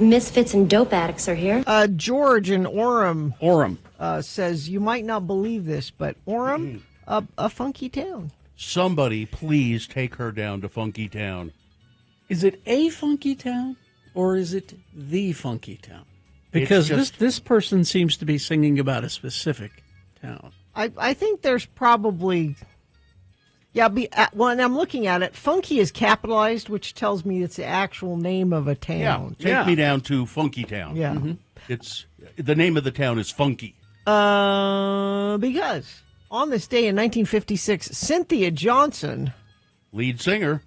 Misfits and dope addicts are here. George in Orem. Orem. Says, you might not believe this, but Orem, a funky town. Somebody please take her down to Funky Town. Is it a funky town or is it the funky town? Because this person seems to be singing about a specific town. I think there's probably... Yeah, when I'm looking at it, funky is capitalized, which tells me it's the actual name of a town. Yeah, take me down to Funky Town. Yeah. Mm-hmm. It's the name of the town is Funky. Because on this day in 1956, Cynthia Johnson, Lead singer.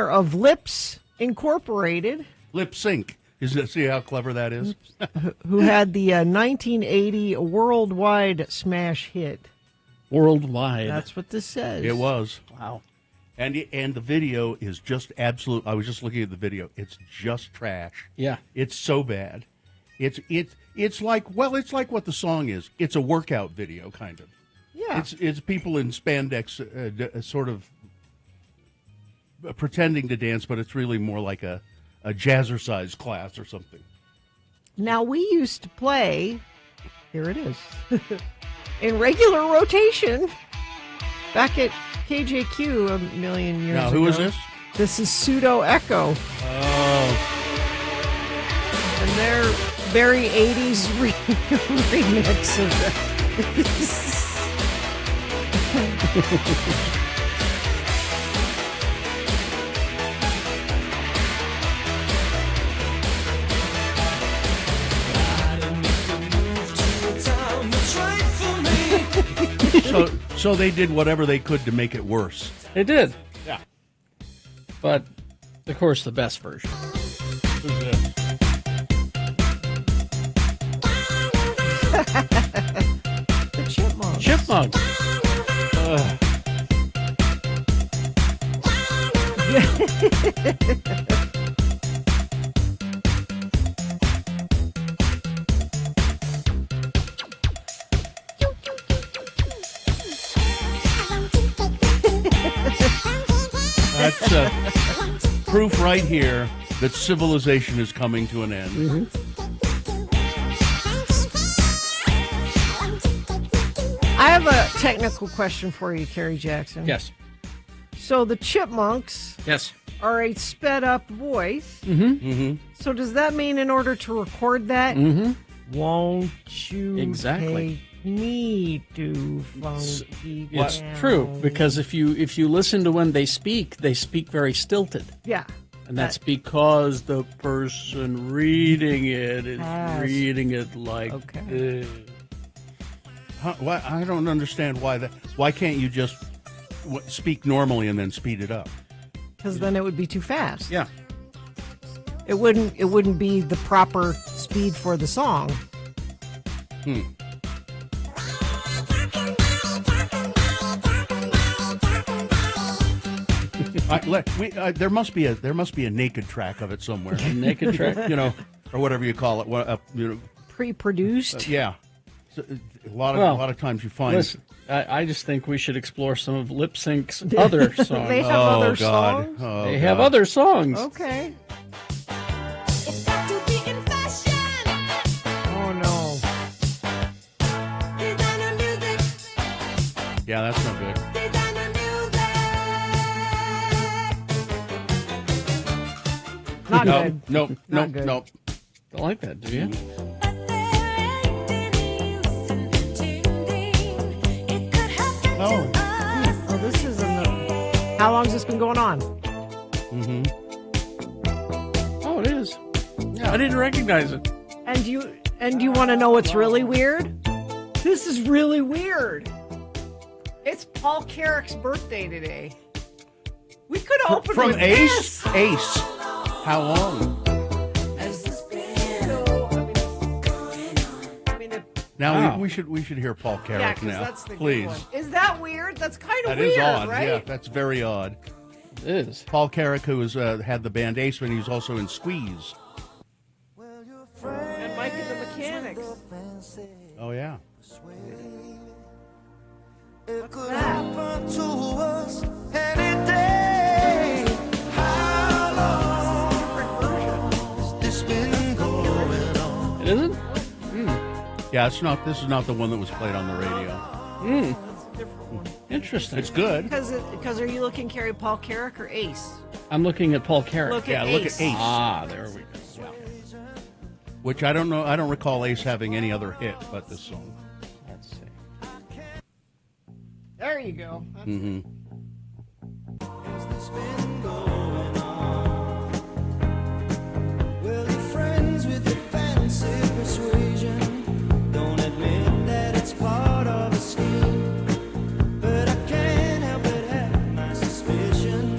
of Lips Incorporated, Lip sync. See how clever that is? who had the 1980 worldwide smash hit. Worldwide. That's what this says. It was. Wow. And the video is just absolute. I was just looking at the video. It's just trash. Yeah. It's so bad. It's like what the song is. It's a workout video, kind of. Yeah. It's people in spandex, sort of pretending to dance, but it's really more like a jazzercise class or something. Now, we used to play, here it is, in regular rotation back at KJQ a million years ago. Now, who is this? This is Pseudo Echo. Oh. And their very 80s remix of that. So they did whatever they could to make it worse. They did. Yeah. But, of course, the best version. Who's this? The Chipmunk. Chipmunk. That's proof right here that civilization is coming to an end. Mm-hmm. I have a technical question for you, Kerry Jackson. Yes. So the Chipmunks Yes. are a sped up voice. Mm-hmm. Mm-hmm. So does that mean in order to record that, won't you Exactly. take me to Funky It's Town? true, because if you listen to when they speak very stilted. Yeah. And that's because the person reading it is reading it like this. I don't understand why that. Why can't you just speak normally and then speed it up? Because then it would be too fast. Yeah. It wouldn't be the proper speed for the song. There must be a naked track of it somewhere. A naked track, or whatever you call it. Pre-produced. Yeah. So, a lot of times you find. Listen, I just think we should explore some of Lip Sync's other songs. They have other songs? They have other songs. Okay. It's got to be in fashion. Oh, no. Designer music. Yeah, that's no good. Designer music. Not No, good. no, Not good. no. Don't like that, do you? No. Oh, this is how long has this been going on? Mm-hmm. Oh, it is. Yeah. I didn't recognize it. And you want to know what's really weird? This is really weird. It's Paul Carrack's birthday today. We could have opened From with Ace? this. Ace. How long? Now we should hear Paul Carrack now. That's the please. good one. Is that weird? That's kind of That weird, is odd. right? Yeah, that's very odd. It is. Paul Carrack, who was had the band Ace, when he was also in Squeeze. And Mike and the Mechanics. Oh yeah. What's that? Is it? Yeah, it's not. This is not the one that was played on the radio. Interesting. It's good. Because are you looking, Carrie, Paul Carrack or Ace? I'm looking at Paul Carrack. Look Yeah, at look Ace. at Ace. Ah, there we go. Which I don't know. I don't recall Ace having any other hit but this song. Let's see. There you go. Mm-hmm. Well, you're friends with the fancy persuasion. Don't admit that it's part of a scheme. But I can't help but have my suspicion.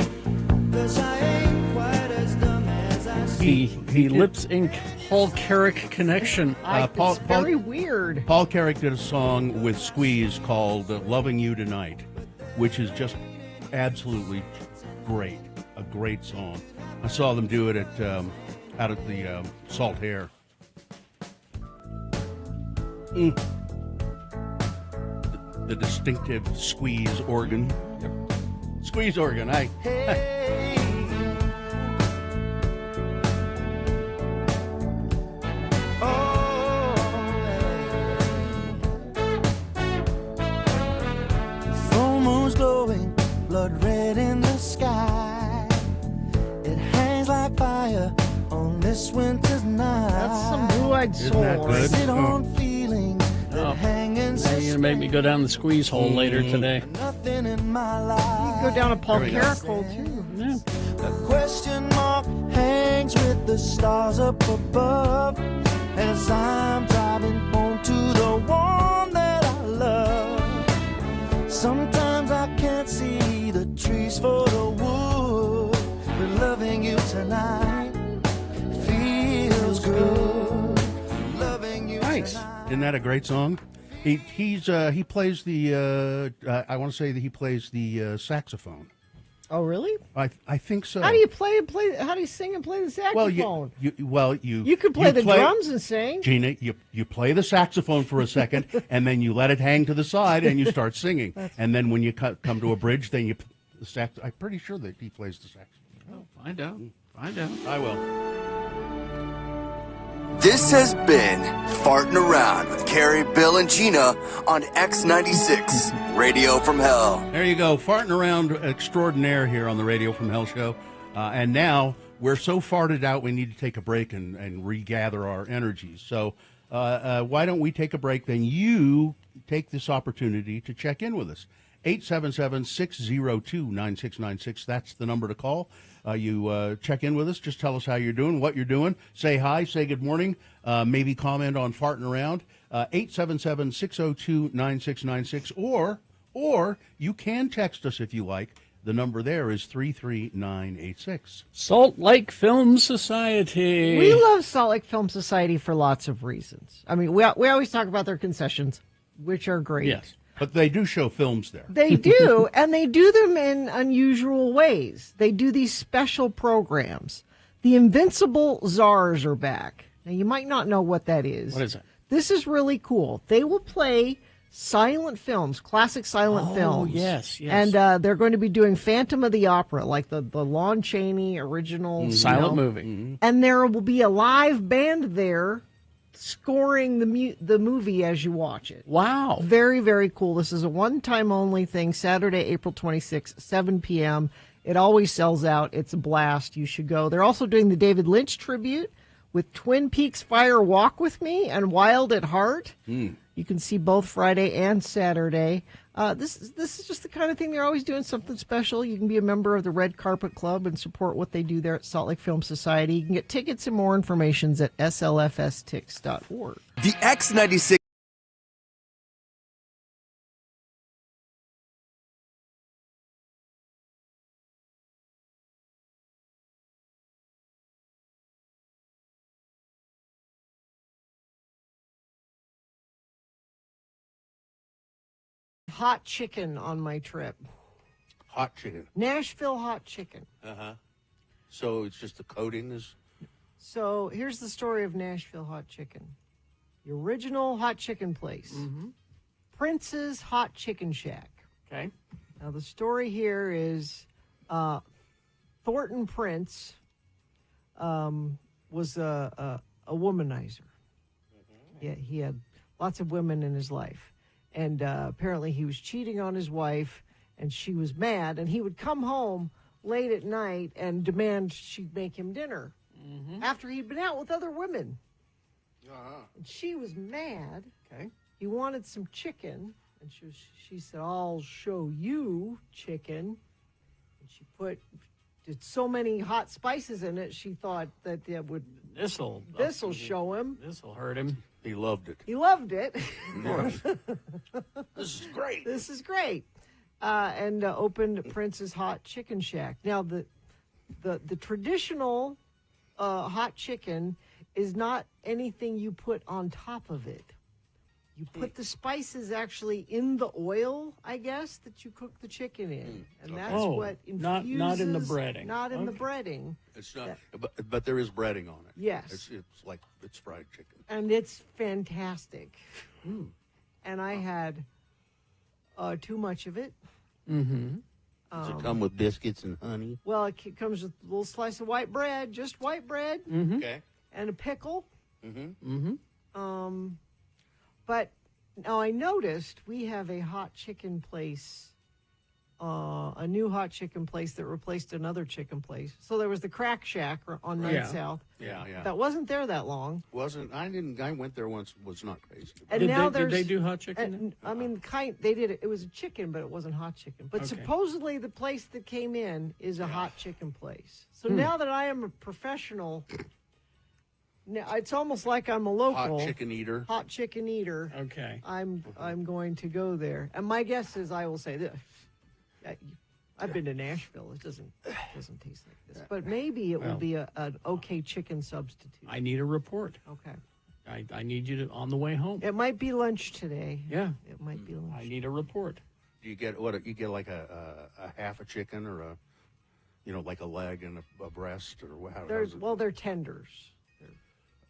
'Cause I ain't quite as dumb as I seem. The Lips Inc. Paul Carrack connection. It's very weird. Paul Carrack did a song with Squeeze called "Loving You Tonight," which is just absolutely great. A great song. I saw them do it at out at the Salt Hair. The distinctive Squeeze organ. Squeeze organ. Full moon's glowing, blood red in the sky. It hangs like fire on this winter's night. That's some blue-eyed Isn't soul. that good? Sit on feelings that hang in Now you're going to make me go down the squeeze hole later today. nothing in my life. Go down a Paul There we go. Carrack hole, too. Yeah. A question mark hangs with the stars up above as I'm driving home to the one that I love. Sometimes I can't see the trees for the wood, but loving you tonight feels good. Loving you Nice. tonight. Isn't that a great song? He plays the I want to say that he plays the saxophone. Oh, really? I think so. How do you how do you sing and play the saxophone? You could play the drums and sing. Gina, you play the saxophone for a second, and then you let it hang to the side, and you start singing. And then when you come to a bridge, then you the sax. I'm pretty sure that he plays the saxophone. Oh, find out. Find out. I will. This has been Farting Around with Carrie, Bill, and Gina on X96, Radio from Hell. There you go, farting around extraordinaire here on the Radio from Hell show. And now we're so farted out we need to take a break and regather our energies. So why don't we take a break? Then you take this opportunity to check in with us. 877-602-9696. That's the number to call. You check in with us. Just tell us how you're doing, what you're doing. Say hi, say good morning. Maybe comment on farting around. 877-602-9696. Or you can text us if you like. The number there is 33986. Salt Lake Film Society. We love Salt Lake Film Society for lots of reasons. I mean, we always talk about their concessions, which are great. Yes. But they do show films there. They do, and they do them in unusual ways. They do these special programs. The Invincible Czars are back. Now, you might not know what that is. What is it? This is really cool. They will play silent films, classic silent films. yes, yes. And they're going to be doing Phantom of the Opera, like the Lon Chaney original. Silent movie. And there will be a live band there scoring the movie as you watch it. Wow. Very, very cool. This is a one-time only thing, Saturday, April 26th, 7 p.m. It always sells out. It's a blast. You should go. They're also doing the David Lynch tribute with Twin Peaks Fire Walk With Me and Wild at Heart. You can see both Friday and Saturday. This is just the kind of thing they're always doing something special. You can be a member of the Red Carpet Club and support what they do there at Salt Lake Film Society. You can get tickets and more information at slfstix.org. The X96. Hot chicken on my trip. Hot chicken. Nashville hot chicken. So it's just the coating is... So here's the story of Nashville hot chicken. The original hot chicken place. Prince's Hot Chicken Shack. Okay. Now the story here is Thornton Prince was a womanizer. He had lots of women in his life. And apparently he was cheating on his wife, and she was mad. And he would come home late at night and demand she'd make him dinner after he'd been out with other women. And she was mad. Okay. He wanted some chicken, and she said, "I'll show you chicken." And she did so many hot spices in it, she thought that it would. This'll show him. This'll hurt him. He loved it. He loved it. This is great. This is great. And opened Prince's Hot Chicken Shack. Now, the traditional hot chicken is not anything you put on top of it. You put the spices actually in the oil, I guess, that you cook the chicken in, and that's what infuses. Not in the breading. Not in the breading. It's not, but there is breading on it. Yes, it's like it's fried chicken, and it's fantastic. And I had too much of it. Mm-hmm. Does it come with biscuits and honey? Well, it comes with a little slice of white bread, just white bread, Okay, and a pickle. Mm-hmm. But now I noticed we have a hot chicken place, a new hot chicken place that replaced another chicken place. So there was the Crack Shack on 9th South. Yeah. That wasn't there that long. I went there once. Was not crazy. And did they do hot chicken? I mean, they did it. It was a chicken, but it wasn't hot chicken. But supposedly the place that came in is a hot chicken place. So now that I am a professional. Now, it's almost like I'm a local Hot chicken eater. Okay. I'm going to go there, and my guess is I will say this. I've been to Nashville. It doesn't taste like this, but maybe it will be an okay chicken substitute. I need a report. Okay. I need you to on the way home. It might be lunch today. Yeah. It might be lunch. I need a report. Do you get what? You get like a half a chicken or like a leg and a breast or how? They're tenders.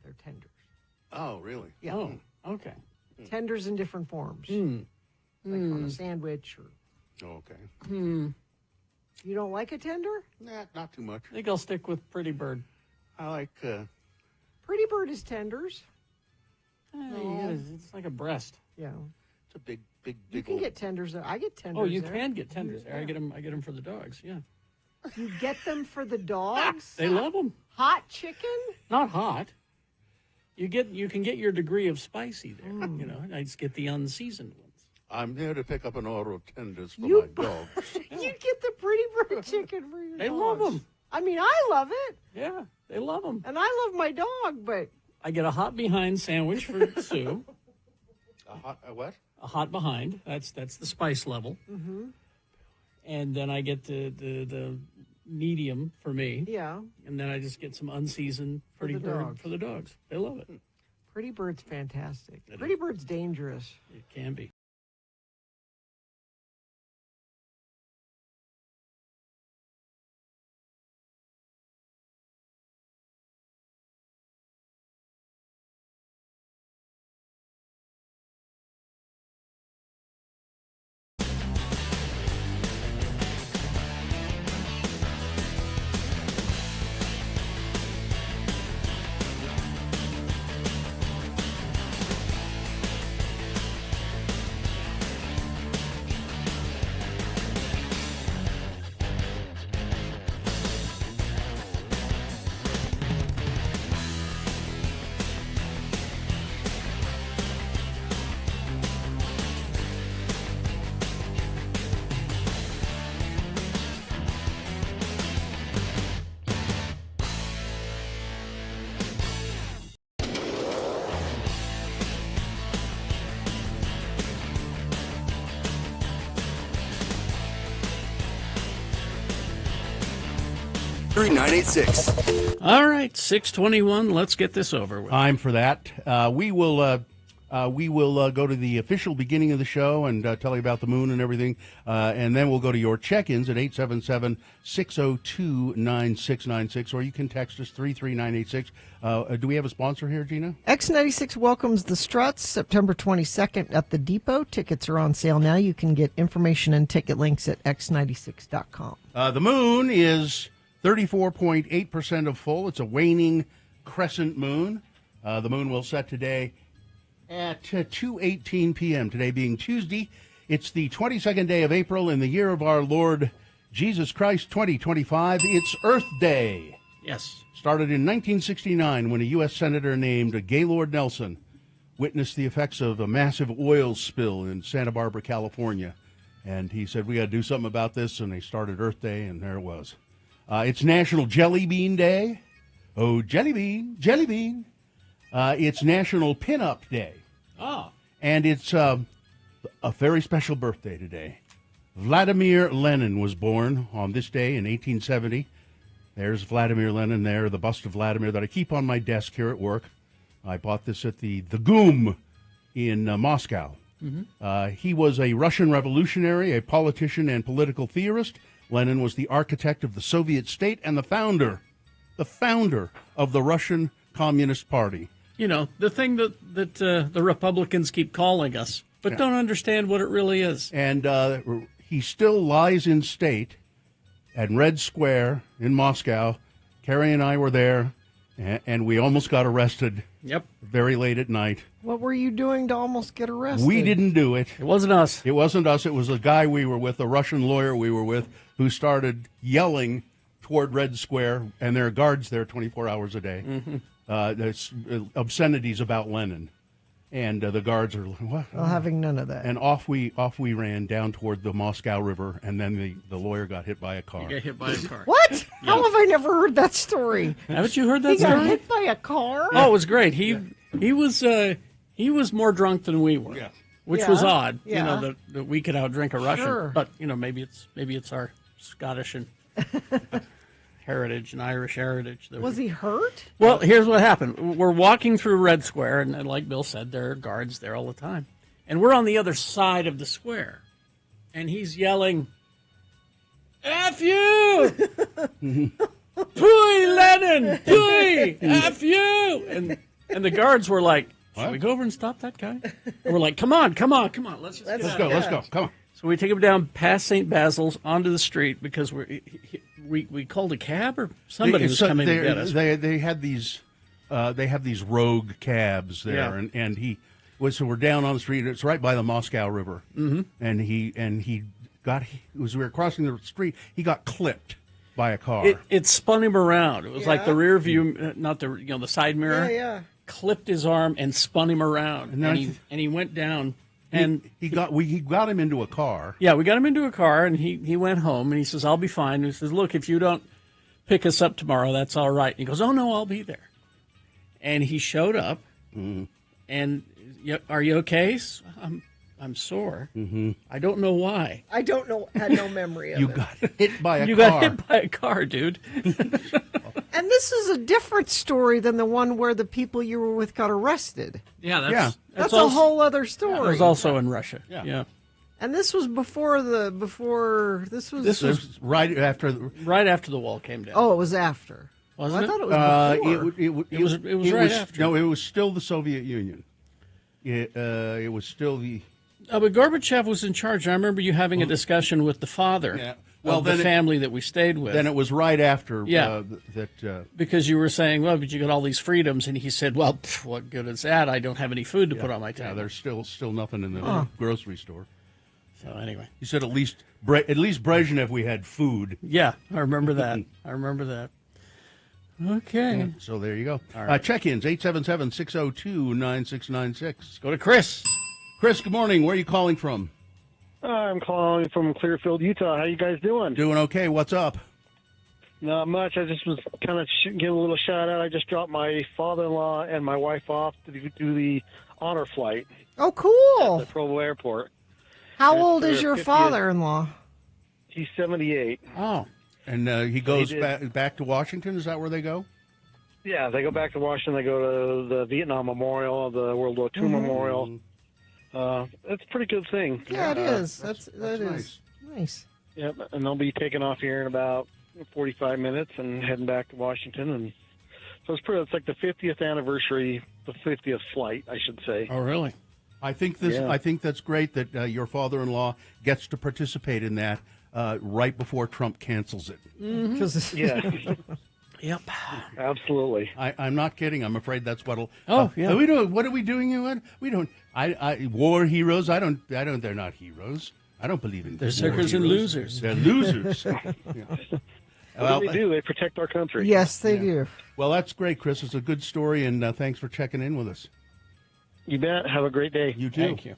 They're tenders. Oh, really? Yeah. Oh, okay. Tenders in different forms. Like on a sandwich or. Oh, okay. You don't like a tender? Nah, not too much. I think I'll stick with Pretty Bird. I like. Pretty Bird is tenders. It's like a breast. Yeah. It's a big. You can get tenders there. I get tenders. Oh, you there. can get tenders there. I get them for the dogs. Yeah. You get them for the dogs? They love them. Hot chicken? Not hot. You can get your degree of spicy there. I just get the unseasoned ones. I'm here to pick up an order of tenders for my dogs. You get the Pretty Bird chicken for your They dogs. love them. I mean, I love it. Yeah, they love them. And I love my dog, but I get a hot behind sandwich for Sue. A what? A hot behind. That's the spice level. Mm-hmm. And then I get the medium for me. yeah, And then I just get some unseasoned Pretty the Bird dogs. for the dogs. They love it. Pretty Bird's fantastic. Pretty Bird's dangerous. It can be. .986. All right, 6:21. Let's get this over with. Time for that. We will go to the official beginning of the show and tell you about the moon and everything, and then we'll go to your check-ins at 877-602-9696, or you can text us 33986. Do we have a sponsor here, Gina? X96 welcomes the Struts September 22nd at the Depot. Tickets are on sale now. You can get information and ticket links at x96.com. The moon is 34.8% of full. It's a waning crescent moon. The moon will set today At 2:18 p.m., today being Tuesday, it's the 22nd day of April in the year of our Lord Jesus Christ, 2025. It's Earth Day. Yes. Started in 1969 when a U.S. Senator named Gaylord Nelson witnessed the effects of a massive oil spill in Santa Barbara, California. And he said, we got to do something about this, and they started Earth Day, and there it was. It's National Jelly Bean Day. Oh, jelly bean, jelly bean. It's National Pin-Up Day. Oh. And it's a very special birthday today. Vladimir Lenin was born on this day in 1870. There's Vladimir Lenin there, the bust of Vladimir that I keep on my desk here at work. I bought this at the GUM in Moscow. Mm-hmm. He was a Russian revolutionary, a politician, and political theorist. Lenin was the architect of the Soviet state and the founder of the Russian Communist Party. You know, the thing that the Republicans keep calling us, but don't understand what it really is. And he still lies in state at Red Square in Moscow. Carrie and I were there, and we almost got arrested. Yep. Very late at night. What were you doing to almost get arrested? We didn't do it. It wasn't us. It wasn't us. It was a guy we were with, a Russian lawyer we were with, who started yelling toward Red Square, and there are guards there 24 hours a day. Mm-hmm. There's obscenities about Lenin, and the guards are like, what? Well, having none of that. And off we ran down toward the Moscow River, and then the lawyer got hit by a car. You got hit by a car. What? Yeah. How have I never heard that story? Haven't you heard that He story? got hit by a car? Oh, it was great. He was more drunk than we were, which was odd. Yeah. You know that we could outdrink a Russian, Sure. but you know maybe it's our Scottish and heritage and Irish heritage. Was he hurt? Well, here's what happened. We're walking through Red Square, and like Bill said, there are guards there all the time. And we're on the other side of the square. And he's yelling, F you! Pooey, Lenin! Pooey! F you! And the guards were like, should we go over and stop that guy? And we're like, come on. Let's Go. Come on. So we take him down past St. Basil's onto the street because we called a cab or somebody was coming to get us. They had these rogue cabs there, and he was. So we're down on the street. It's right by the Moscow River, mm-hmm. and he as we were crossing the street, he got clipped by a car. It spun him around. It was like the rear view, not the side mirror. Yeah. Clipped his arm and spun him around, and he went down. And he got him into a car. Yeah, we got him into a car, and he went home, and he says, I'll be fine. And he says, look, if you don't pick us up tomorrow, that's all right. And he goes, oh, no, I'll be there. And he showed up, and are you okay? I'm sore. Mm-hmm. I don't know why. I don't know. Had no memory of it. You got hit by a car. You got hit by a car, dude. And this is a different story than the one where the people you were with got arrested. Yeah, that's a whole other story. It was also in Russia. Yeah. And this was before this was right after the wall came down. Oh, it was after. Wasn't it? I thought it was before. It was right after. No, it was still the Soviet Union. It was still the. But Gorbachev was in charge. I remember you having a discussion with the father of the family that we stayed with. Then it was right after that. Because you were saying, well, but you got all these freedoms, and he said, well, what good is that? I don't have any food to put on my table. Yeah, there's still nothing in the grocery store. So anyway. He said at least Brezhnev we had food. Yeah, I remember that. Okay. Yeah, so there you go. All right. Check-ins, 877-602-9696. Let's go to Chris. Chris, good morning. Where are you calling from? I'm calling from Clearfield, Utah. How you guys doing? Doing okay. What's up? Not much. I just was kind of giving a little shout out. I just dropped my father-in-law and my wife off to do the honor flight. Oh, cool. At the Provo Airport. How old is your father-in-law? He's 78. Oh. And he goes back to Washington? Is that where they go? Yeah, they go back to Washington. They go to the Vietnam Memorial, the World War II Memorial. It's a pretty good thing. Yeah, it is. That is nice. Yep, and they'll be taking off here in about 45 minutes and heading back to Washington. And so it's like the 50th anniversary, the 50th flight, I should say. Oh, really? I think that's great that your father-in-law gets to participate in that right before Trump cancels it. Mm-hmm. Yeah. Yep. Absolutely. I'm not kidding. I'm afraid that's what'll. Oh, yeah. We don't. What are we doing? We don't. War heroes. I don't. They're not heroes. I don't believe in. They're war suckers and heroes. losers. They're losers. Yeah. What do they do? They protect our country. Yes, they do. Well, that's great, Chris. It's a good story, and thanks for checking in with us. You bet. Have a great day. You too. Thank you.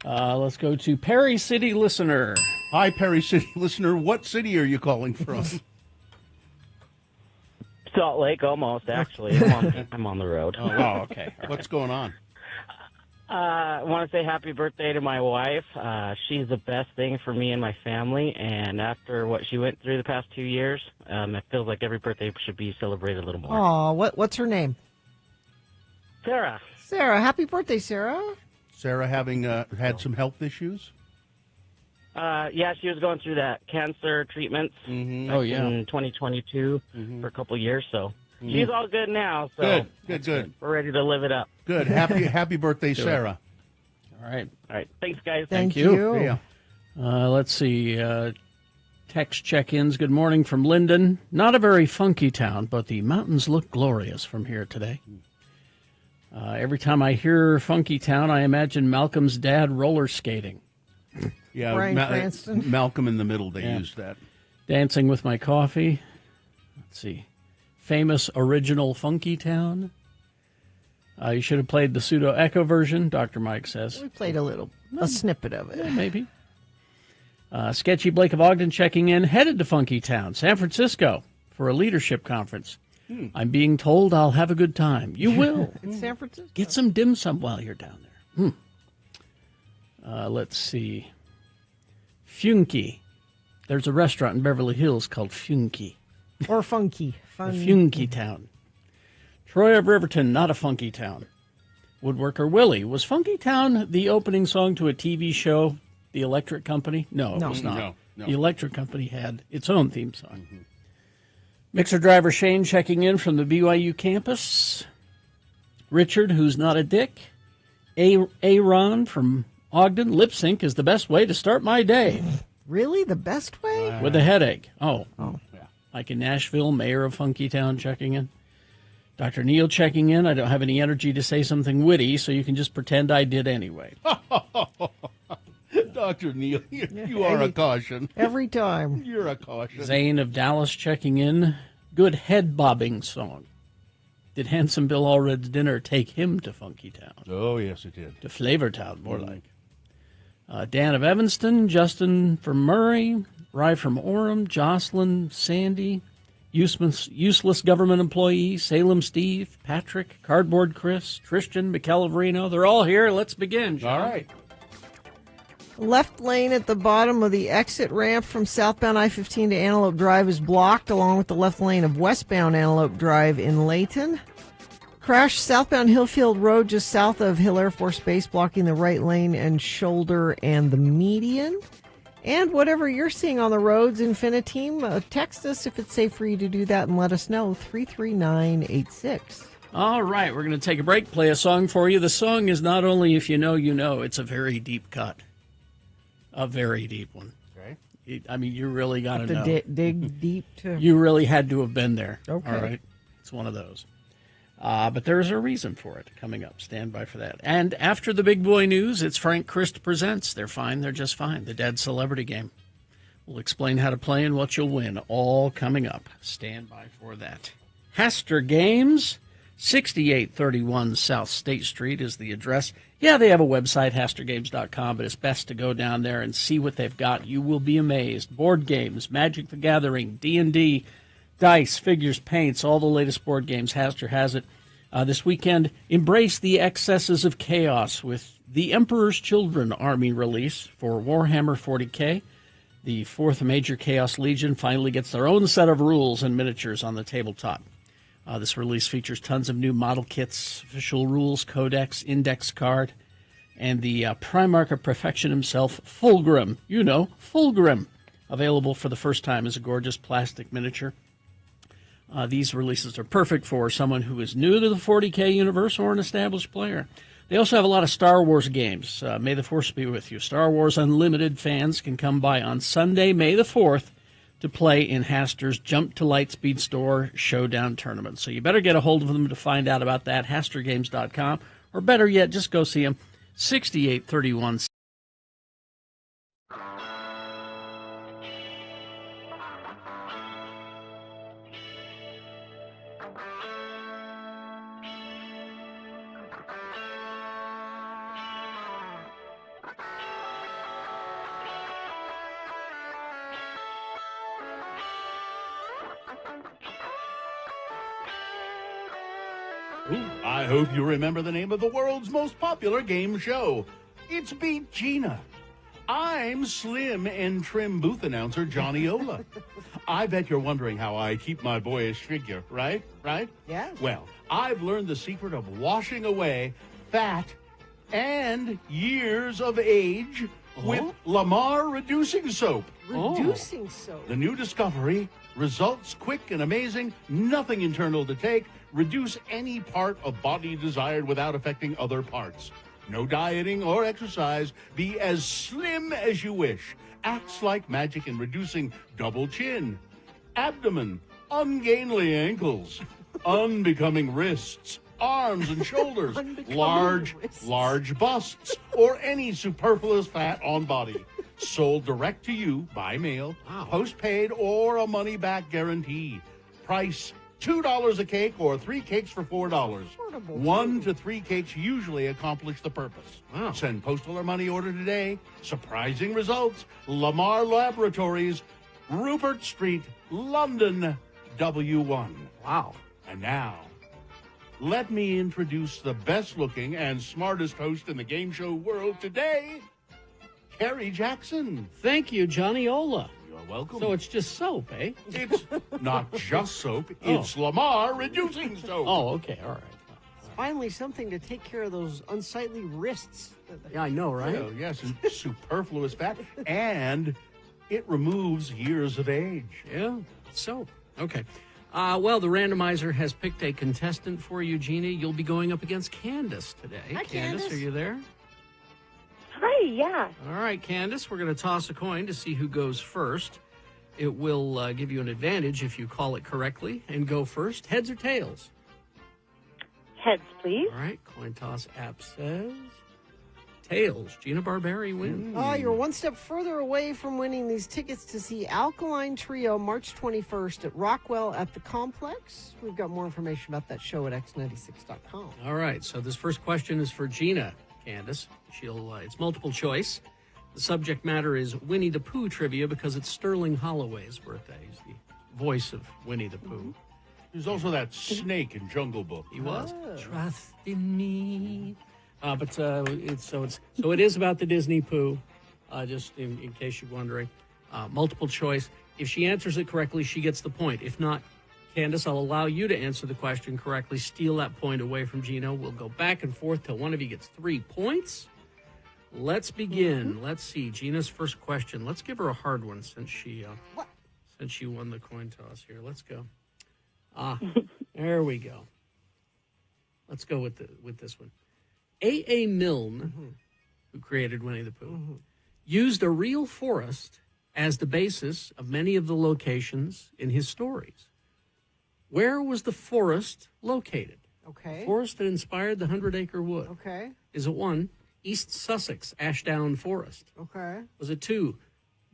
Let's go to Perry City listener. Hi, Perry City listener. What city are you calling from? Salt Lake, almost, actually. I'm on the road. Oh, okay. What's going on? I want to say happy birthday to my wife. She's the best thing for me and my family, and after what she went through the past 2 years, it feels like every birthday should be celebrated a little more. Aw, what's her name? Sarah. Sarah. Happy birthday, Sarah. Sarah having had some health issues? Yeah, she was going through that cancer treatments in 2022 for a couple of years, so she's all good now. So Good. We're ready to live it up. Good. Happy birthday, Sarah. All right. Thanks, guys. Thank you. Yeah. Let's see. Text check-ins. Good morning from Linden. Not a very funky town, but the mountains look glorious from here today. Every time I hear funky town, I imagine Malcolm's dad roller skating. Yeah, Bryan Cranston. Malcolm in the Middle, they used that. Dancing with my coffee. Let's see. Famous original funky town. You should have played the pseudo echo version, Dr. Mike says. We played a snippet of it. Yeah, maybe. Sketchy Blake of Ogden checking in, headed to Funky Town, San Francisco, for a leadership conference. I'm being told I'll have a good time. You will. It's San Francisco. Get some dim sum while you're down there. Let's see. Funky. There's a restaurant in Beverly Hills called Funky. Or funky. Funky Town. Troy of Riverton, not a funky town. Woodworker Willie. Was Funky Town the opening song to a TV show, The Electric Company? No, it was not. No. The Electric Company had its own theme song. Mixer driver Shane checking in from the BYU campus. Richard, who's not a dick. Aaron from Ogden. Lip sync is the best way to start my day. Really? The best way? With a headache. Oh. Yeah. Like in Nashville, mayor of Funky Town checking in. Dr. Neal checking in. I don't have any energy to say something witty, so you can just pretend I did anyway. Dr. Neal, you are a caution. Every time. You're a caution. Zane of Dallas checking in. Good head bobbing song. Did Handsome Bill Allred's dinner take him to Funky Town? Oh, yes, it did. To Flavor Town, more like. Dan of Evanston, Justin from Murray, Rye from Orem, Jocelyn, Sandy, useless government employee, Salem Steve, Patrick, Cardboard Chris, Tristan, Mikel of Reno. They're all here. Let's begin, John. All right. Left lane at the bottom of the exit ramp from southbound I-15 to Antelope Drive is blocked, along with the left lane of westbound Antelope Drive in Layton. Crash southbound Hillfield Road just south of Hill Air Force Base, blocking the right lane and shoulder and the median. And whatever you're seeing on the roads, Infiniteam, text us if it's safe for you to do that and let us know, 33986. All right, we're going to take a break, play a song for you. The song is not only If You Know, You Know, it's a very deep cut. A very deep one. Okay. I mean, you really got to know. Dig deep to... You really had to have been there. Okay. All right. It's one of those. But there's a reason for it coming up. Stand by for that. And after the big boy news, it's Frank Christ Presents. They're fine. They're just fine. The Dead Celebrity Game. We'll explain how to play and what you'll win. All coming up. Stand by for that. Haster Games, 6831 South State Street is the address. Yeah, they have a website, hastergames.com, but it's best to go down there and see what they've got. You will be amazed. Board games, Magic the Gathering, D&D, dice, figures, paints, all the latest board games. Haster has it. This weekend, embrace the excesses of chaos with the Emperor's Children Army release for Warhammer 40K. The 4th Major Chaos Legion finally gets their own set of rules and miniatures on the tabletop. This release features tons of new model kits, official rules, codex, index card, and the Primarch of Perfection himself, Fulgrim. You know, Fulgrim. Available for the first time as a gorgeous plastic miniature. These releases are perfect for someone who is new to the 40K universe or an established player. They also have a lot of Star Wars games. May the Force be with you. Star Wars Unlimited fans can come by on Sunday, May the 4th, to play in Hasters Jump to Lightspeed Store Showdown Tournament. So you better get a hold of them to find out about that, HasterGames.com, or better yet, just go see them, 6831. I hope you remember the name of the world's most popular game show. It's Beat Gina. I'm slim and trim booth announcer Johnny Ola. I bet you're wondering how I keep my boyish figure, right? Yeah. Well, I've learned the secret of washing away fat and years of age with Lamar Reducing Soap. Reducing soap. The new discovery, results quick and amazing, nothing internal to take, reduce any part of body desired without affecting other parts. No dieting or exercise, be as slim as you wish. Acts like magic in reducing double chin, abdomen, ungainly ankles, unbecoming wrists, arms and shoulders, large busts, or any superfluous fat on body. Sold direct to you by mail, postpaid, or a money-back guarantee. Price $2 a cake or 3 cakes for $4. 1 to 3 cakes usually accomplish the purpose. Wow. Send postal or money order today. Surprising results. Lamar Laboratories, Rupert Street, London, W1. Wow. And now, let me introduce the best-looking and smartest host in the game show world today, Carrie Jackson. Thank you, Johnny Ola. You're welcome. So it's just soap, eh? It's not just soap, it's Lamar Reducing Soap. Oh, okay, all right. Finally, something to take care of those unsightly wrists. Yeah, I know, right? Oh, yes, and superfluous fat, and it removes years of age. Yeah, soap. Okay. Well, the randomizer has picked a contestant for you, Gina. You'll be going up against Candace today. Hi, Candace. Are you there? Hi, yeah. All right, Candace, we're going to toss a coin to see who goes first. It will give you an advantage if you call it correctly and go first. Heads or tails? Heads, please. All right, coin toss app says tails. Gina Barberi wins. You're one step further away from winning these tickets to see Alkaline Trio March 21st at Rockwell at the Complex. We've got more information about that show at x96.com. All right, so this first question is for Gina, Candace. It's multiple choice. The subject matter is Winnie the Pooh trivia because it's Sterling Holloway's birthday. He's the voice of Winnie the Pooh. There's also that snake in Jungle Book. He was. Trust in me. But it is about the Disney Pooh, just in case you're wondering. Multiple choice. If she answers it correctly, she gets the point. If not, Candace, I'll allow you to answer the question correctly, steal that point away from Gina. We'll go back and forth till one of you gets 3 points. Let's begin. Let's see. Gina's first question. Let's give her a hard one since she won the coin toss here. Let's go. There we go. Let's go with this one. A. Milne, who created Winnie the Pooh, used a real forest as the basis of many of the locations in his stories. Where was the forest located? Okay. The forest that inspired the 100-Acre Wood. Okay. Is it 1, East Sussex, Ashdown Forest? Okay. Was it 2,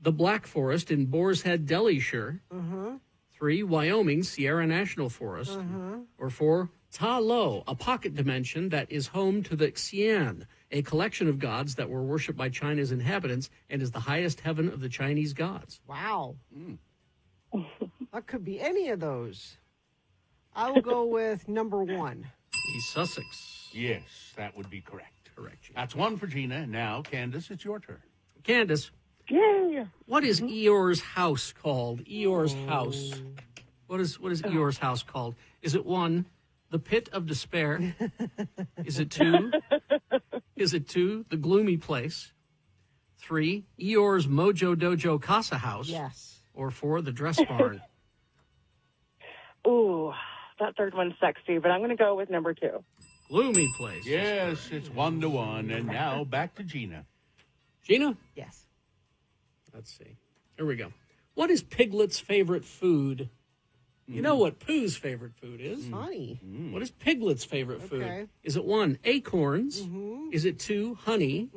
the Black Forest in Boar's Head, Delaware? 3, Wyoming, Sierra National Forest? Or 4, Ta Lo, a pocket dimension that is home to the Xian, a collection of gods that were worshipped by China's inhabitants and is the highest heaven of the Chinese gods? Wow. That could be any of those. I will go with number 1. East Sussex. Yes, that would be correct. Correct, Gina. That's 1 for Gina. Now, Candace, it's your turn. Candace. Yay. What is Eeyore's house called? Eeyore's house. What is Eeyore's house called? Is it 1, the Pit of Despair? Is it 2? The Gloomy Place? 3, Eeyore's Mojo Dojo Casa House? Yes. Or 4, the Dress Barn? Ooh, that third one's sexy, but I'm going to go with number 2. Gloomy Place. Yes, it's 1-1. And now back to Gina. Gina? Yes. Let's see. Here we go. What is Piglet's favorite food? You know what Pooh's favorite food is? Honey. What is Piglet's favorite food? Okay. Is it 1, acorns? Is it 2, honey?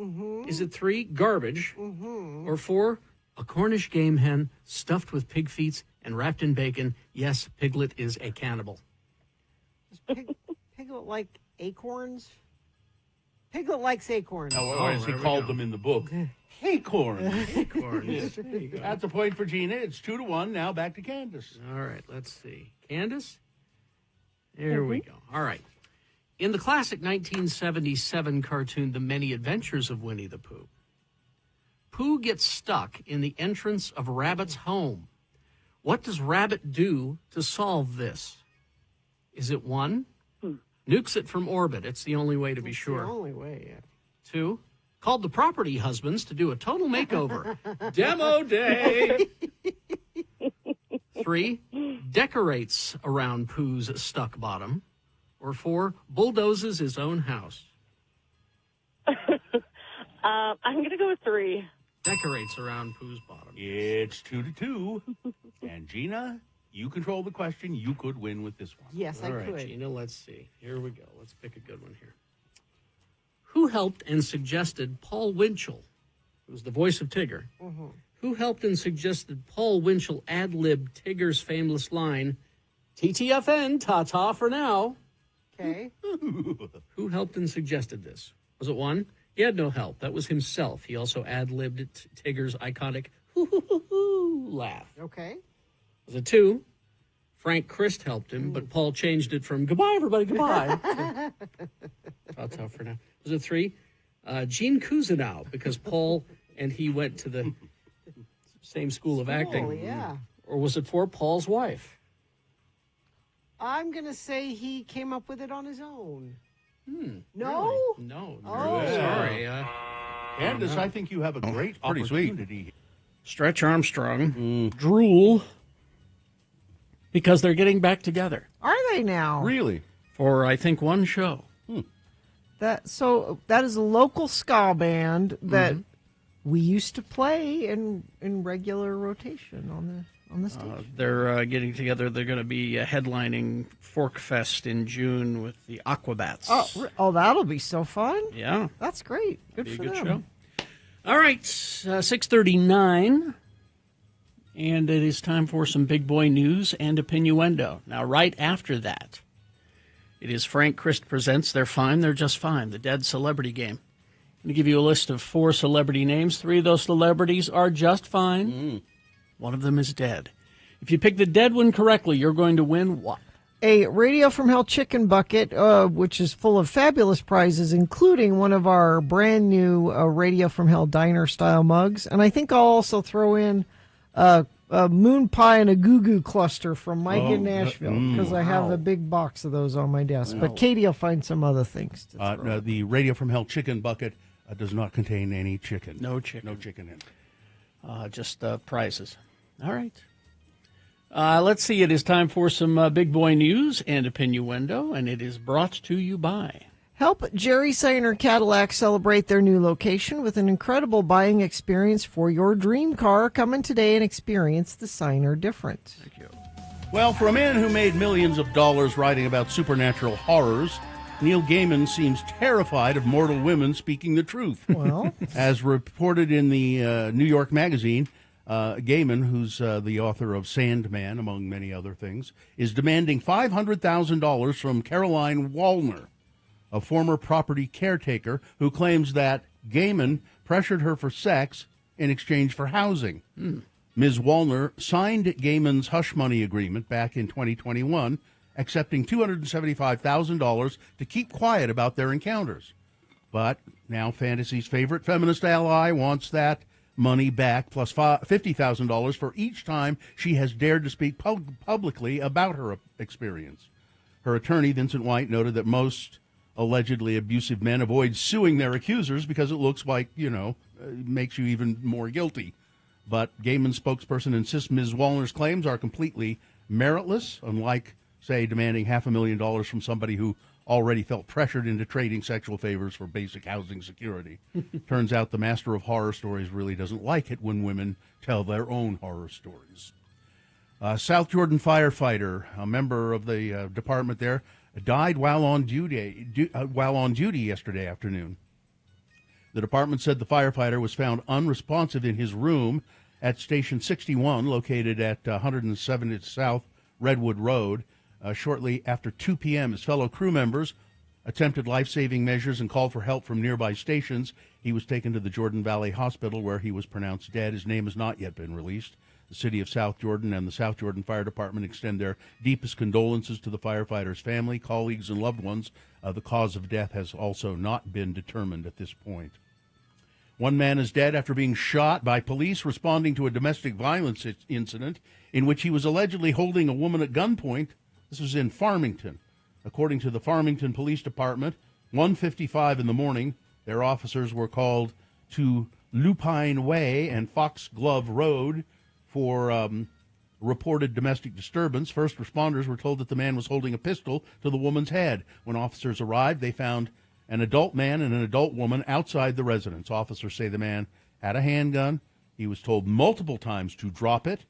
Is it 3, garbage? Or 4, a Cornish game hen stuffed with pig feet and wrapped in bacon? Yes, Piglet is a cannibal. Does Piglet like acorns? Piglet likes acorns. Oh, as he called them in the book. Acorns. Acorns. There you go. That's a point for Gina. It's 2-1. Now back to Candace. All right, let's see. Candace? There we go. All right. In the classic 1977 cartoon, The Many Adventures of Winnie the Pooh, Pooh gets stuck in the entrance of Rabbit's home. What does Rabbit do to solve this? Is it 1, nukes it from orbit? It's the only way to be sure. The only way, yeah. 2, called the property husbands to do a total makeover. Demo day. 3, decorates around Pooh's stuck bottom. Or 4, bulldozes his own house. I'm going to go with 3. Decorates around Pooh's bottom. It's 2-2. And Gina, you control the question. You could win with this one. Yes, All I right, could. Gina, let's see. Here we go. Let's pick a good one here. Who helped and suggested Paul Winchell, who's the voice of Tigger, who helped and suggested Paul Winchell ad-lib Tigger's famous line, TTFN, ta-ta for now? Okay. Who helped and suggested this? Was it 1? He had no help. That was himself. He also ad-libbed Tigger's iconic hoo-hoo-hoo-hoo laugh. Okay. Was it 2? Frank Christ helped him, but Paul changed it from goodbye, everybody, goodbye. Ta-ta for now. Was it 3? Gene Cousineau, because Paul and he went to the same school of acting. Oh, yeah. Or was it 4? Paul's wife? I'm going to say he came up with it on his own. No? Really? No. Oh. Sorry. Candace, I think you have a great pretty sweet. opportunity. Stretch Armstrong. Drool. Because they're getting back together Are they now? Really? for, I think, one show. That is a local ska band that we used to play in regular rotation on the stage. They're getting together. They're going to be headlining Fork Fest in June with the Aquabats. Oh, that'll be so fun. Yeah. That's great. Good Be a for good them. show. All right, 6:39, and it is time for some big boy news and opinioendo. Now, right after that, it is Frank Christ presents They're Fine, They're Just Fine, the Dead Celebrity Game. I'm going to give you a list of 4 celebrity names. 3 of those celebrities are just fine. One of them is dead. If you pick the dead one correctly, you're going to win what? A Radio from Hell chicken bucket, which is full of fabulous prizes, including one of our brand new Radio from Hell diner style mugs. And I think I'll also throw in a moon pie and a goo-goo cluster from Mike in Nashville, because I have a big box of those on my desk. But Katie will find some other things to throw. No, the Radio from Hell chicken bucket does not contain any chicken. No chicken. No chicken in it. Just prizes. All right. Let's see. It is time for some big boy news and opinioendo, and it is brought to you by... Help Jerry Seiner Cadillac celebrate their new location with an incredible buying experience for your dream car. Come in today and experience the Seiner difference. Thank you. Well, for a man who made millions of dollars writing about supernatural horrors, Neil Gaiman seems terrified of mortal women speaking the truth. Well, as reported in the New York Magazine, Gaiman, who's the author of Sandman, among many other things, is demanding $500,000 from Caroline Wallner, a former property caretaker who claims that Gaiman pressured her for sex in exchange for housing. Ms. Wallner signed Gaiman's hush money agreement back in 2021, accepting $275,000 to keep quiet about their encounters. But now Fantasy's favorite feminist ally wants that money back, plus $50,000 for each time she has dared to speak publicly about her experience. Her attorney, Vincent White, noted that most allegedly abusive men avoid suing their accusers because it looks like, makes you even more guilty. But Gaiman's spokesperson insists Ms. Wallner's claims are completely meritless, unlike, say, demanding $500,000 from somebody who already felt pressured into trading sexual favors for basic housing security. Turns out the master of horror stories really doesn't like it when women tell their own horror stories. South Jordan firefighter, a member of the department there, died while on duty yesterday afternoon. The department said the firefighter was found unresponsive in his room at Station 61, located at 107 South Redwood Road, shortly after 2 p.m. His fellow crew members attempted life-saving measures and called for help from nearby stations. He was taken to the Jordan Valley Hospital, where he was pronounced dead. His name has not yet been released. The city of South Jordan and the South Jordan Fire Department extend their deepest condolences to the firefighter's family, colleagues, and loved ones. The cause of death has also not been determined at this point. One man is dead after being shot by police responding to a domestic violence incident in which he was allegedly holding a woman at gunpoint. This was in Farmington. According to the Farmington Police Department, 1:55 in the morning, their officers were called to Lupine Way and Foxglove Road for reported domestic disturbance. First responders were told that the man was holding a pistol to the woman's head. When officers arrived, they found an adult man and an adult woman outside the residence. Officers say the man had a handgun. He was told multiple times to drop it.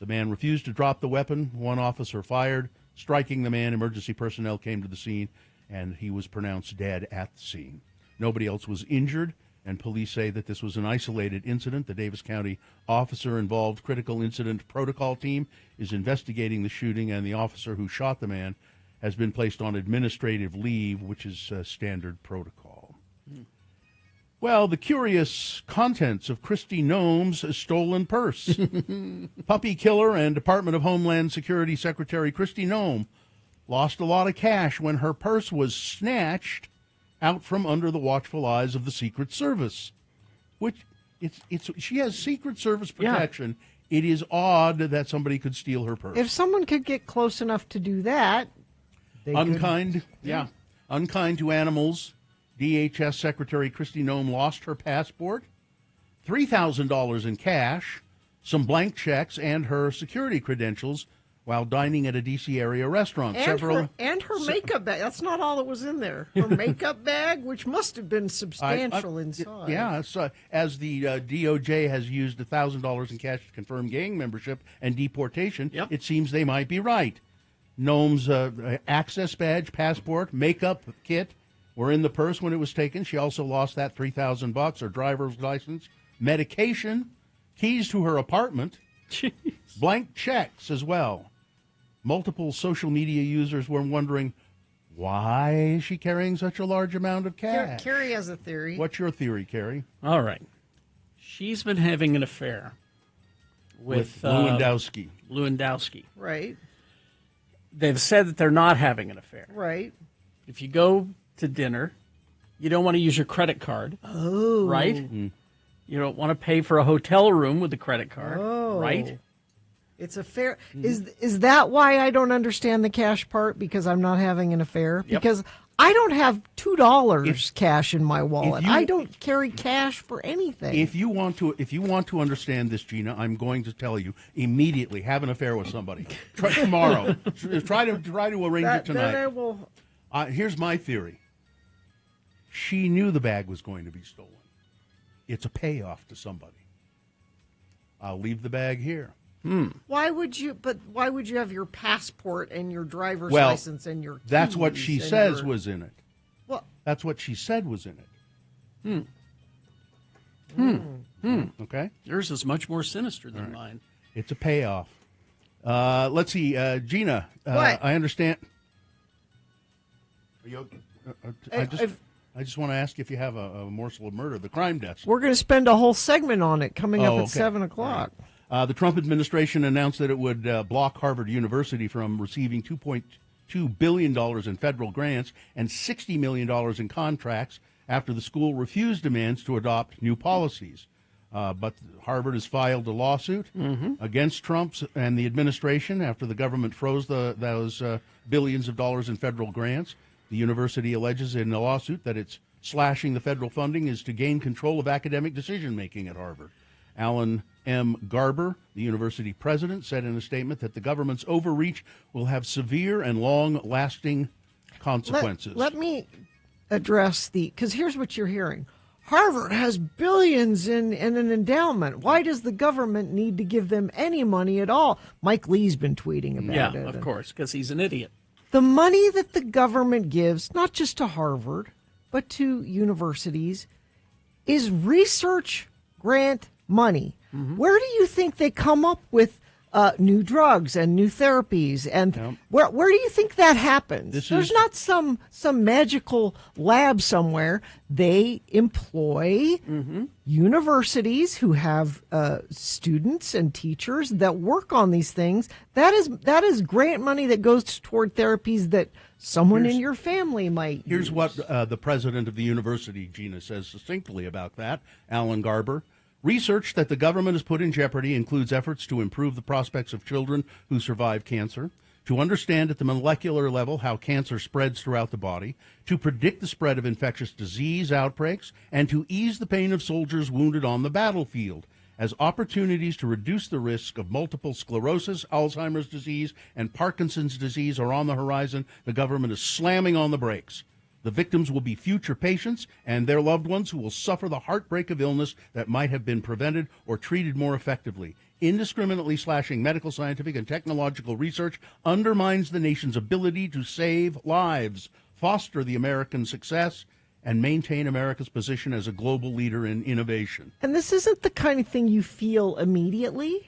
The man refused to drop the weapon. One officer fired, striking the man. Emergency personnel came to the scene, and he was pronounced dead at the scene. Nobody else was injured, and police say that this was an isolated incident. The Davis County officer-involved critical incident protocol team is investigating the shooting, and the officer who shot the man has been placed on administrative leave, which is standard protocol. Well, the curious contents of Kristi Noem's stolen purse. Puppy killer and Department of Homeland Security Secretary Kristi Noem lost a lot of cash when her purse was snatched out from under the watchful eyes of the Secret Service. Which, she has Secret Service protection. Yeah. It is odd that somebody could steal her purse. If someone could get close enough to do that, unkind to animals. DHS Secretary Kristi Noem lost her passport, $3,000 in cash, some blank checks, and her security credentials while dining at a D.C. area restaurant. And her makeup bag. That's not all that was in there. Her makeup bag, which must have been substantial inside. Yeah, so as the DOJ has used $1,000 in cash to confirm gang membership and deportation, it seems they might be right. Noem's access badge, passport, makeup kit were in the purse when it was taken. She also lost that $3,000, her driver's license, medication, keys to her apartment, blank checks as well. Multiple social media users were wondering, why is she carrying such a large amount of cash? Carrie has a theory. What's your theory, Carrie? All right. She's been having an affair with Lewandowski. Right. They've said that they're not having an affair. Right. If you go to dinner, you don't want to use your credit card. Oh. Right? Mm. You don't want to pay for a hotel room with a credit card. Oh. Right? It's a fair. Is that why I don't understand the cash part? Because I'm not having an affair? Yep. Because I don't have $2 cash in my wallet. I don't carry cash for anything. If you want to understand this, Gina, I'm going to tell you immediately: have an affair with somebody. Try tomorrow. try to arrange it tonight. Then I will. Here's my theory. She knew the bag was going to be stolen. It's a payoff to somebody. I'll leave the bag here. Why would you have your passport and your driver's license and your keys? That's what she says was in it. Well, that's what she said was in it. Okay? Yours is much more sinister than mine. It's a payoff. Let's see. Gina, what? I understand. Are you, I just want to ask if you have a morsel of murder, the crime desk. We're going to spend a whole segment on it coming up at 7 o'clock. The Trump administration announced that it would block Harvard University from receiving $2.2 billion in federal grants and $60 million in contracts after the school refused demands to adopt new policies. But Harvard has filed a lawsuit against Trump and the administration after the government froze those billions of dollars in federal grants. The university alleges in the lawsuit that it's slashing the federal funding is to gain control of academic decision-making at Harvard. Alan M. Garber, the university president, said in a statement that the government's overreach will have severe and long-lasting consequences. Let me address because here's what you're hearing. Harvard has billions in an endowment. Why does the government need to give them any money at all? Mike Lee's been tweeting about it. Yeah, of course, because he's an idiot. The money that the government gives, not just to Harvard, but to universities, is research grant money. Mm-hmm. Where do you think they come up with new drugs and new therapies? And where do you think that happens? There's not some magical lab somewhere. They employ universities who have students and teachers that work on these things. That is grant money that goes toward therapies that someone in your family might Here's use. what the president of the university, Gina, says succinctly about that, Alan Garber. Research that the government has put in jeopardy includes efforts to improve the prospects of children who survive cancer, to understand at the molecular level how cancer spreads throughout the body, to predict the spread of infectious disease outbreaks, and to ease the pain of soldiers wounded on the battlefield. As opportunities to reduce the risk of multiple sclerosis, Alzheimer's disease, and Parkinson's disease are on the horizon, the government is slamming on the brakes. The victims will be future patients and their loved ones who will suffer the heartbreak of illness that might have been prevented or treated more effectively. Indiscriminately slashing medical, scientific, and technological research undermines the nation's ability to save lives, foster the American success, and maintain America's position as a global leader in innovation. And this isn't the kind of thing you feel immediately,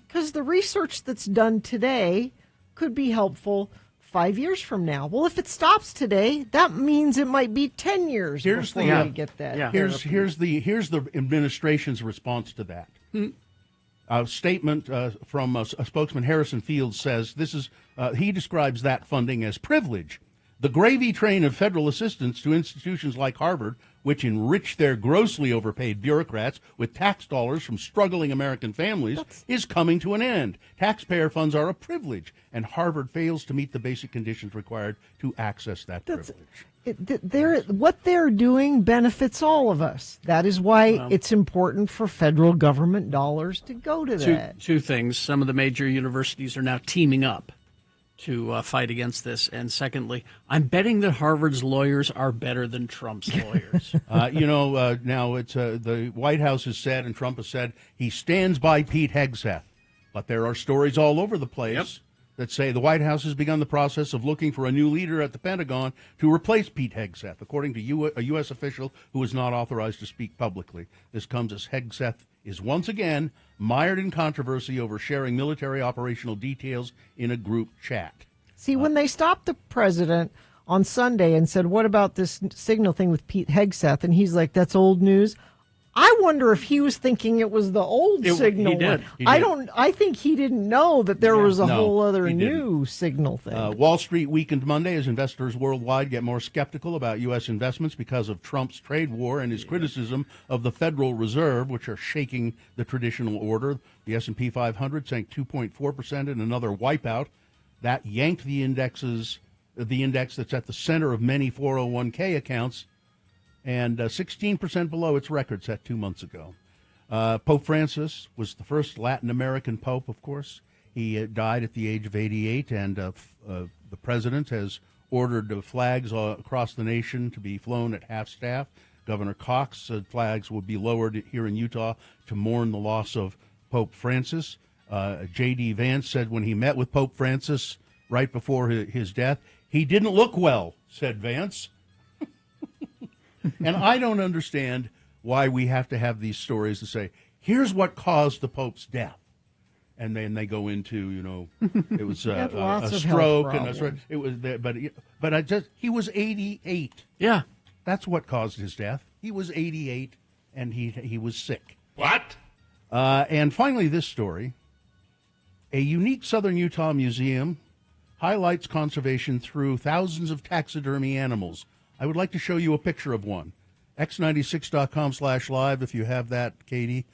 because the research that's done today could be helpful 5 years from now. Well, if it stops today, that means it might be 10 years before we get that. Yeah. Here's the administration's response to that. A statement from a spokesman, Harrison Fields, says he describes that funding as privilege. The gravy train of federal assistance to institutions like Harvard, which enrich their grossly overpaid bureaucrats with tax dollars from struggling American families, is coming to an end. Taxpayer funds are a privilege, and Harvard fails to meet the basic conditions required to access that privilege. What they're doing benefits all of us. That is why it's important for federal government dollars to go to that. Two things. Some of the major universities are now teaming up to fight against this. And secondly, I'm betting that Harvard's lawyers are better than Trump's lawyers. Now it's the White House has said, and Trump has said, he stands by Pete Hegseth. But there are stories all over the place that say the White House has begun the process of looking for a new leader at the Pentagon to replace Pete Hegseth, according to a U.S. official who is not authorized to speak publicly. This comes as Hegseth is once again mired in controversy over sharing military operational details in a group chat. See, when they stopped the president on Sunday and said, what about this signal thing with Pete Hegseth? And he's like, that's old news. I wonder if he was thinking it was the old signal. He did. I think he didn't know that there was a whole other new signal thing. Wall Street weakened Monday as investors worldwide get more skeptical about U.S. investments because of Trump's trade war and his criticism of the Federal Reserve, which are shaking the traditional order. The S&P 500 sank 2.4% in another wipeout. That yanked the index that's at the center of many 401k accounts, and 16% below its record set 2 months ago. Pope Francis was the first Latin American pope, of course. He died at the age of 88, and the president has ordered flags across the nation to be flown at half-staff. Governor Cox said flags will be lowered here in Utah to mourn the loss of Pope Francis. J.D. Vance said when he met with Pope Francis right before his death, he didn't look well, said Vance. And I don't understand why we have to have these stories to say, here's what caused the Pope's death. And then they go into, it was a stroke and it was there, but he was 88. Yeah. That's what caused his death. He was 88 and he was sick. What? And finally, this story. A unique Southern Utah museum highlights conservation through thousands of taxidermy animals. I would like to show you a picture of one. X96.com/live if you have that, Katie.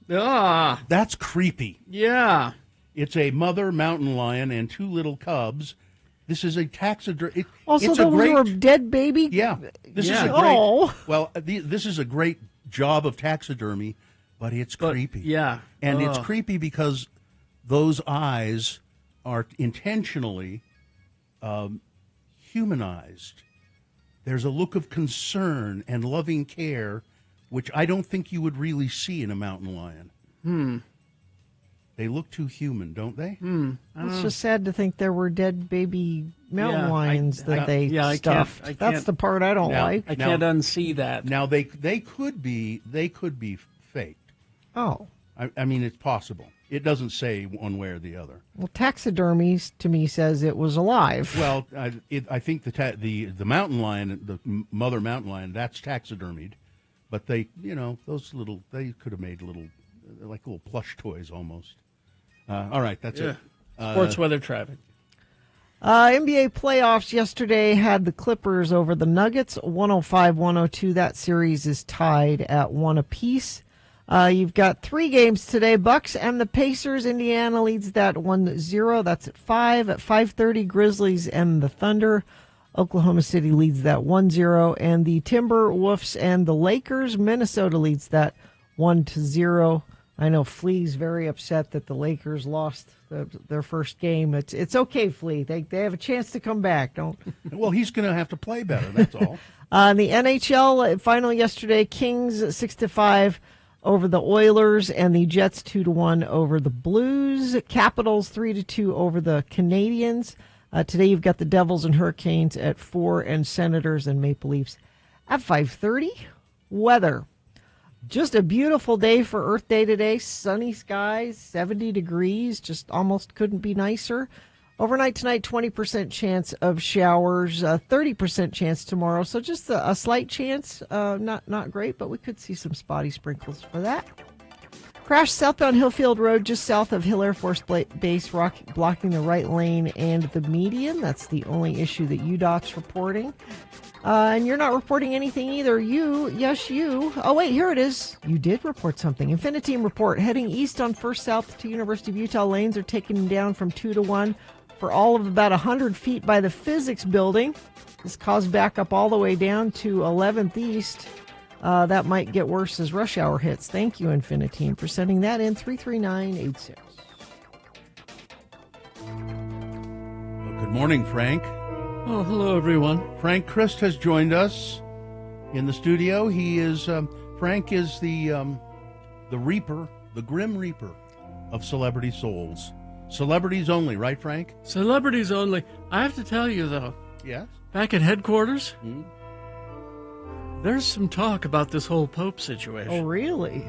That's creepy. Yeah. It's a mother mountain lion and two little cubs. This is a taxidermy. Also, those were dead baby? Yeah. This is a great. Oh. Well, this is a great job of taxidermy, but it's creepy. Yeah. And it's creepy because those eyes are intentionally humanized. There's a look of concern and loving care, which I don't think you would really see in a mountain lion. They look too human, don't they? It's just sad to think there were dead baby mountain lions that they I stuffed. can't- That's the part I don't like. I can't unsee that. Now they could be faked. Oh. I mean, it's possible. It doesn't say one way or the other. Well, taxidermy to me says it was alive. Well, I think the mountain lion, the mother mountain lion, that's taxidermied, but they could have made little plush toys almost. All right, that's it. Sports weather traffic. NBA playoffs yesterday had the Clippers over the Nuggets, 105-102. That series is tied at 1 apiece. You've got 3 games today. Bucks and the Pacers. Indiana leads that 1-0. That's at 5. At 5:30, Grizzlies and the Thunder. Oklahoma City leads that 1-0. And the Timberwolves and the Lakers. Minnesota leads that 1-0. I know Flea's very upset that the Lakers lost their first game. It's okay, Flea. They have a chance to come back. Don't. Well, he's going to have to play better. That's all. The NHL final yesterday: Kings 6-5 over the Oilers, and the Jets 2-1 over the Blues. Capitals 3-2 over the Canadiens. Today you've got the Devils and Hurricanes at 4, and Senators and Maple Leafs at 5:30. Weather. Just a beautiful day for Earth Day today. Sunny skies, 70 degrees, just almost couldn't be nicer. Overnight tonight, 20% chance of showers, 30% chance tomorrow. So just a slight chance, not great, but we could see some spotty sprinkles for that. Crash southbound Hillfield Road just south of Hill Air Force Base, blocking the right lane and the median. That's the only issue that UDOT's reporting. And you're not reporting anything either. Yes, you. Oh, wait, here it is. You did report something. Infiniteam report. Heading east on First South to University of Utah, lanes are taken down from 2 to 1 for all of about 100 feet by the physics building. This caused backup all the way down to 11th East. That might get worse as rush hour hits. Thank you, Infiniteam, for sending that in. 33986. Well, good morning, Frank. Oh, hello, everyone. Frank Christ has joined us in the studio. He is Frank is the Reaper, the Grim Reaper of celebrity souls. Celebrities only, right, Frank? Celebrities only. I have to tell you, though. Yes. Back at headquarters, there's some talk about this whole Pope situation. Oh, really?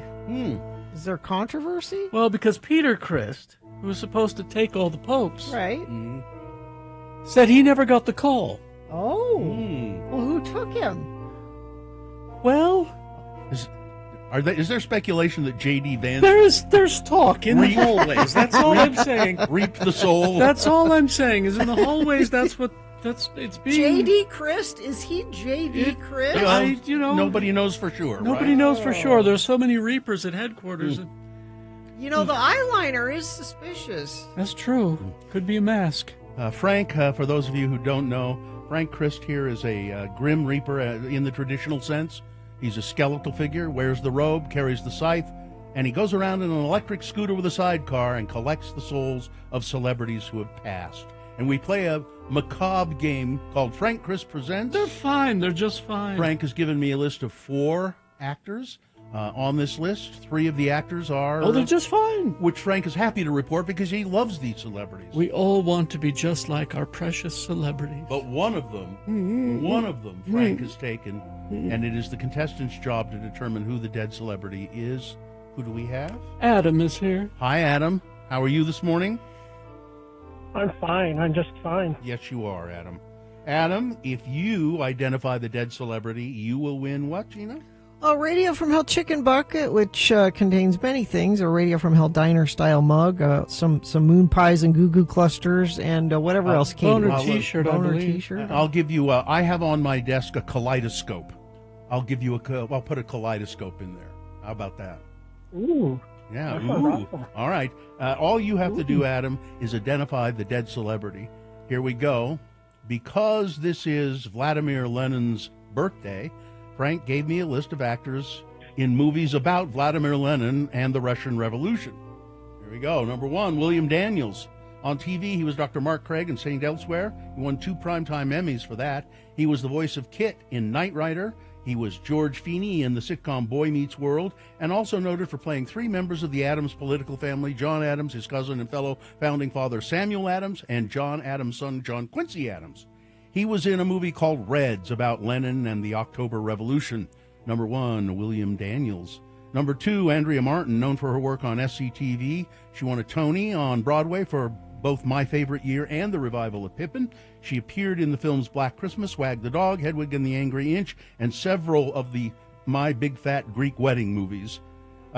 Is there controversy? Well, because Peter Christ, who was supposed to take all the popes, Right. said he never got the call. Oh. Well, who took him? Well, Is there speculation that J.D. Vance there's talk in the hallways. That's all I'm saying. reaped the soul? That's all I'm saying. Is in the hallways. It's being. J.D. Christ? Is he J.D. Christ? Nobody knows for sure. Nobody knows for sure. There's so many reapers at headquarters. And You know, the eyeliner is suspicious. that's true. Could be a mask. Frank, for those of you who don't know, Frank Christ here is a Grim Reaper in the traditional sense. He's a skeletal figure, wears the robe, carries the scythe, and he goes around in an electric scooter with a sidecar and collects the souls of celebrities who have passed. And we play a macabre game called Frank Christ Presents. They're fine. They're just fine. Frank has given me a list of 4 actors. On this list, 3 of the actors are... Oh, they're just fine. Which Frank is happy to report because he loves these celebrities. We all want to be just like our precious celebrities. But one of them, Frank has taken, and it is the contestant's job to determine who the dead celebrity is. Who do we have? Adam is here. Hi, Adam. How are you this morning? I'm fine. I'm just fine. Yes, you are, Adam. Adam, if you identify the dead celebrity, you will win what, Gina? A Radio from Hell chicken bucket, which contains many things. A Radio from Hell diner-style mug, some moon pies and goo-goo clusters, and whatever else came. Boner T-shirt, I believe. T-shirt. I'll give you. I have on my desk a kaleidoscope. I'll give you I'll put a kaleidoscope in there. How about that? Ooh. Yeah. That sounds awesome. All right. All you have to do, Adam, is identify the dead celebrity. Here we go. Because this is Vladimir Lenin's birthday, Frank gave me a list of actors in movies about Vladimir Lenin and the Russian Revolution. Here we go. Number 1, William Daniels. On TV, he was Dr. Mark Craig in St. Elsewhere. He won 2 Primetime Emmys for that. He was the voice of Kit in Knight Rider. He was George Feeney in the sitcom Boy Meets World, and also noted for playing 3 members of the Adams political family: John Adams, his cousin and fellow founding father Samuel Adams, and John Adams' son John Quincy Adams. He was in a movie called Reds about Lenin and the October Revolution. Number 1, William Daniels. Number 2, Andrea Martin, known for her work on SCTV. She won a Tony on Broadway for both My Favorite Year and the revival of Pippin. She appeared in the films Black Christmas, Wag the Dog, Hedwig and the Angry Inch, and several of the My Big Fat Greek Wedding movies.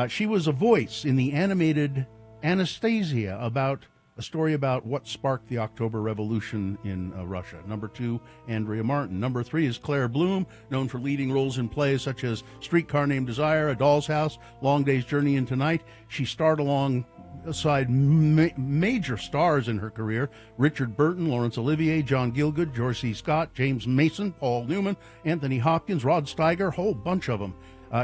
She was a voice in the animated Anastasia, about a story about what sparked the October Revolution in Russia. Number 2, Andrea Martin. Number 3 is Claire Bloom, known for leading roles in plays such as Streetcar Named Desire, A Doll's House, Long Day's Journey into Night. She starred alongside major stars in her career: Richard Burton, Laurence Olivier, John Gielgud, George C. Scott, James Mason, Paul Newman, Anthony Hopkins, Rod Steiger, a whole bunch of them.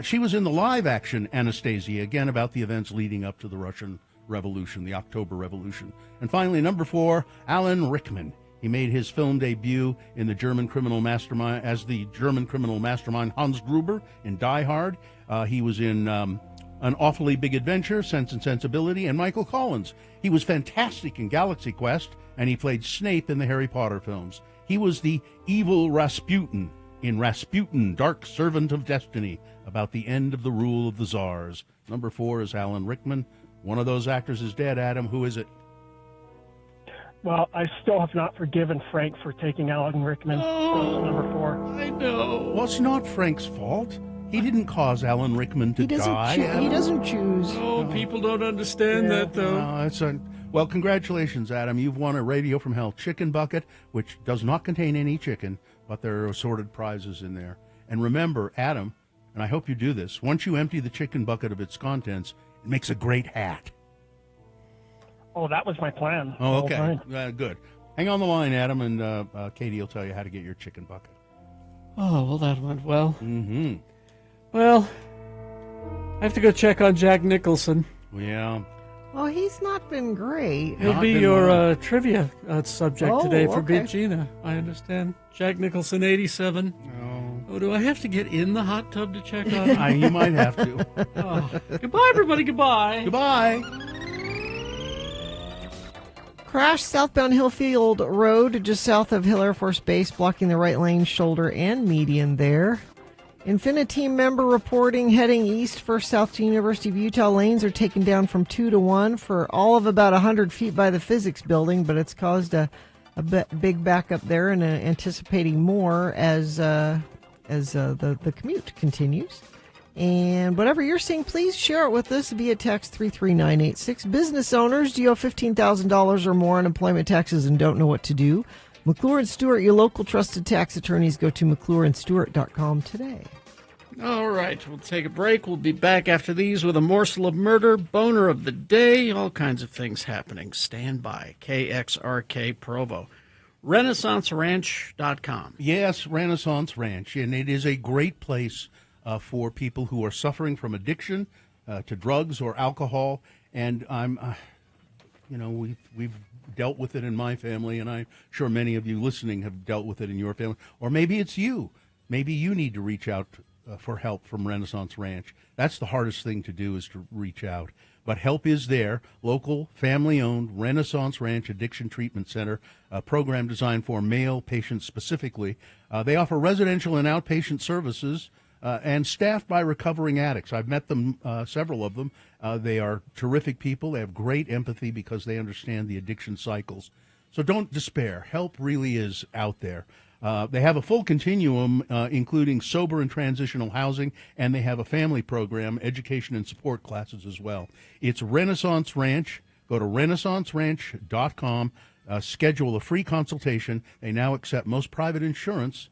She was in the live-action Anastasia, again about the events leading up to the Russian Revolution, the October Revolution. And finally, number 4, Alan Rickman. He made his film debut in the German criminal mastermind as the German criminal mastermind Hans Gruber in Die Hard. He was in An Awfully Big Adventure, Sense and Sensibility, and Michael Collins. He was fantastic in Galaxy Quest, and he played Snape in the Harry Potter films. He was the evil Rasputin in Rasputin, Dark Servant of Destiny, about the end of the rule of the Tsars. Number 4 is Alan Rickman. One of those actors is dead, Adam. Who is it? Well, I still have not forgiven Frank for taking Alan Rickman. Number 4. I know. Well, it's not Frank's fault. He didn't cause Alan Rickman to die. He doesn't choose. Oh, people don't understand that, though. Well, congratulations, Adam. You've won a Radio from Hell chicken bucket, which does not contain any chicken, but there are assorted prizes in there. And remember, Adam, and I hope you do this, once you empty the chicken bucket of its contents, it makes a great hat. Oh, that was my plan. Oh, okay. Good. Hang on the line, Adam, and Katie will tell you how to get your chicken bucket. Oh, well, that went well. Mm-hmm. Well, I have to go check on Jack Nicholson. Yeah. Well, he's not been great. He'll be your trivia subject today for okay. Beat Gina, I understand. Jack Nicholson, 87. Oh, do I have to get in the hot tub to check on him? You might have to. Oh. Goodbye, everybody. Goodbye. Goodbye. Crash southbound Hillfield Road, just south of Hill Air Force Base, blocking the right lane, shoulder, and median there. Infiniteam member reporting heading east, first south to University of Utah. Lanes are taken down from 2 to 1 for all of about 100 feet by the physics building, but it's caused a big backup there, and anticipating more as the commute continues. And whatever you're seeing, please share it with us via text 33986. Business owners, do you owe $15,000 or more on employment taxes and don't know what to do? McClure & Stewart, your local trusted tax attorneys. Go to McClureandStewart.com today. All right, we'll take a break. We'll be back after these with a morsel of murder, boner of the day, all kinds of things happening. Stand by. KXRK Provo. RenaissanceRanch.com. Yes, Renaissance Ranch, and it is a great place for people who are suffering from addiction to drugs or alcohol. And we've dealt with it in my family, and I'm sure many of you listening have dealt with it in your family. Or maybe it's you. Maybe you need to reach out for help from Renaissance Ranch. That's the hardest thing to do, is to reach out. But help is there. Local, family-owned Renaissance Ranch Addiction Treatment Center, a program designed for male patients specifically. They offer residential and outpatient services and staffed by recovering addicts. I've met them, several of them. They are terrific people. They have great empathy because they understand the addiction cycles. So don't despair. Help really is out there. They have a full continuum, including sober and transitional housing, and they have a family program, education and support classes as well. It's Renaissance Ranch. Go to RenaissanceRanch.com. Schedule a free consultation. They now accept most private insurance.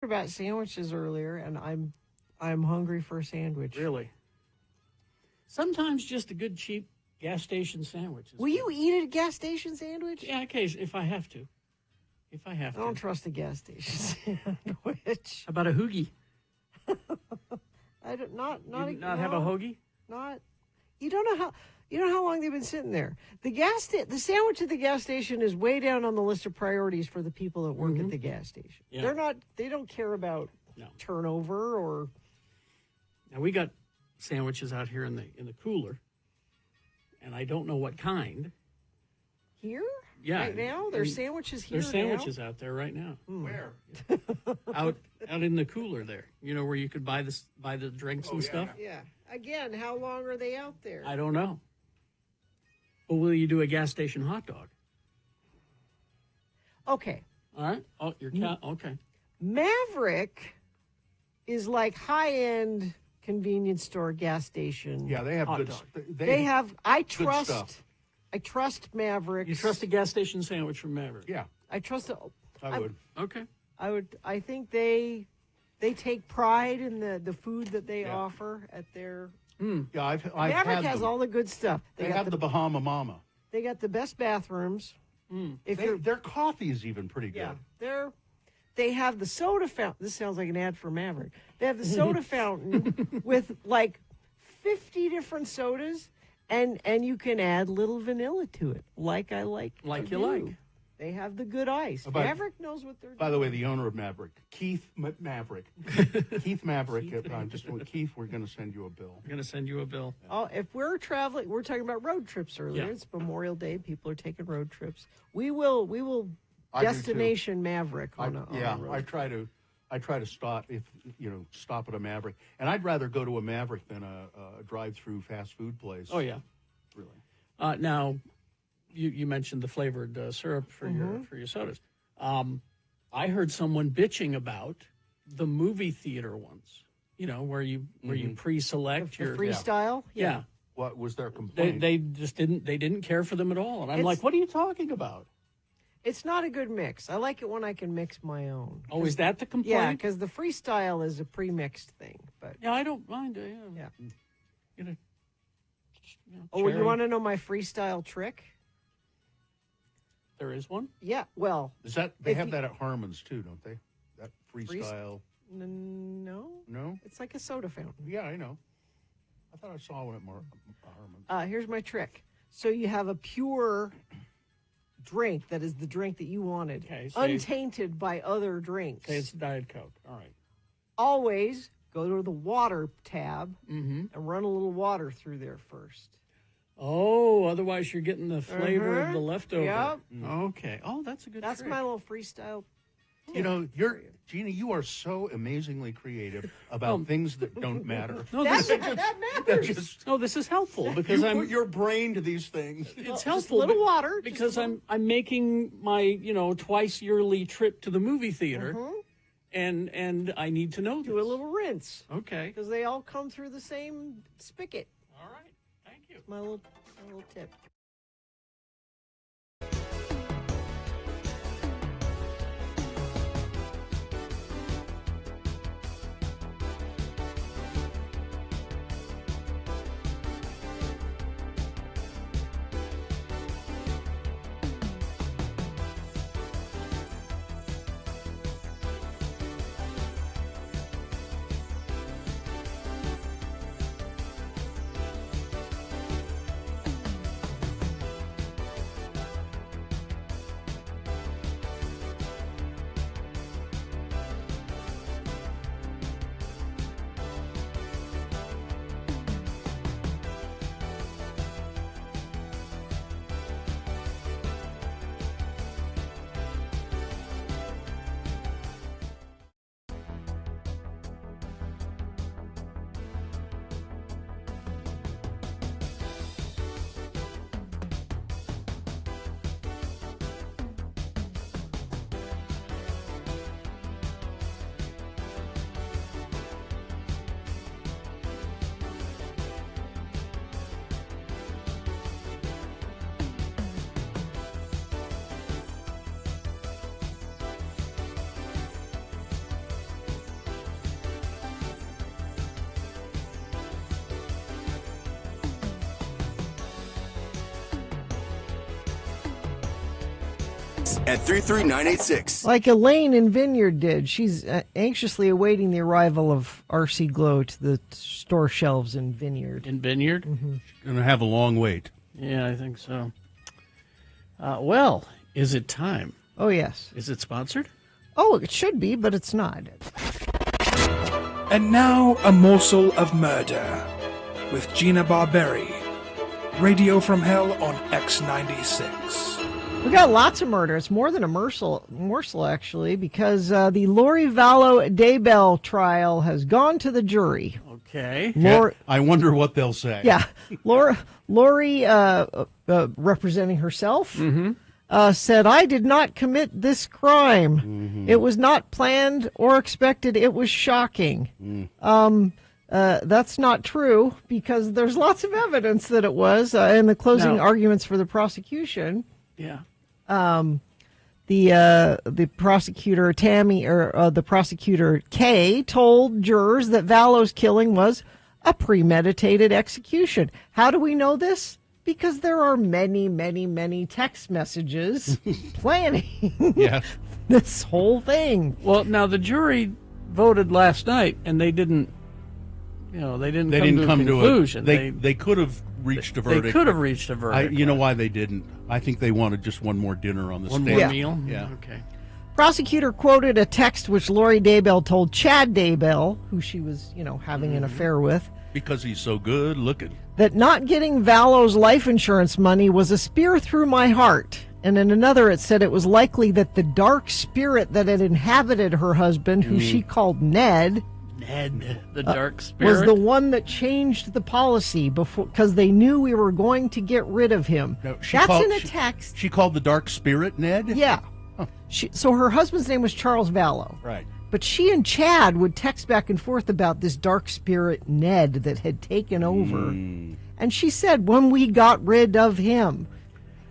About sandwiches earlier, and I'm hungry for a sandwich. Really? Sometimes just a good cheap Gas station sandwiches. Will you eat a gas station sandwich? Yeah, occasionally, if I have to. I don't trust a gas station sandwich. How about a hoagie? I don't not have a hoagie? Not. You don't know how long they've been sitting there. The sandwich at the gas station is way down on the list of priorities for the people that work at the gas station. Yeah. They don't care about turnover or. Now we got sandwiches out here in the cooler, and I don't know what kind. Here? Yeah. Right now? There's sandwiches here. There's sandwiches out there right now. Where? out in the cooler there. You know where you could buy the drinks and stuff? Yeah. Again, how long are they out there? I don't know. But will you do a gas station hot dog? Okay. All right. Oh, okay. Maverick is like high-end convenience store gas station. Yeah, they have hot good. dog. They have. I trust. stuff. I trust Maverick. You trust a gas station sandwich from Maverick? Yeah, I trust. I would. Okay. I would. I think they take pride in the food that they offer at their. Yeah, I've Maverick had has them. all the good stuff. They have the Bahama Mama. They got the best bathrooms. Their coffee is even pretty good. Yeah, they have the soda fountain. This sounds like an ad for Maverick. They have the soda fountain with like 50 different sodas, and you can add little vanilla to it, like I like. Like to you do. like. They have the good ice. Maverick knows what they're doing. By the way, the owner of Maverick, Keith Maverick. Keith Maverick. Keith, we're going to send you a bill. I'm going to send you a bill. Oh, if we're traveling, we're talking about road trips earlier. Yeah. It's Memorial Day. People are taking road trips. We will I do destination Maverick on a road. I try to stop at a Maverick, and I'd rather go to a Maverick than a drive-through fast food place. Oh yeah, really. Now, you mentioned the flavored syrup for your sodas. I heard someone bitching about the movie theater ones. You know, where you pre-select the your freestyle. Yeah. What was their complaint? They just didn't care for them at all, and I'm like, what are you talking about? It's not a good mix. I like it when I can mix my own. Oh, is that the complaint? Yeah, because the freestyle is a pre-mixed thing. But yeah, I don't mind. Yeah. Cherry. You want to know my freestyle trick? There is one? Yeah, well. Is that they have that at Harmon's too, don't they? That freestyle. No. No? It's like a soda fountain. Yeah, I know. I thought I saw one at Harmon's. Here's my trick. So you have a pure drink that is the drink that you wanted, untainted by other drinks. Say it's Diet Coke. All right. Always go to the water tab and run a little water through there first. Oh, otherwise you're getting the flavor of the leftover. Yep. Okay. Oh, that's a good That's trick. my little freestyle. You know, Gina, you are so amazingly creative about things that don't matter. No, that matters. This is helpful because you put your brain to these things. It's helpful. Just a little water. Because I'm making my twice yearly trip to the movie theater, and I need to know Do a little rinse. Okay. Because they all come through the same spigot. All right. Thank you. My little tip. text at 33986. Like Elaine in Vineyard did. She's anxiously awaiting the arrival of RC Glow to the store shelves in Vineyard. In Vineyard? Mm-hmm. Going to have a long wait. Yeah, I think so. Well, is it time? Oh, yes. Is it sponsored? Oh, it should be, but it's not. And now, a morsel of murder with Gina Barberi. Radio from Hell on X96. We got lots of murder. It's more than a morsel actually, because the Lori Vallow Daybell trial has gone to the jury. Okay. I wonder what they'll say. Yeah. Lori representing herself, said, "I did not commit this crime. It was not planned or expected. It was shocking." That's not true, because there's lots of evidence that it was in the closing arguments for the prosecution. Yeah. The prosecutor the prosecutor Kay told jurors that Vallow's killing was a premeditated execution. How do we know this? Because there are many, many, many text messages planning this whole thing. Well, now the jury voted last night, and they didn't. They didn't come to a conclusion. They could have reached a verdict. They could have reached a verdict. You know why they didn't? I think they wanted just one more dinner on the stage. One more meal? Yeah. Okay. Prosecutor quoted a text which Lori Daybell told Chad Daybell, who she was, having an affair with. Because he's so good looking. That not getting Vallow's life insurance money was a spear through my heart. And in another, it said it was likely that the dark spirit that had inhabited her husband, who she called Ned, the dark spirit, was the one that changed the policy because they knew we were going to get rid of him. No, That's in a text. She called the dark spirit Ned? Yeah. Huh. So her husband's name was Charles Vallow. Right. But she and Chad would text back and forth about this dark spirit Ned that had taken over. And she said, when we got rid of him,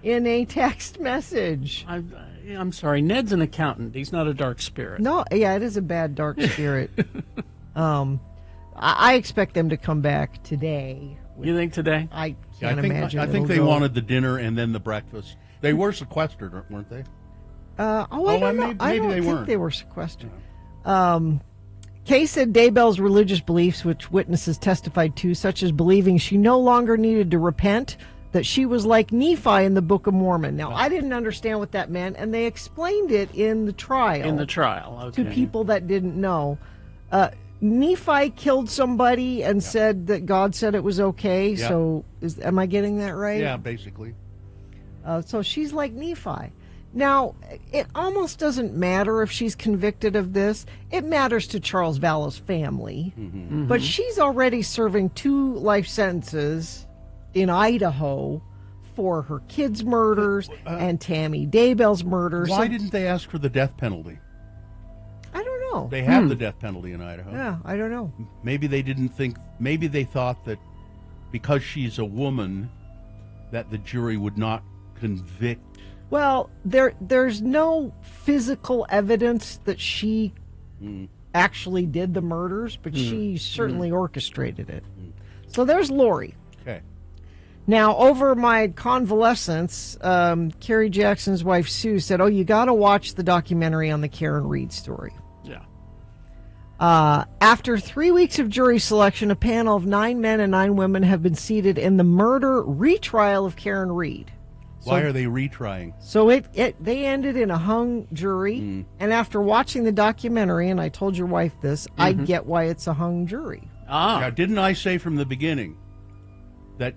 in a text message. I'm sorry, Ned's an accountant. He's not a dark spirit. No, yeah, it is a bad dark spirit. I expect them to come back today. You think today? I can't imagine. I think they wanted the dinner and then the breakfast. They were sequestered, weren't they? I don't know. I don't think they were sequestered. Kay said Daybell's religious beliefs, which witnesses testified to, such as believing she no longer needed to repent, that she was like Nephi in the Book of Mormon. Now, I didn't understand what that meant, and they explained it in the trial. Okay. To people that didn't know. Nephi killed somebody and said that God said it was okay. Yeah. So, am I getting that right? Yeah, basically. So she's like Nephi. Now, it almost doesn't matter if she's convicted of this. It matters to Charles Vallow's family. But she's already serving 2 life sentences in Idaho for her kids' murders and Tammy Daybell's murders. Why didn't they ask for the death penalty? I don't know. They have the death penalty in Idaho. Yeah, I don't know. Maybe they didn't think, maybe they thought that because she's a woman that the jury would not convict. Well, there's no physical evidence that she actually did the murders, but she certainly orchestrated it. So there's Lori. Okay. Now, over my convalescence, Carrie Jackson's wife, Sue, said, you got to watch the documentary on the Karen Reed story. Yeah. After 3 weeks of jury selection, a panel of 9 men and 9 women have been seated in the murder retrial of Karen Reed. Why are they retrying? So they ended in a hung jury, and after watching the documentary, and I told your wife this, I get why it's a hung jury. Now, didn't I say from the beginning that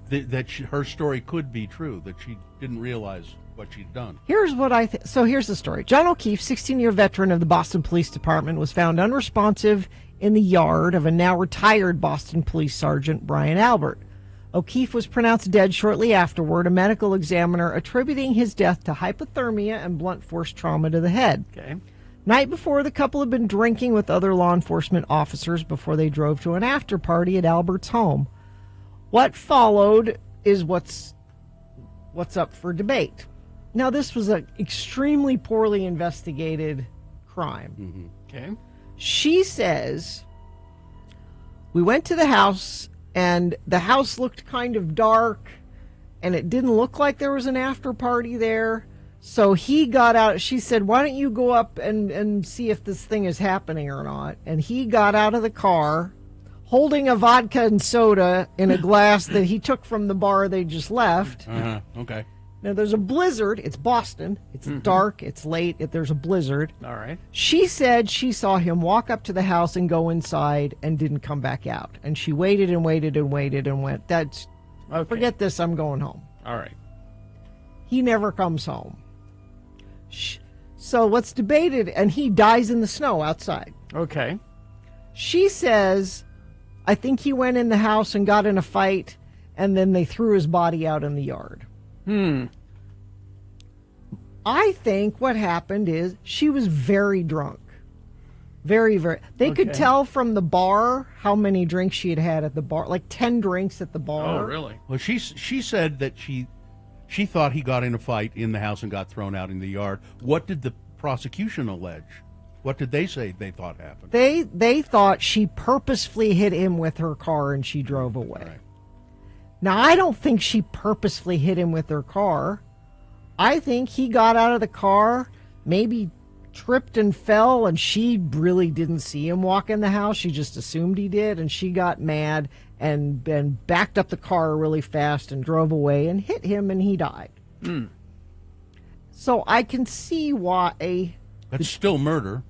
her story could be true, that she didn't realize what she'd done? Here's what I think. So here's the story. John O'Keefe, 16-year veteran of the Boston Police Department, was found unresponsive in the yard of a now retired Boston Police Sergeant, Brian Albert. O'Keefe was pronounced dead shortly afterward, a medical examiner attributing his death to hypothermia and blunt force trauma to the head. Okay. Night before, the couple had been drinking with other law enforcement officers before they drove to an after party at Albert's home. What followed is what's up for debate. Now, this was an extremely poorly investigated crime. Okay. She says, we went to the house, and the house looked kind of dark, and it didn't look like there was an after party there. So he got out. She said, why don't you go up and see if this thing is happening or not? And he got out of the car holding a vodka and soda in a glass that he took from the bar they just left. Okay. Now, there's a blizzard. It's Boston. It's dark. It's late. There's a blizzard. All right. She said she saw him walk up to the house and go inside and didn't come back out. And she waited and waited and waited and went, forget this, I'm going home. All right. He never comes home. So what's debated, and he dies in the snow outside. Okay. She says, I think he went in the house and got in a fight, and then they threw his body out in the yard. I think what happened is she was very drunk. Very, very. They could tell from the bar how many drinks she had had at the bar, like 10 drinks at the bar. Oh, really? Well, she said that she thought he got in a fight in the house and got thrown out in the yard. What did the prosecution allege? What did they say they thought happened? They thought she purposefully hit him with her car and she drove away. Right. Now, I don't think she purposefully hit him with her car. I think he got out of the car, maybe tripped and fell, and she really didn't see him walk in the house. She just assumed he did, and she got mad and backed up the car really fast and drove away and hit him, and he died. So I can see why That's still murder.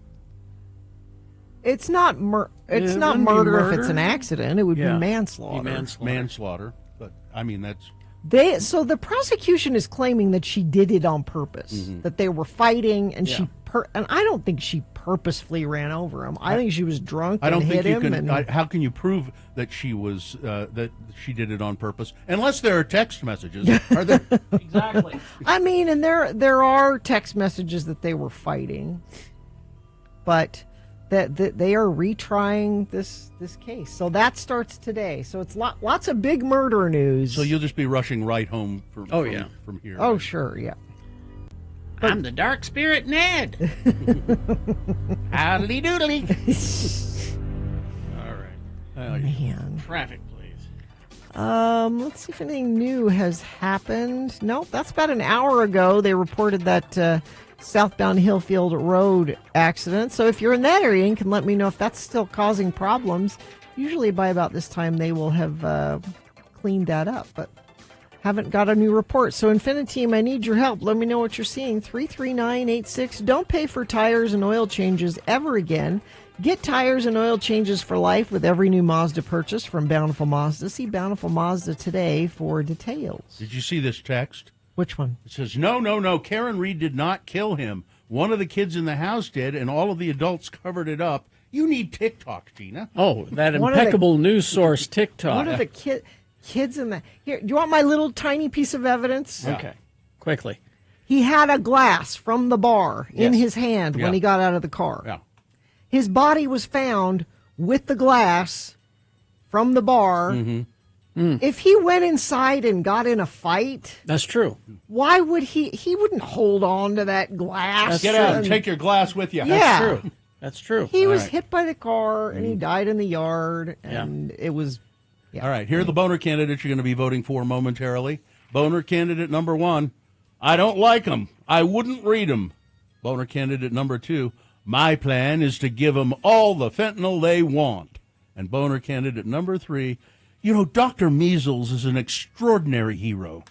it's not murder if it's an accident. It would be manslaughter. Manslaughter. But I mean, that's So the prosecution is claiming that she did it on purpose, that they were fighting, and and I don't think she purposefully ran over him. I think she was drunk and hit him. How can you prove that she was that she did it on purpose? Unless there are text messages. Are there? Exactly. I mean, and there are text messages that they were fighting, but that they are retrying this case. So that starts today. So it's lots of big murder news. So you'll just be rushing right home from here. Oh, right? sure, yeah. I'm the dark spirit Ned. Howdy doodly. All right. Man. Traffic, please. Let's see if anything new has happened. Nope, that's about an hour ago. They reported that southbound Hillfield Road accident. So if you're in that area and can let me know if that's still causing problems, usually by about this time they will have cleaned that up, but haven't got a new report. So Infiniteam, I need your help. Let me know what you're seeing. 33986. Don't pay for tires and oil changes ever again. Get tires and oil changes for life with every new Mazda purchase from Bountiful Mazda. See Bountiful Mazda today for details. Did you see this text? Which one? It says, no, Karen Reed did not kill him. One of the kids in the house did, and all of the adults covered it up. You need TikTok, Gina. Oh, that impeccable news source, TikTok. One of the kids in the... Here, do you want my little tiny piece of evidence? Yeah. Okay, quickly. He had a glass from the bar in his hand when he got out of the car. Yeah. His body was found with the glass from the bar. If he went inside and got in a fight... That's true. Why would he wouldn't hold on to that glass. Get out and take your glass with you. Yeah. That's true. He was hit by the car, and he died in the yard, and it was... Yeah. All right, here are the boner candidates you're going to be voting for momentarily. Boner candidate number 1, I don't like them. I wouldn't read them. Boner candidate number 2, my plan is to give them all the fentanyl they want. And boner candidate number 3, Dr. Measles is an extraordinary hero.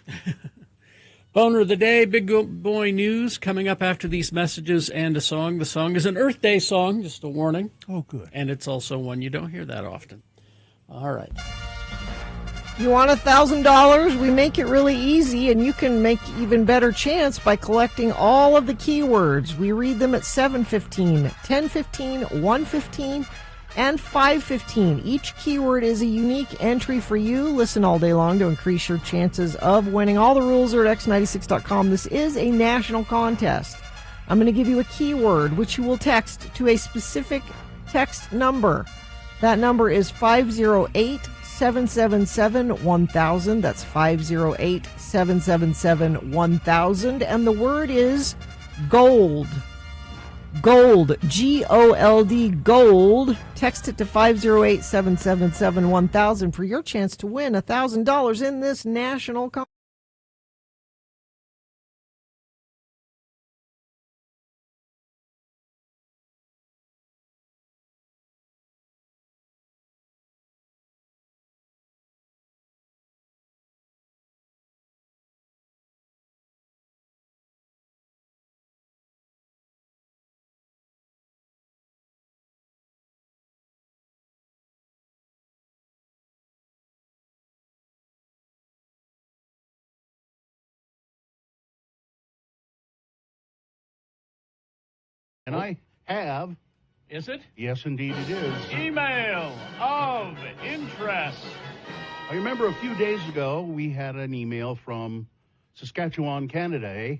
Boner of the day, big boy news coming up after these messages and a song. The song is an Earth Day song, just a warning. Oh, good. And it's also one you don't hear that often. All right. You want $1,000? We make it really easy, and you can make even better chance by collecting all of the keywords. We read them at 7:15, 10:15, 1:15, and 5:15. Each keyword is a unique entry for you. Listen all day long to increase your chances of winning. All the rules are at x96.com. This is a national contest. I'm going to give you a keyword, which you will text to a specific text number. That number is 508-777-1000. That's 508-777-1000. And the word is gold. Gold. G-O-L-D. Gold. Text it to 508-777-1000 for your chance to win $1,000 in this national contest. And I have. Is it? Yes, indeed it is. Email of interest. I remember a few days ago we had an email from Saskatchewan, Canada,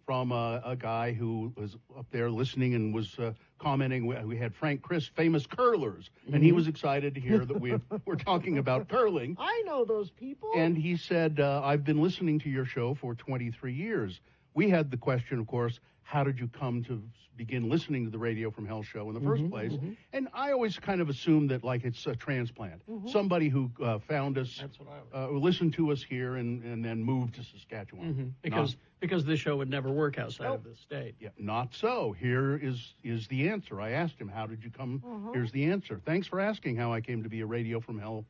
from a guy who was up there listening and was commenting. We had Frank Chris, famous curlers, and he was excited to hear that we're talking about curling. I know those people. And he said, I've been listening to your show for 23 years. We had the question, of course, how did you come to begin listening to the Radio from Hell show in the first place? And I always kind of assumed that, like, it's a transplant. Somebody who found us, listened to us here, and then moved to Saskatchewan. Because this show would never work outside of this state. Yeah, not so. Here is the answer. I asked him, how did you come? Here's the answer. Thanks for asking how I came to be a Radio from Hell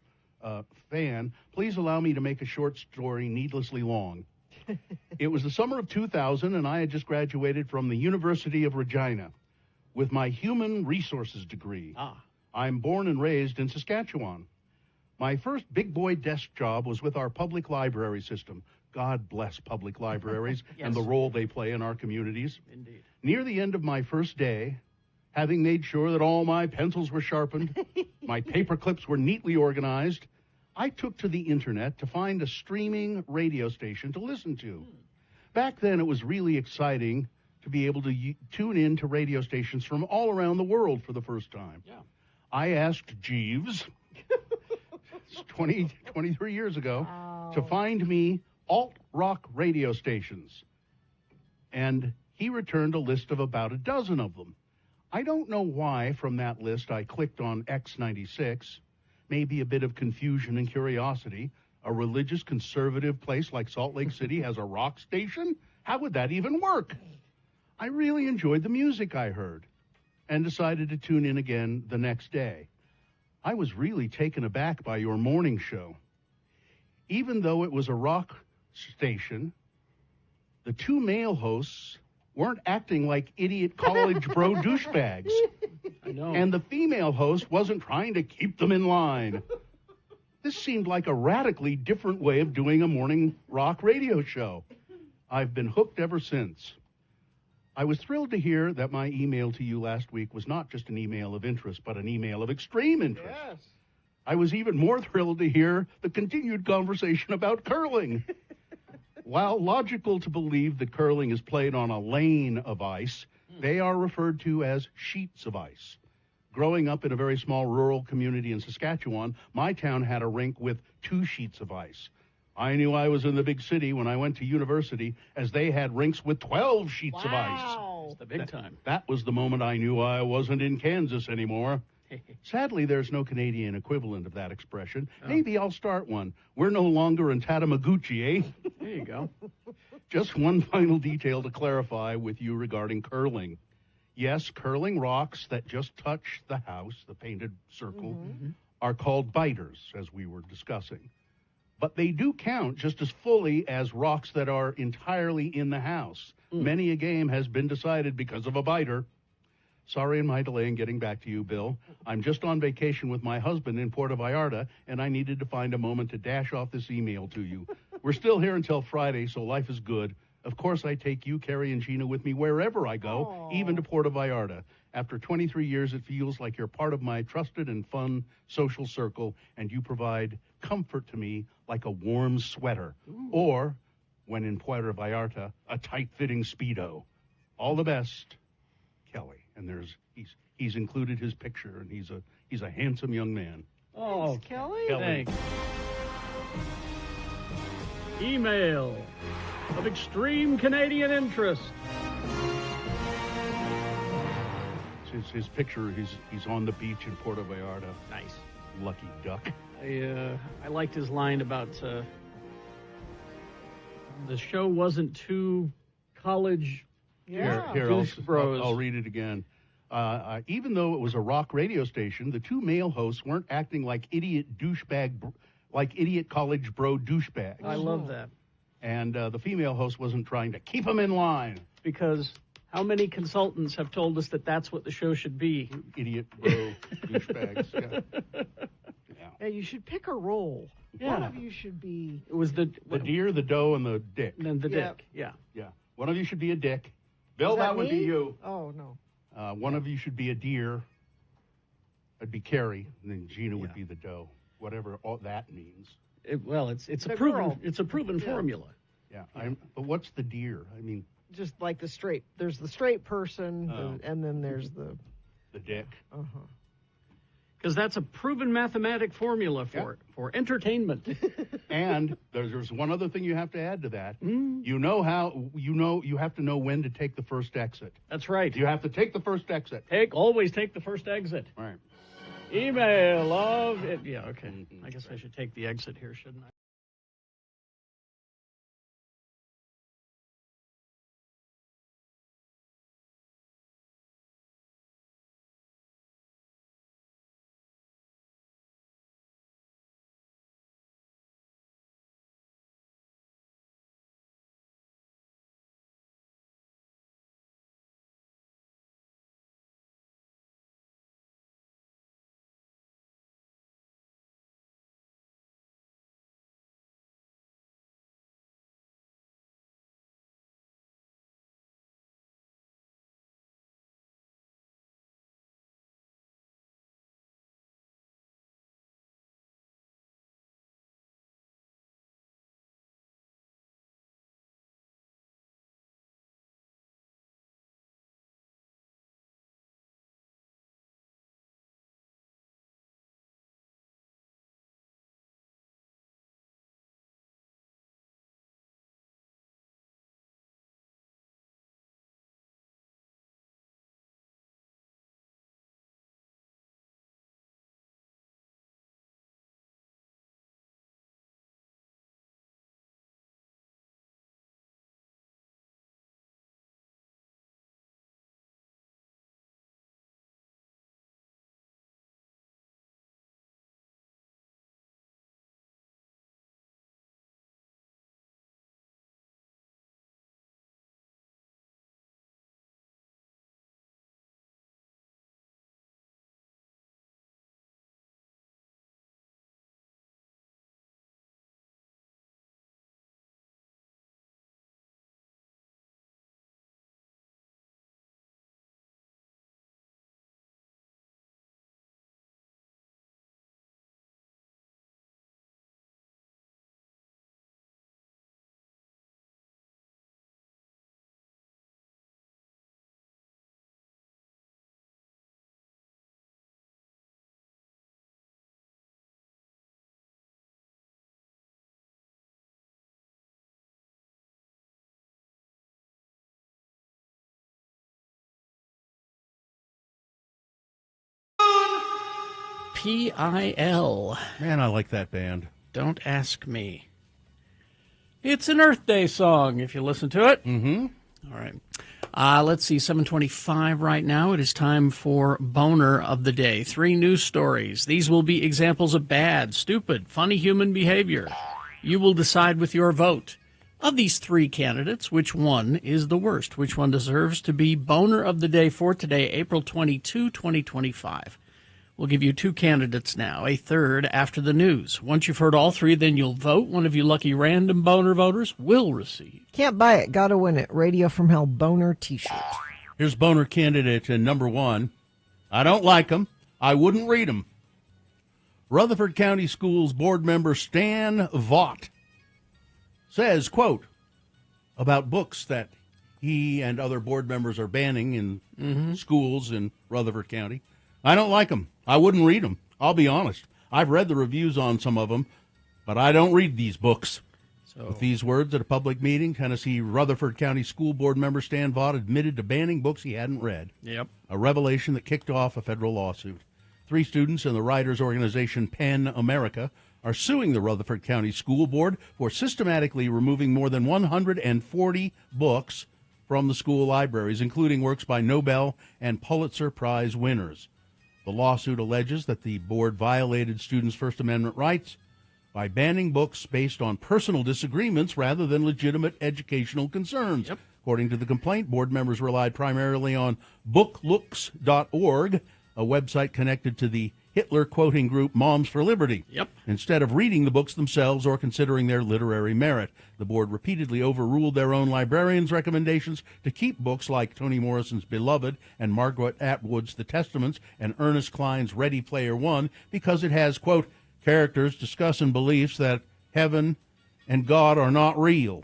fan. Please allow me to make a short story needlessly long. It was the summer of 2000, and I had just graduated from the University of Regina with my human resources degree. I'm born and raised in Saskatchewan. My first big boy desk job was with our public library system. God bless public libraries and the role they play in our communities. Indeed. Near the end of my first day, having made sure that all my pencils were sharpened, my paper clips were neatly organized, I took to the internet to find a streaming radio station to listen to. Back then, it was really exciting to be able to tune in to radio stations from all around the world for the first time. Yeah. I asked Jeeves, 23 years ago, to find me alt-rock radio stations. And he returned a list of about a dozen of them. I don't know why from that list I clicked on X96. Maybe a bit of confusion and curiosity. A religious conservative place like Salt Lake City has a rock station? How would that even work? I really enjoyed the music I heard and decided to tune in again the next day. I was really taken aback by your morning show. Even though it was a rock station, the two male hosts weren't acting like idiot college bro douchebags. I know. And the female host wasn't trying to keep them in line. This seemed like a radically different way of doing a morning rock radio show. I've been hooked ever since. I was thrilled to hear that my email to you last week was not just an email of interest, but an email of extreme interest. Yes. I was even more thrilled to hear the continued conversation about curling. While logical to believe that curling is played on a lane of ice, they are referred to as sheets of ice. Growing up in a very small rural community in Saskatchewan, my town had a rink with 2 sheets of ice. I knew I was in the big city when I went to university, as they had rinks with 12 sheets of ice. It's the big time. That was the moment I knew I wasn't in Kansas anymore. Sadly, there's no Canadian equivalent of that expression. Maybe I'll start one. We're no longer in Tatamaguchi, eh? There you go. Just one final detail to clarify with you regarding curling. Yes, curling rocks that just touch the house, the painted circle, are called biters, as we were discussing. But they do count just as fully as rocks that are entirely in the house. Many a game has been decided because of a biter. Sorry in my delay in getting back to you, Bill. I'm just on vacation with my husband in Puerto Vallarta, and I needed to find a moment to dash off this email to you. We're still here until Friday, so life is good. Of course, I take you, Carrie, and Gina with me wherever I go, even to Puerto Vallarta. After 23 years, it feels like you're part of my trusted and fun social circle, and you provide comfort to me like a warm sweater. Or, when in Puerto Vallarta, a tight-fitting Speedo. All the best, Kelly. And he's included his picture, and he's a handsome young man. Oh, Thanks, Kelly. Thanks. Email of extreme Canadian interest. It's his picture. He's on the beach in Puerto Vallarta. Nice. Lucky duck. I liked his line about the show wasn't too college. Yeah. Here, Bros. I'll read it again. Even though it was a rock radio station, the two male hosts weren't acting like idiot college bro douchebags. I love that. And the female host wasn't trying to keep them in line. Because how many consultants have told us that that's what the show should be? Idiot bro douchebags. Yeah. Yeah, you should pick a role. Yeah. One of you should be... It was the deer, the doe, and the dick. And then the dick. Yeah. Yeah. One of you should be a dick. Bill, that would be you. Oh, no. One of you should be a deer. I'd be Carrie, and then Gina would be the doe. Whatever all that means. It's a proven formula. Yeah. But what's the deer? I mean, just like there's the straight person, and then there's the dick. Because that's a proven mathematic formula for entertainment. And there's one other thing you have to add to that. You have to know when to take the first exit. That's right. You have to take the first exit. Always take the first exit. Right. Email of it. Yeah, okay. I guess I should take the exit here, shouldn't I? PIL. Man, I like that band. Don't ask me. It's an Earth Day song, if you listen to it. Mm-hmm. All right. Let's see, 7:25 right now. It is time for Boner of the Day. 3 news stories. These will be examples of bad, stupid, funny human behavior. You will decide with your vote. Of these 3 candidates, which one is the worst? Which one deserves to be Boner of the Day for today, April 22, 2025? We'll give you 2 candidates now, a third after the news. Once you've heard all 3, then you'll vote. One of you lucky random Boner voters will receive. Can't buy it, gotta win it. Radio from Hell Boner t-shirt. Here's Boner candidate number 1. I don't like them. I wouldn't read them. Rutherford County Schools board member Stan Vaught says, quote, about books that he and other board members are banning in schools in Rutherford County. I don't like them. I wouldn't read them. I'll be honest. I've read the reviews on some of them, but I don't read these books. With these words at a public meeting, Tennessee Rutherford County School Board member Stan Vaught admitted to banning books he hadn't read. Yep. A revelation that kicked off a federal lawsuit. 3 students in the writers' organization PEN America are suing the Rutherford County School Board for systematically removing more than 140 books from the school libraries, including works by Nobel and Pulitzer Prize winners. The lawsuit alleges that the board violated students' First Amendment rights by banning books based on personal disagreements rather than legitimate educational concerns. Yep. According to the complaint, board members relied primarily on booklooks.org, a website connected to the Hitler-quoting group Moms for Liberty. Yep. Instead of reading the books themselves or considering their literary merit. The board repeatedly overruled their own librarians' recommendations to keep books like Toni Morrison's Beloved and Margaret Atwood's The Testaments and Ernest Cline's Ready Player One because it has, quote, characters discussing beliefs that heaven and God are not real.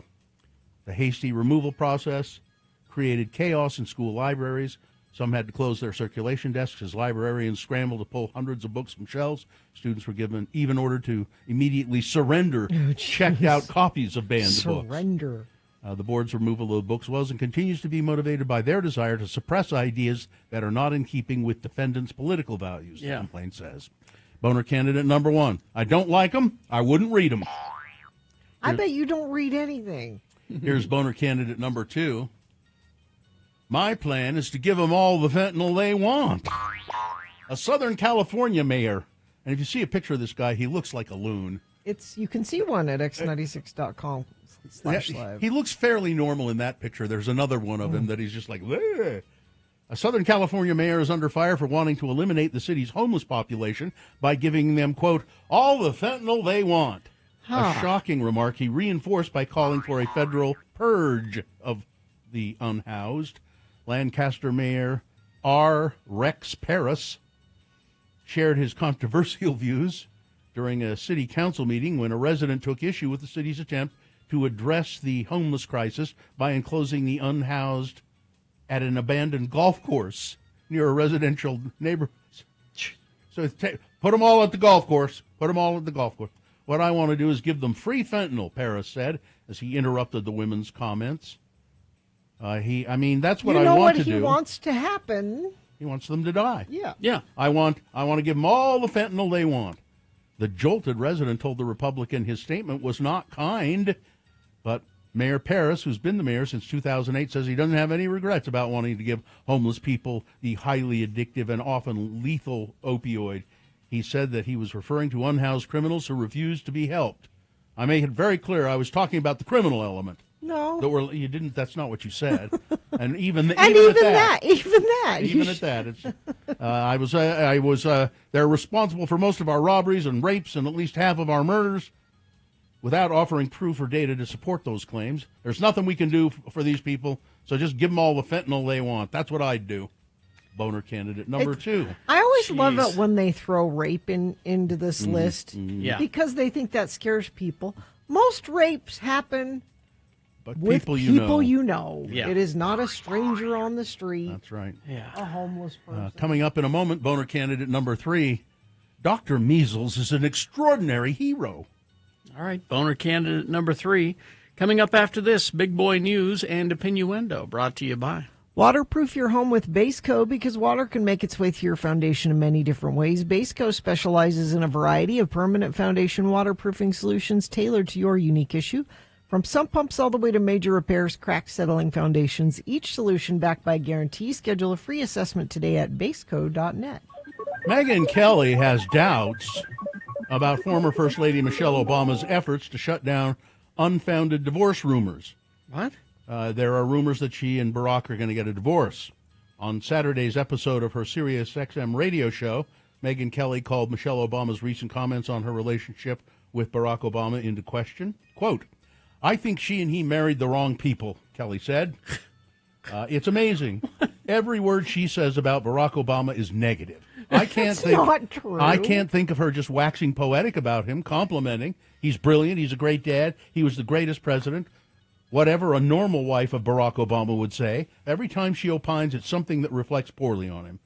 The hasty removal process created chaos in school libraries. Some had to close their circulation desks as librarians scrambled to pull hundreds of books from shelves. Students were even ordered to immediately surrender checked-out copies of banned books. Surrender. The board's removal of the books was and continues to be motivated by their desire to suppress ideas that are not in keeping with defendants' political values, the complaint says. Boner candidate number 1. I don't like them. I wouldn't read them. I bet you don't read anything. Here's boner candidate number 2. My plan is to give them all the fentanyl they want. A Southern California mayor. And if you see a picture of this guy, he looks like a loon. You can see one at x96.com/live. He looks fairly normal in that picture. There's another one of him that he's just like, bleh. A Southern California mayor is under fire for wanting to eliminate the city's homeless population by giving them, quote, all the fentanyl they want. A shocking remark he reinforced by calling for a federal purge of the unhoused. Lancaster Mayor R. Rex Paris shared his controversial views during a city council meeting when a resident took issue with the city's attempt to address the homeless crisis by enclosing the unhoused at an abandoned golf course near a residential neighborhood. So put them all at the golf course. Put them all at the golf course. What I want to do is give them free fentanyl, Paris said, as he interrupted the women's comments. That's what I want to do. He wants to happen. He wants them to die. Yeah. I want to give them all the fentanyl they want. The jolted resident told the Republican his statement was not kind, but Mayor Paris, who's been the mayor since 2008, says he doesn't have any regrets about wanting to give homeless people the highly addictive and often lethal opioid. He said that he was referring to unhoused criminals who refused to be helped. I made it very clear I was talking about the criminal element. No, you didn't. That's not what you said. And even at that, it's. I was. They're responsible for most of our robberies and rapes and at least half of our murders, without offering proof or data to support those claims. There's nothing we can do for these people. So just give them all the fentanyl they want. That's what I'd do. Boner candidate number 2. I always love it when they throw rape into this list, because they think that scares people. Most rapes happen. But with people you know. Yeah. It is not a stranger on the street. That's right. Yeah. A homeless person. Coming up in a moment, boner candidate number 3, Dr. Measles is an extraordinary hero. All right, boner candidate number 3. Coming up after this, Big Boy News and Opinioendo, brought to you by... Waterproof your home with Baseco because water can make its way through your foundation in many different ways. Baseco specializes in a variety of permanent foundation waterproofing solutions tailored to your unique issue. From sump pumps all the way to major repairs, crack settling foundations, each solution backed by guarantee. Schedule a free assessment today at baseco.net. Megyn Kelly has doubts about former First Lady Michelle Obama's efforts to shut down unfounded divorce rumors. What? There are rumors that she and Barack are going to get a divorce. On Saturday's episode of her Sirius XM radio show, Megyn Kelly called Michelle Obama's recent comments on her relationship with Barack Obama into question. Quote, I think she and he married the wrong people, Kelly said. It's amazing. Every word she says about Barack Obama is negative. Not true. I can't think of her just waxing poetic about him, complimenting. He's brilliant. He's a great dad. He was the greatest president. Whatever a normal wife of Barack Obama would say. Every time she opines, it's something that reflects poorly on him.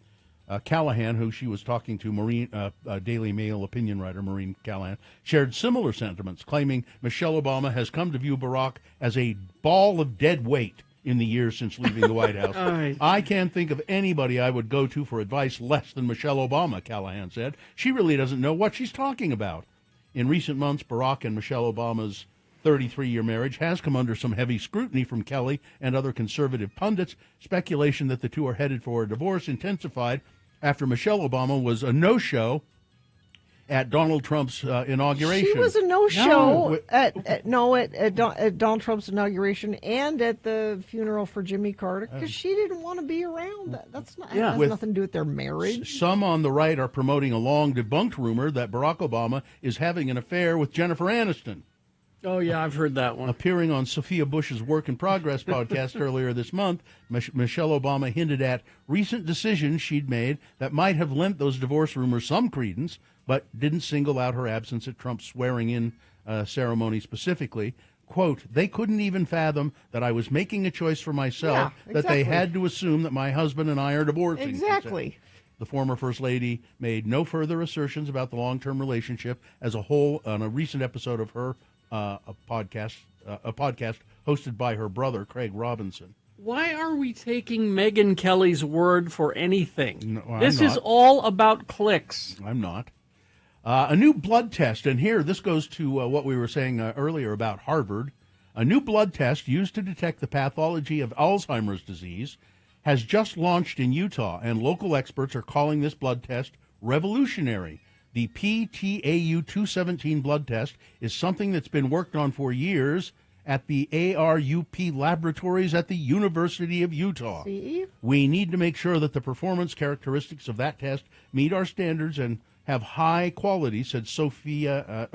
Callahan, who she was talking to, Daily Mail opinion writer Maureen Callahan, shared similar sentiments, claiming Michelle Obama has come to view Barack as a ball of dead weight in the years since leaving the White House. I can't think of anybody I would go to for advice less than Michelle Obama, Callahan said. She really doesn't know what she's talking about. In recent months, Barack and Michelle Obama's 33-year marriage has come under some heavy scrutiny from Kelly and other conservative pundits. Speculation that the two are headed for a divorce intensified after Michelle Obama was a no-show at Donald Trump's inauguration. She was a no-show at Donald Trump's inauguration and at the funeral for Jimmy Carter because she didn't want to be around. That's not has nothing to do with their marriage. Some on the right are promoting a long-debunked rumor that Barack Obama is having an affair with Jennifer Aniston. Oh, yeah, I've heard that one. Appearing on Sophia Bush's Work in Progress podcast earlier this month, Michelle Obama hinted at recent decisions she'd made that might have lent those divorce rumors some credence, but didn't single out her absence at Trump's swearing-in ceremony specifically. Quote, they couldn't even fathom that I was making a choice for myself, that they had to assume that my husband and I are divorcing. Exactly. The former First Lady made no further assertions about the long-term relationship as a whole on a recent episode of her a podcast hosted by her brother, Craig Robinson. Why are we taking Megyn Kelly's word for anything? No, this is all about clicks. I'm not. A new blood test, and here this goes to what we were saying earlier about Harvard. A new blood test used to detect the pathology of Alzheimer's disease has just launched in Utah, and local experts are calling this blood test revolutionary. The PTAU 217 blood test is something that's been worked on for years at the ARUP laboratories at the University of Utah. See? We need to make sure that the performance characteristics of that test meet our standards and have high quality, said Sonia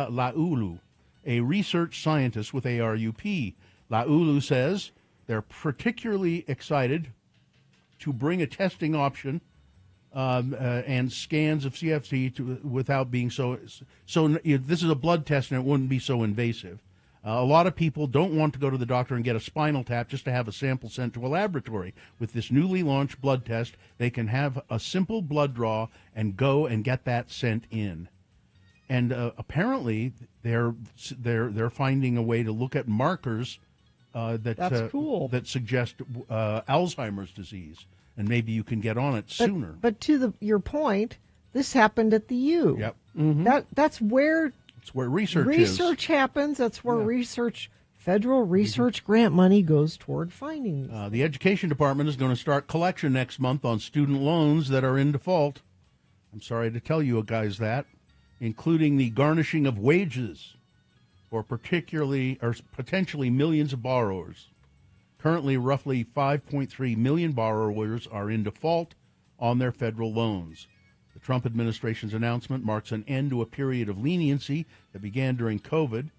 Laulu, a research scientist with ARUP. Laulu says they're particularly excited to bring a testing option and scans of CFC without being so. This is a blood test, and it wouldn't be so invasive. A lot of people don't want to go to the doctor and get a spinal tap just to have a sample sent to a laboratory. With this newly launched blood test, they can have a simple blood draw and go and get that sent in. And apparently, they're finding a way to look at markers That's cool. that suggest Alzheimer's disease. And maybe you can get on it sooner. But to your point, this happened at the U. Yep. Mm-hmm. That's where research happens. That's where federal research grant money goes toward finding these. The Education Department is going to start collection next month on student loans that are in default. I'm sorry to tell you guys that, including the garnishing of wages for potentially millions of borrowers. Currently, roughly 5.3 million borrowers are in default on their federal loans. The Trump administration's announcement marks an end to a period of leniency that began during COVID.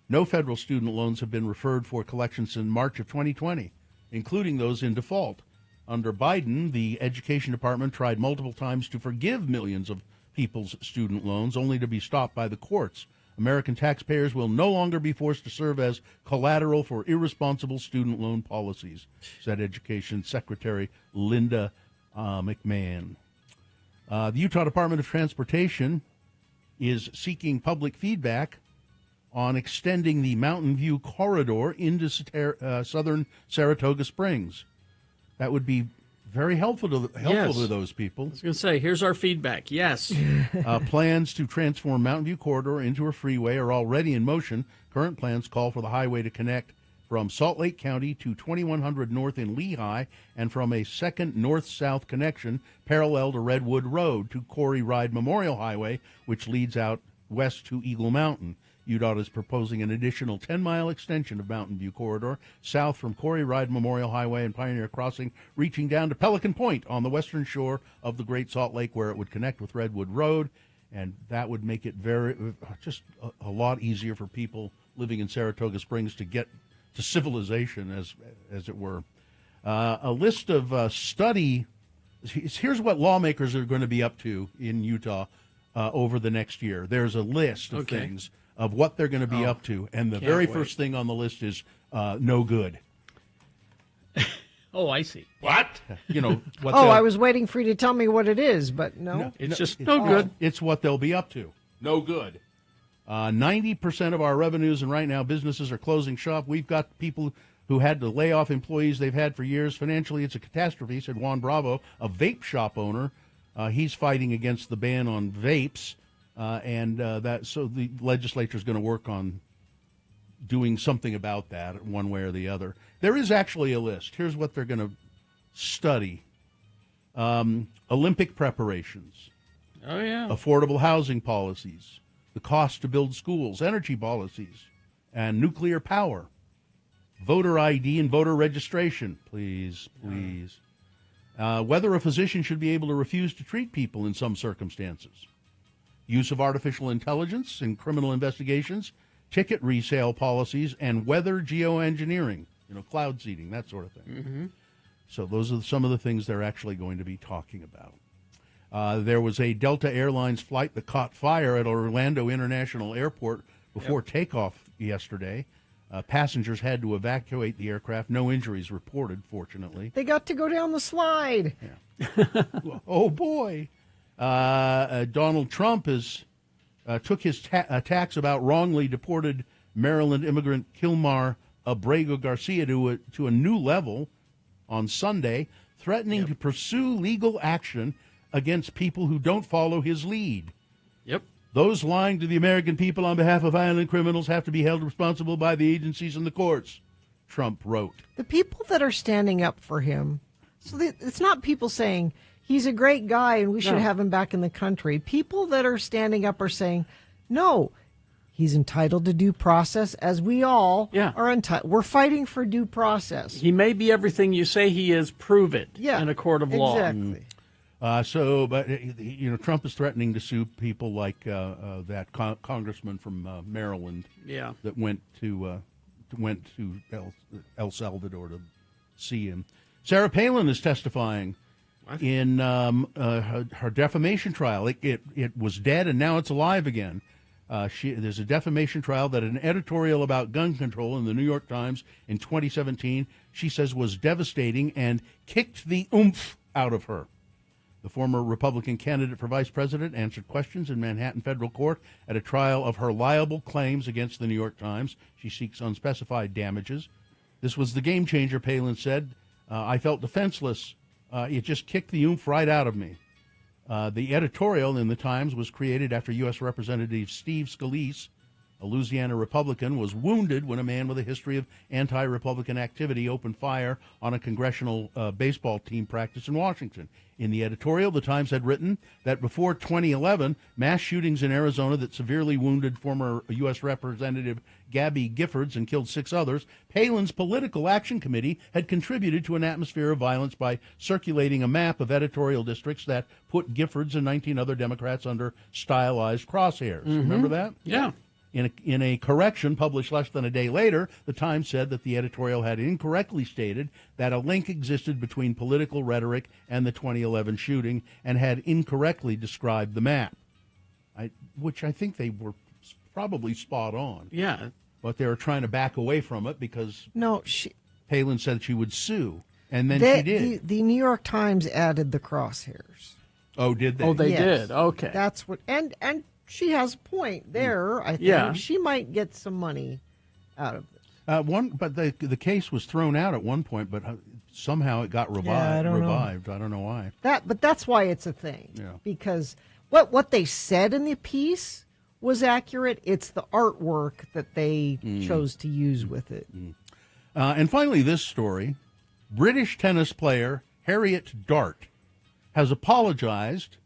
No federal student loans have been referred for collection since March of 2020, including those in default. Under Biden, the Education Department tried multiple times to forgive millions of people's student loans, only to be stopped by the courts. American taxpayers will no longer be forced to serve as collateral for irresponsible student loan policies, said Education Secretary Linda McMahon. The Utah Department of Transportation is seeking public feedback on extending the Mountain View corridor into southern Saratoga Springs. That would be very helpful to those people. I was going to say, here's our feedback. Yes. Plans to transform Mountain View Corridor into a freeway are already in motion. Current plans call for the highway to connect from Salt Lake County to 2100 North in Lehigh and from a second north-south connection parallel to Redwood Road to Corey Ride Memorial Highway, which leads out west to Eagle Mountain. UDOT is proposing an additional 10-mile extension of Mountain View Corridor south from Corey Ride Memorial Highway and Pioneer Crossing, reaching down to Pelican Point on the western shore of the Great Salt Lake, where it would connect with Redwood Road, and that would make it just a lot easier for people living in Saratoga Springs to get to civilization, as it were. A list of study. Here's what lawmakers are going to be up to in Utah over the next year. There's a list of things of what they're going to be up to, and the very first thing on the list is no good. Oh, I see. What? What? I was waiting for you to tell me what it is, but no. It's just no good. It's what they'll be up to. No good. 90% of our revenues, and right now businesses are closing shop. We've got people who had to lay off employees they've had for years. Financially, it's a catastrophe, said Juan Bravo, a vape shop owner. He's fighting against the ban on vapes. So the legislature is going to work on doing something about that one way or the other. There is actually a list. Here's what they're going to study. Olympic preparations. Oh, yeah. Affordable housing policies, the cost to build schools, energy policies, and nuclear power. Voter ID and voter registration, please. Whether a physician should be able to refuse to treat people in some circumstances. Use of artificial intelligence in criminal investigations, ticket resale policies, and weather geoengineering, cloud seeding, that sort of thing. Mm-hmm. So those are some of the things they're actually going to be talking about. There was a Delta Airlines flight that caught fire at Orlando International Airport before takeoff yesterday. Passengers had to evacuate the aircraft. No injuries reported, fortunately. They got to go down the slide. Yeah. Oh, boy. Donald Trump took his attacks about wrongly deported Maryland immigrant Kilmar Abrego Garcia to a new level on Sunday, threatening to pursue legal action against people who don't follow his lead. Yep. Those lying to the American people on behalf of violent criminals have to be held responsible by the agencies and the courts, Trump wrote. The people that are standing up for him, it's not people saying he's a great guy and we should have him back in the country. People that are standing up are saying, no, he's entitled to due process, as we all are entitled. We're fighting for due process. He may be everything you say he is. Prove it in a court of law. Exactly. Trump is threatening to sue people like that congressman from Maryland that went to El Salvador to see him. Sarah Palin is testifying in her defamation trial. It was dead and now it's alive again. There's a defamation trial that an editorial about gun control in the New York Times in 2017, she says, was devastating and kicked the oomph out of her. The former Republican candidate for vice president answered questions in Manhattan federal court at a trial of her liable claims against the New York Times. She seeks unspecified damages. This was the game changer, Palin said. I felt defenseless. It just kicked the oomph right out of me. The editorial in the Times was created after U.S. Representative Steve Scalise, a Louisiana Republican, was wounded when a man with a history of anti-Republican activity opened fire on a congressional baseball team practice in Washington. In the editorial, the Times had written that before 2011, mass shootings in Arizona that severely wounded former U.S. Representative Gabby Giffords and killed 6 others, Palin's Political Action Committee had contributed to an atmosphere of violence by circulating a map of editorial districts that put Giffords and 19 other Democrats under stylized crosshairs. Mm-hmm. Remember that? Yeah. In a correction published less than a day later, the Times said that the editorial had incorrectly stated that a link existed between political rhetoric and the 2011 shooting and had incorrectly described the map, which I think they were probably spot on. Yeah. But they were trying to back away from it because Palin said she would sue, and then she did. The New York Times added the crosshairs. Oh, did they? Oh, they did. Okay. That's what, and she has a point there. I think she might get some money out of it. But the case was thrown out at one point, but somehow it got revived. I don't know why. But that's why it's a thing. Yeah. Because what they said in the piece was accurate. It's the artwork that they chose to use with it. And finally, this story: British tennis player Harriet Dart has apologized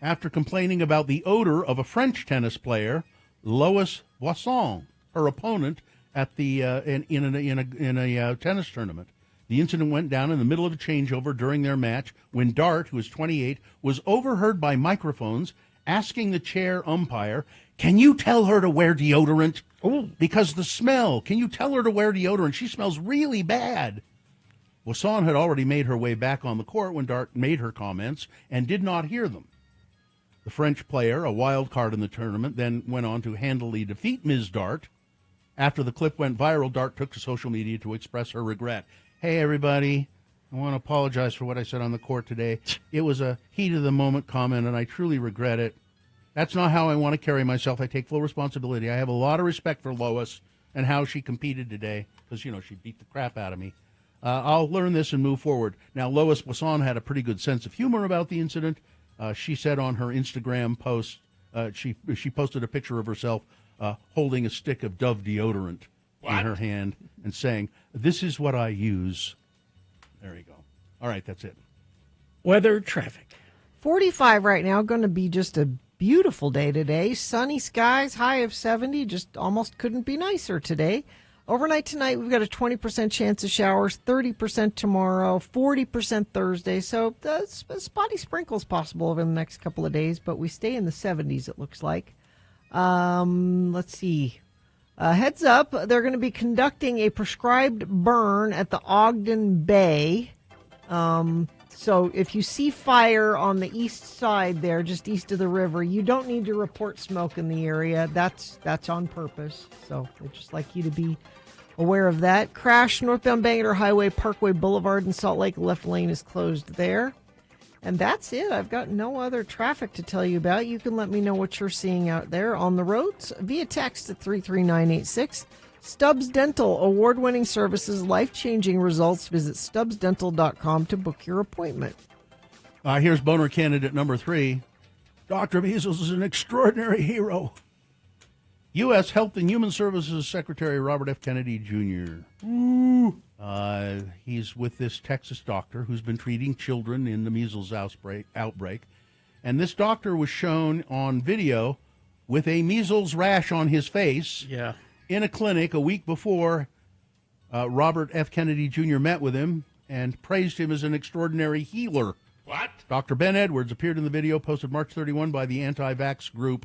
after complaining about the odor of a French tennis player, Lois Boisson, her opponent at the in a tennis tournament. The incident went down in the middle of a changeover during their match when Dart, who is 28, was overheard by microphones asking the chair umpire, "Can you tell her to wear deodorant? Because the smell. Can you tell her to wear deodorant? She smells really bad." Boisson had already made her way back on the court when Dart made her comments and did not hear them. The French player, a wild card in the tournament, then went on to handily defeat Ms. Dart. After the clip went viral, Dart took to social media to express her regret. "Hey, everybody, I want to apologize for what I said on the court today. It was a heat-of-the-moment comment, and I truly regret it. That's not how I want to carry myself. I take full responsibility. I have a lot of respect for Lois and how she competed today because, she beat the crap out of me. I'll learn this and move forward." Now, Lois Boisson had a pretty good sense of humor about the incident. She said on her Instagram post, she posted a picture of herself holding a stick of Dove deodorant in her hand and saying, "This is what I use." There you go. All right, that's it. Weather, traffic. 45 right now. Going to be just a beautiful day today. Sunny skies, high of 70. Just almost couldn't be nicer today. Overnight tonight, we've got a 20% chance of showers, 30% tomorrow, 40% Thursday. So spotty sprinkles possible over the next couple of days, but we stay in the 70s, it looks like. Let's see. Heads up, they're going to be conducting a prescribed burn at the Ogden Bay. So if you see fire on the east side there, just east of the river, you don't need to report smoke in the area. That's on purpose. So I'd just like you to be aware of that. Crash northbound Bangor Highway, Parkway Boulevard in Salt Lake. Left lane is closed there. And that's it. I've got no other traffic to tell you about. You can let me know what you're seeing out there on the roads via text at 33986. Stubbs Dental, award-winning services, life-changing results. Visit stubbsdental.com to book your appointment. Here's boner candidate number 3. Dr. Measles is an extraordinary hero. U.S. Health and Human Services Secretary Robert F. Kennedy, Jr. He's with this Texas doctor who's been treating children in the measles outbreak. And this doctor was shown on video with a measles rash on his face. Yeah. In a clinic a week before. Robert F. Kennedy Jr. met with him and praised him as an extraordinary healer. What? Dr. Ben Edwards appeared in the video posted March 31 by the anti-vax group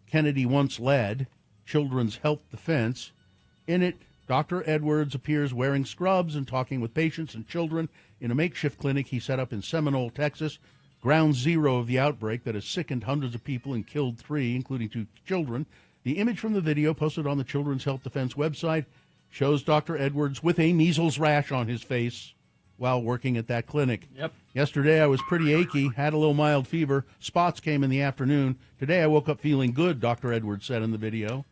Kennedy once led, Children's Health Defense. In it, Dr. Edwards appears wearing scrubs and talking with patients and children in a makeshift clinic he set up in Seminole, Texas, ground zero of the outbreak that has sickened hundreds of people and killed 3, including 2 children. The image from the video posted on the Children's Health Defense website shows Dr. Edwards with a measles rash on his face while working at that clinic. Yep. Yesterday I was pretty achy, had a little mild fever. Spots came in the afternoon. Today I woke up feeling good, Dr. Edwards said in the video.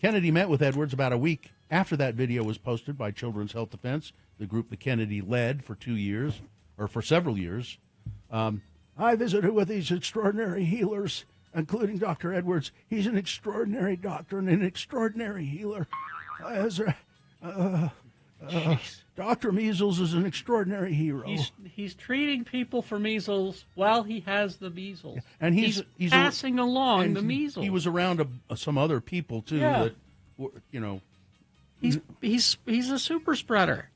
Kennedy met with Edwards about a week after that video was posted by Children's Health Defense, the group that Kennedy led for 2 years, or for several years. I visited with these extraordinary healers, including Dr. Edwards. He's an extraordinary doctor and an extraordinary healer. Dr. Measles is an extraordinary hero. He's treating people for measles while he has the measles. Yeah. And he's passing along the measles. He was around some other people, too, that, you know. He's a super spreader.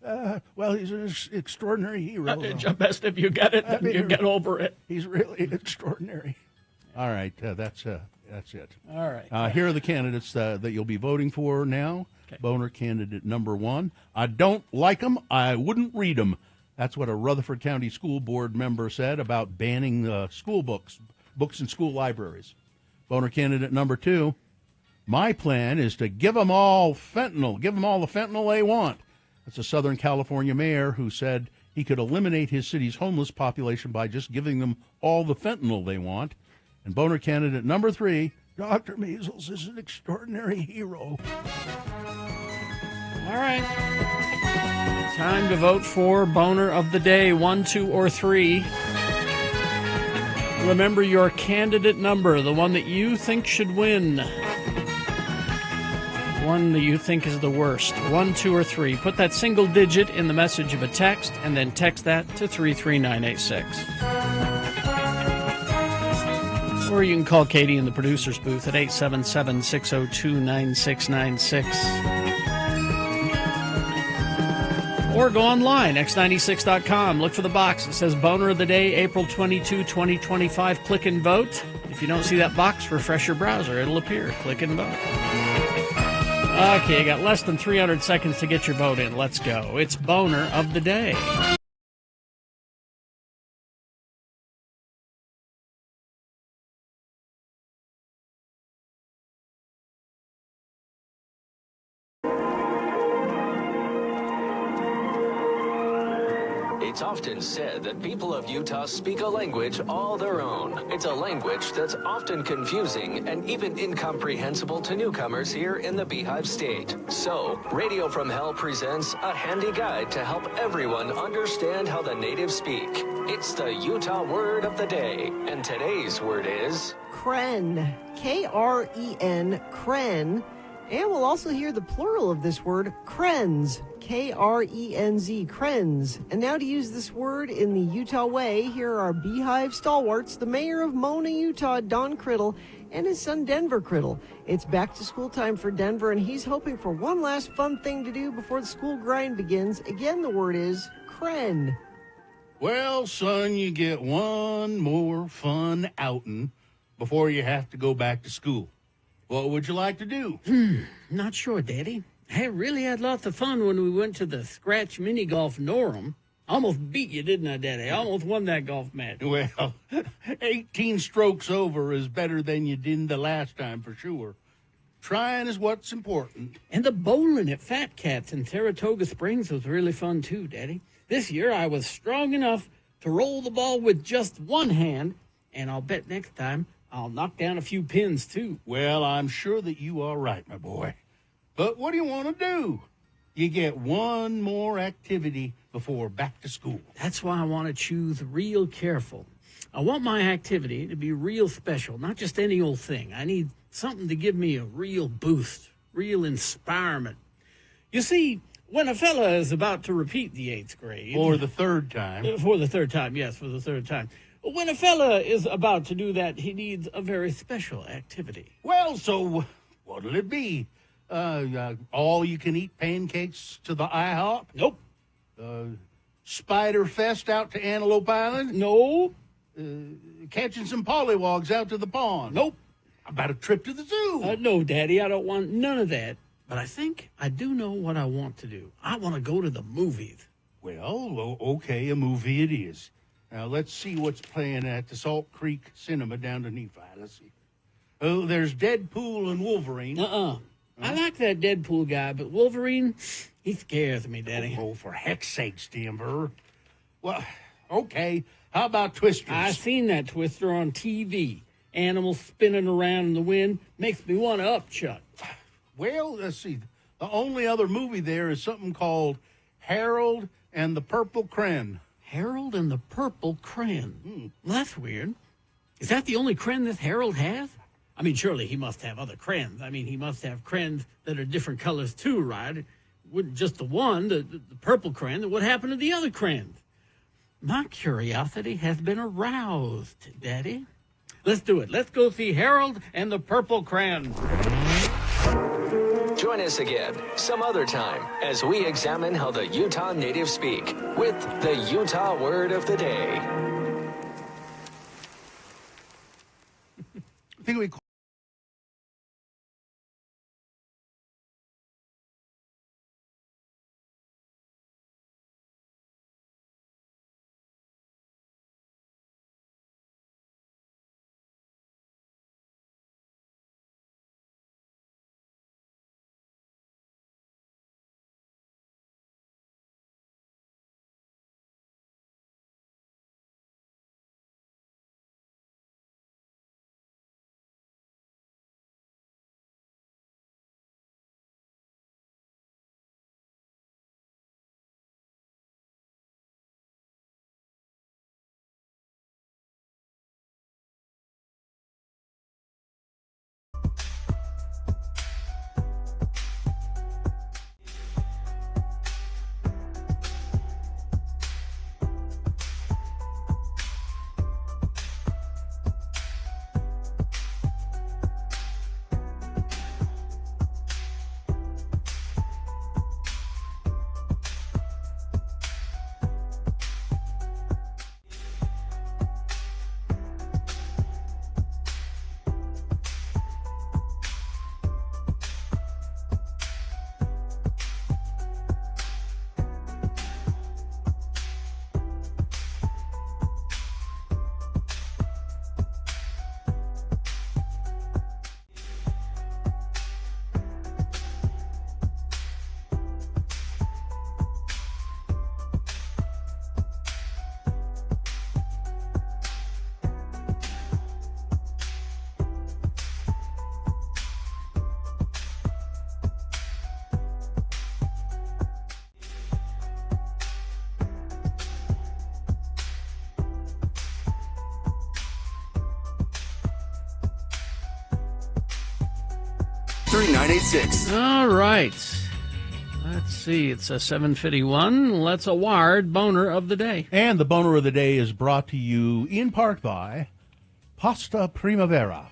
Well, he's an extraordinary hero. Best if you get it, then you get over it. He's really extraordinary. All right, that's it. All right. Here are the candidates that you'll be voting for now. Okay. Boner candidate number 1. I don't like them. I wouldn't read them. That's what a Rutherford County School Board member said about banning school books in school libraries. Boner candidate number 2. My plan is to give them all fentanyl. Give them all the fentanyl they want. That's a Southern California mayor who said he could eliminate his city's homeless population by just giving them all the fentanyl they want. And boner candidate number 3, Dr. Measles is an extraordinary hero. All right. Time to vote for Boner of the Day, 1, 2, or 3. Remember your candidate number, the one that you think should win. One that you think is the worst, 1, 2, or 3. Put that single digit in the message of a text, and then text that to 33986. Or you can call Katie in the producer's booth at 877-602-9696. Or go online, x96.com. Look for the box. It says Boner of the Day, April 22, 2025. Click and vote. If you don't see that box, refresh your browser. It'll appear. Click and vote. Okay, you got less than 300 seconds to get your vote in. Let's go. It's Boner of the Day. It's often said that people of Utah speak a language all their own. It's a language that's often confusing and even incomprehensible to newcomers here in the Beehive State. So, Radio from Hell presents a handy guide to help everyone understand how the natives speak. It's the Utah Word of the Day, and today's word is... Kren. K-R-E-N. Kren And we'll also hear the plural of this word, krenz, K-R-E-N-Z, krenz. And now to use this word in the Utah way, here are our Beehive stalwarts, the mayor of Mona, Utah, Don Criddle, and his son, Denver Criddle. It's back to school time for Denver, and he's hoping for one last fun thing to do before the school grind begins. Again, the word is kren. Well, son, you get one more fun outing before you have to go back to school. What would you like to do? Not sure, Daddy. I really had lots of fun when we went to the Scratch Mini Golf Norham. Almost beat you, didn't I, Daddy? I almost won that golf match. Well, 18 strokes over is better than you did the last time for sure. Trying is what's important. And the bowling at Fat Cats in Saratoga Springs was really fun, too, Daddy. This year I was strong enough to roll the ball with just one hand, and I'll bet next time I'll knock down a few pins, too. Well, I'm sure that you are right, my boy. But what do you want to do? You get one more activity before back to school. That's why I want to choose real careful. I want my activity to be real special, not just any old thing. I need something to give me a real boost, real inspirement. You see, when a fella is about to repeat the 8th grade... For the third time. For the third time, yes, for the third time. When a fella is about to do that, he needs a very special activity. Well, so what'll it be? All-you-can-eat pancakes to the IHOP? Nope. Spider Fest out to Antelope Island? No. Catching some pollywogs out to the pond? Nope. About a trip to the zoo? No, Daddy, I don't want none of that. But I think I do know what I want to do. I want to go to the movies. Well, okay, a movie it is. Now, let's see what's playing at the Salt Creek Cinema down to Nephi. Let's see. Oh, there's Deadpool and Wolverine. I like that Deadpool guy, but Wolverine, he scares me, Daddy. Oh, for heck's sakes, Denver. Well, okay. How about Twisters? I seen that Twister on TV. Animals spinning around in the wind makes me want to upchuck. Well, let's see. The only other movie there is something called Harold and the Purple Crayon. Harold and the Purple Crayon. Well, that's weird. Is that the only crayon this Harold has? I mean, surely he must have other crayons. I mean, he must have crayons that are different colors too, right? It wouldn't just the one, the purple crayon. What happened to the other crayons? My curiosity has been aroused, Daddy. Let's do it. Let's go see Harold and the Purple Crayon. Join us again some other time as we examine how the Utah natives speak with the Utah Word of the Day. I think we 986. All right. Let's see. It's a 7:51. Let's award Boner of the Day. And the Boner of the Day is brought to you in part by Pasta Primavera.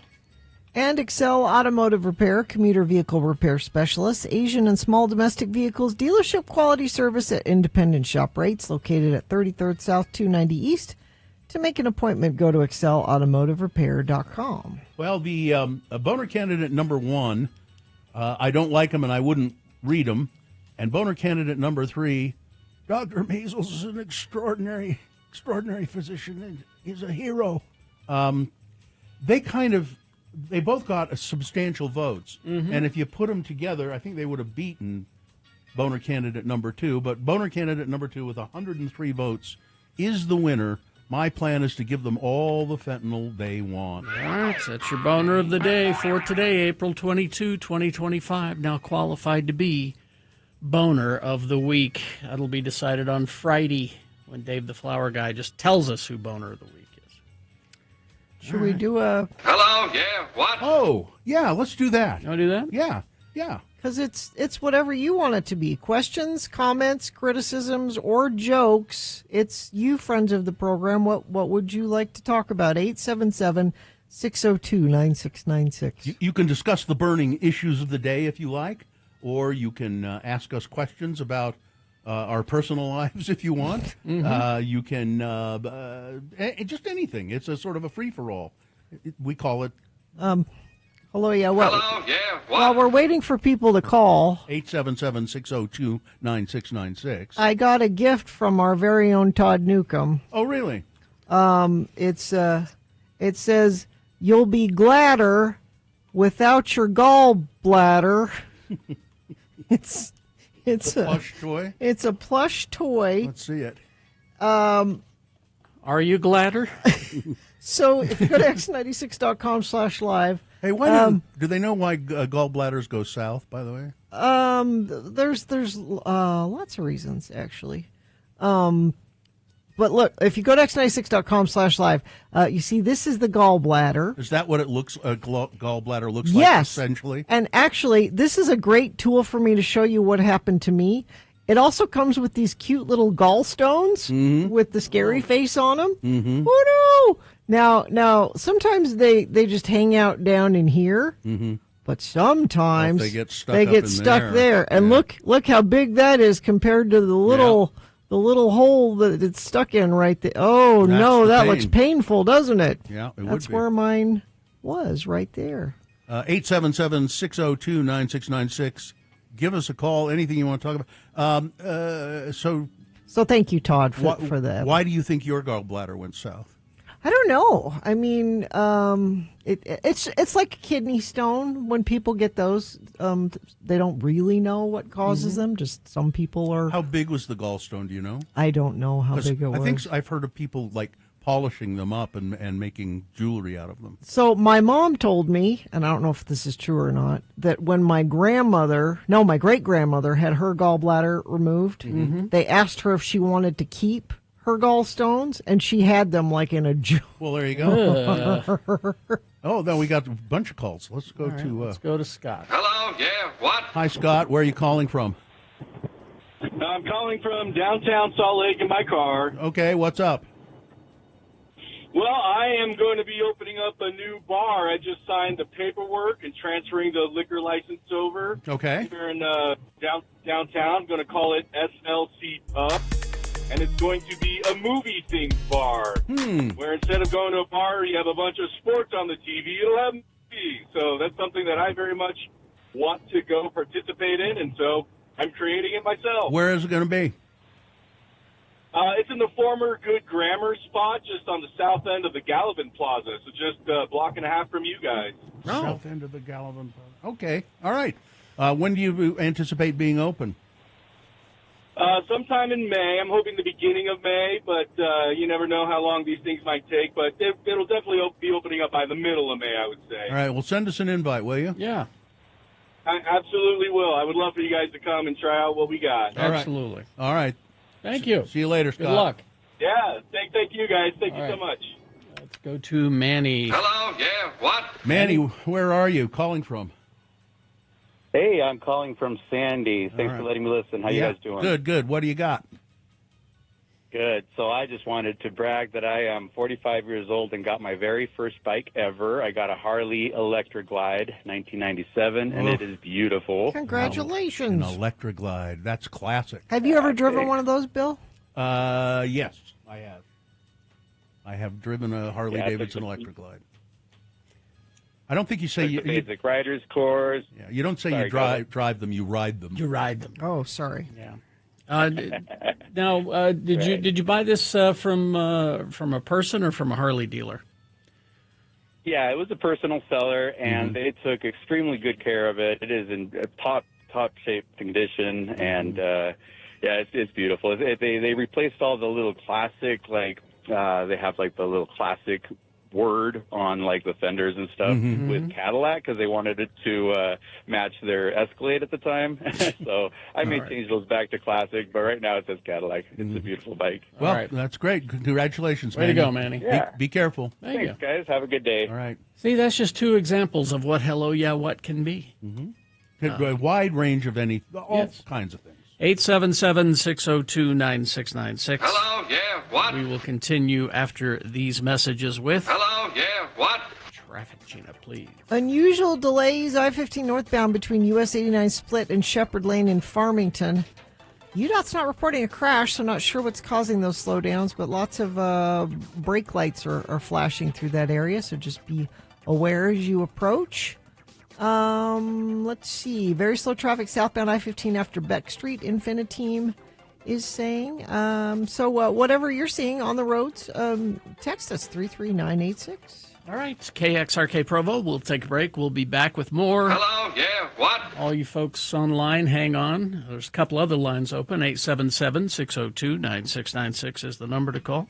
And Excel Automotive Repair, commuter vehicle repair specialists, Asian and small domestic vehicles, dealership quality service at independent shop rates, located at 33rd South 290 East. To make an appointment, go to excelautomotiverepair.com. Well, the Boner candidate number 1, I don't like him and I wouldn't read him. And Boner candidate number 3, Dr. Measles is an extraordinary physician and he's a hero. They both got substantial votes. Mm-hmm. And if you put them together, I think they would have beaten Boner candidate number 2. But Boner candidate number 2 with 103 votes is the winner. My plan is to give them all the fentanyl they want. All right, that's your Boner of the Day for today, April 22, 2025. Now qualified to be Boner of the Week. That'll be decided on Friday when Dave the Flower Guy just tells us who Boner of the Week is. Should we do a... Hello, yeah, what? Oh, yeah, let's do that. You want to do that? Yeah. Because it's whatever you want it to be. Questions, comments, criticisms, or jokes. It's you, friends of the program. What would you like to talk about? 877-602-9696. You can discuss the burning issues of the day if you like, or you can ask us questions about our personal lives if you want. Mm-hmm. You can just anything. It's a sort of a free-for-all. We call it... Hello, yeah, what? Hello, yeah, what? While we're waiting for people to call, 877-602-9696. I got a gift from our very own Todd Newcomb. Oh, really? It says, "You'll be gladder without your gallbladder." It's a Plush toy? It's a plush toy. Let's see it. Are you gladder? So if you go to x96.com/live. Hey, why do they know why gallbladders go south, by the way? There's lots of reasons, actually. But look, if you go to x96.com/live, you see this is the gallbladder. Is that what it looks? Gallbladder looks like, yes, essentially. And actually, this is a great tool for me to show you what happened to me. It also comes with these cute little gallstones with the scary face on them. Mm-hmm. Oh no! Now, sometimes they just hang out down in here, but sometimes they get stuck there. And look how big that is compared to the little hole that it's stuck in right there. Oh no, that looks painful, doesn't it? Yeah, that's where mine was, right there. 877-602-9696. Give us a call. Anything you want to talk about. So thank you, Todd, for that. Why do you think your gallbladder went south? I don't know. I mean, it's like a kidney stone. When people get those, they don't really know what causes them. Just some people are. How big was the gallstone? Do you know? I don't know how big it was. I think I've heard of people like polishing them up and making jewelry out of them. So my mom told me, and I don't know if this is true or not, that when my great-grandmother had her gallbladder removed, they asked her if she wanted to keep her gallstones, and she had them like in a jewel. Well, there you go. Oh, no, we got a bunch of calls. Let's go Let's go to Scott. Hello, yeah, what? Hi, Scott. Where are you calling from? I'm calling from downtown Salt Lake in my car. Okay, what's up? Well, I am going to be opening up a new bar. I just signed the paperwork and transferring the liquor license over. Okay. Here in downtown. I'm going to call it SLC Pub. And it's going to be a movie-themed bar. Where instead of going to a bar, you have a bunch of sports on the TV, it'll have movies. So that's something that I very much want to go participate in, and so I'm creating it myself. Where is it going to be? It's in the former Good Grammar spot, just on the south end of the Gallivan Plaza. So just a block and a half from you guys. South end of the Gallivan Plaza. Okay, all right. When do you anticipate being open? Sometime in May. I'm hoping the beginning of May, but you never know how long these things might take. But it'll definitely be opening up by the middle of May, I would say. All right, well, send us an invite, will you? Yeah. I absolutely will. I would love for you guys to come and try out what we got. Absolutely. All right. Thank you. See you later, Scott. Good luck. Yeah, thank you guys. Thank you so much. Let's go to Manny. Hello, yeah, what? Manny, where are you calling from? Hey, I'm calling from Sandy. Thanks for letting me listen. How you guys doing? Good. What do you got? Good. So I just wanted to brag that I am 45 years old and got my very first bike ever. I got a Harley Electra Glide, 1997, and it is beautiful. Congratulations. An Electra Glide. That's classic. Have you ever driven one of those, Bill? Yes, I have. I have driven a Harley Davidson Electra Glide. I don't think you say you basic rider's course. Yeah, you don't say you drive them. You ride them. You ride them. Oh, sorry. Yeah. Now, did you buy this from a person or from a Harley dealer? Yeah, it was a personal seller, and they took extremely good care of it. It is in top shape condition, and it's beautiful. They replaced all the little classic they have like the little classic word on like the fenders and stuff with Cadillac because they wanted it to match their Escalade at the time. So I may change those back to classic, but right now it says Cadillac. It's a beautiful bike. Well, that's great. Congratulations, Way Manny. to go, Manny. Yeah. Be careful. Thanks, guys. Have a good day. All right. See, that's just two examples of what Hello Yeah What can be. A wide range of all kinds of things. 877-602-9696. Hello, yeah, what? We will continue after these messages with Hello, yeah, what? traffic, Gina, please. Unusual delays, I-15 northbound between US 89 Split and Shepherd Lane in Farmington. UDOT's not reporting a crash, so not sure what's causing those slowdowns, but lots of brake lights are flashing through that area, so just be aware as you approach. Let's see. Very slow traffic southbound I-15 after Beck Street, Infiniteam is saying. So whatever you're seeing on the roads, text us 33986. All right, KXRK Provo. We'll take a break. We'll be back with more. Hello, yeah, what? All you folks online, hang on. There's a couple other lines open. 877-602-9696 is the number to call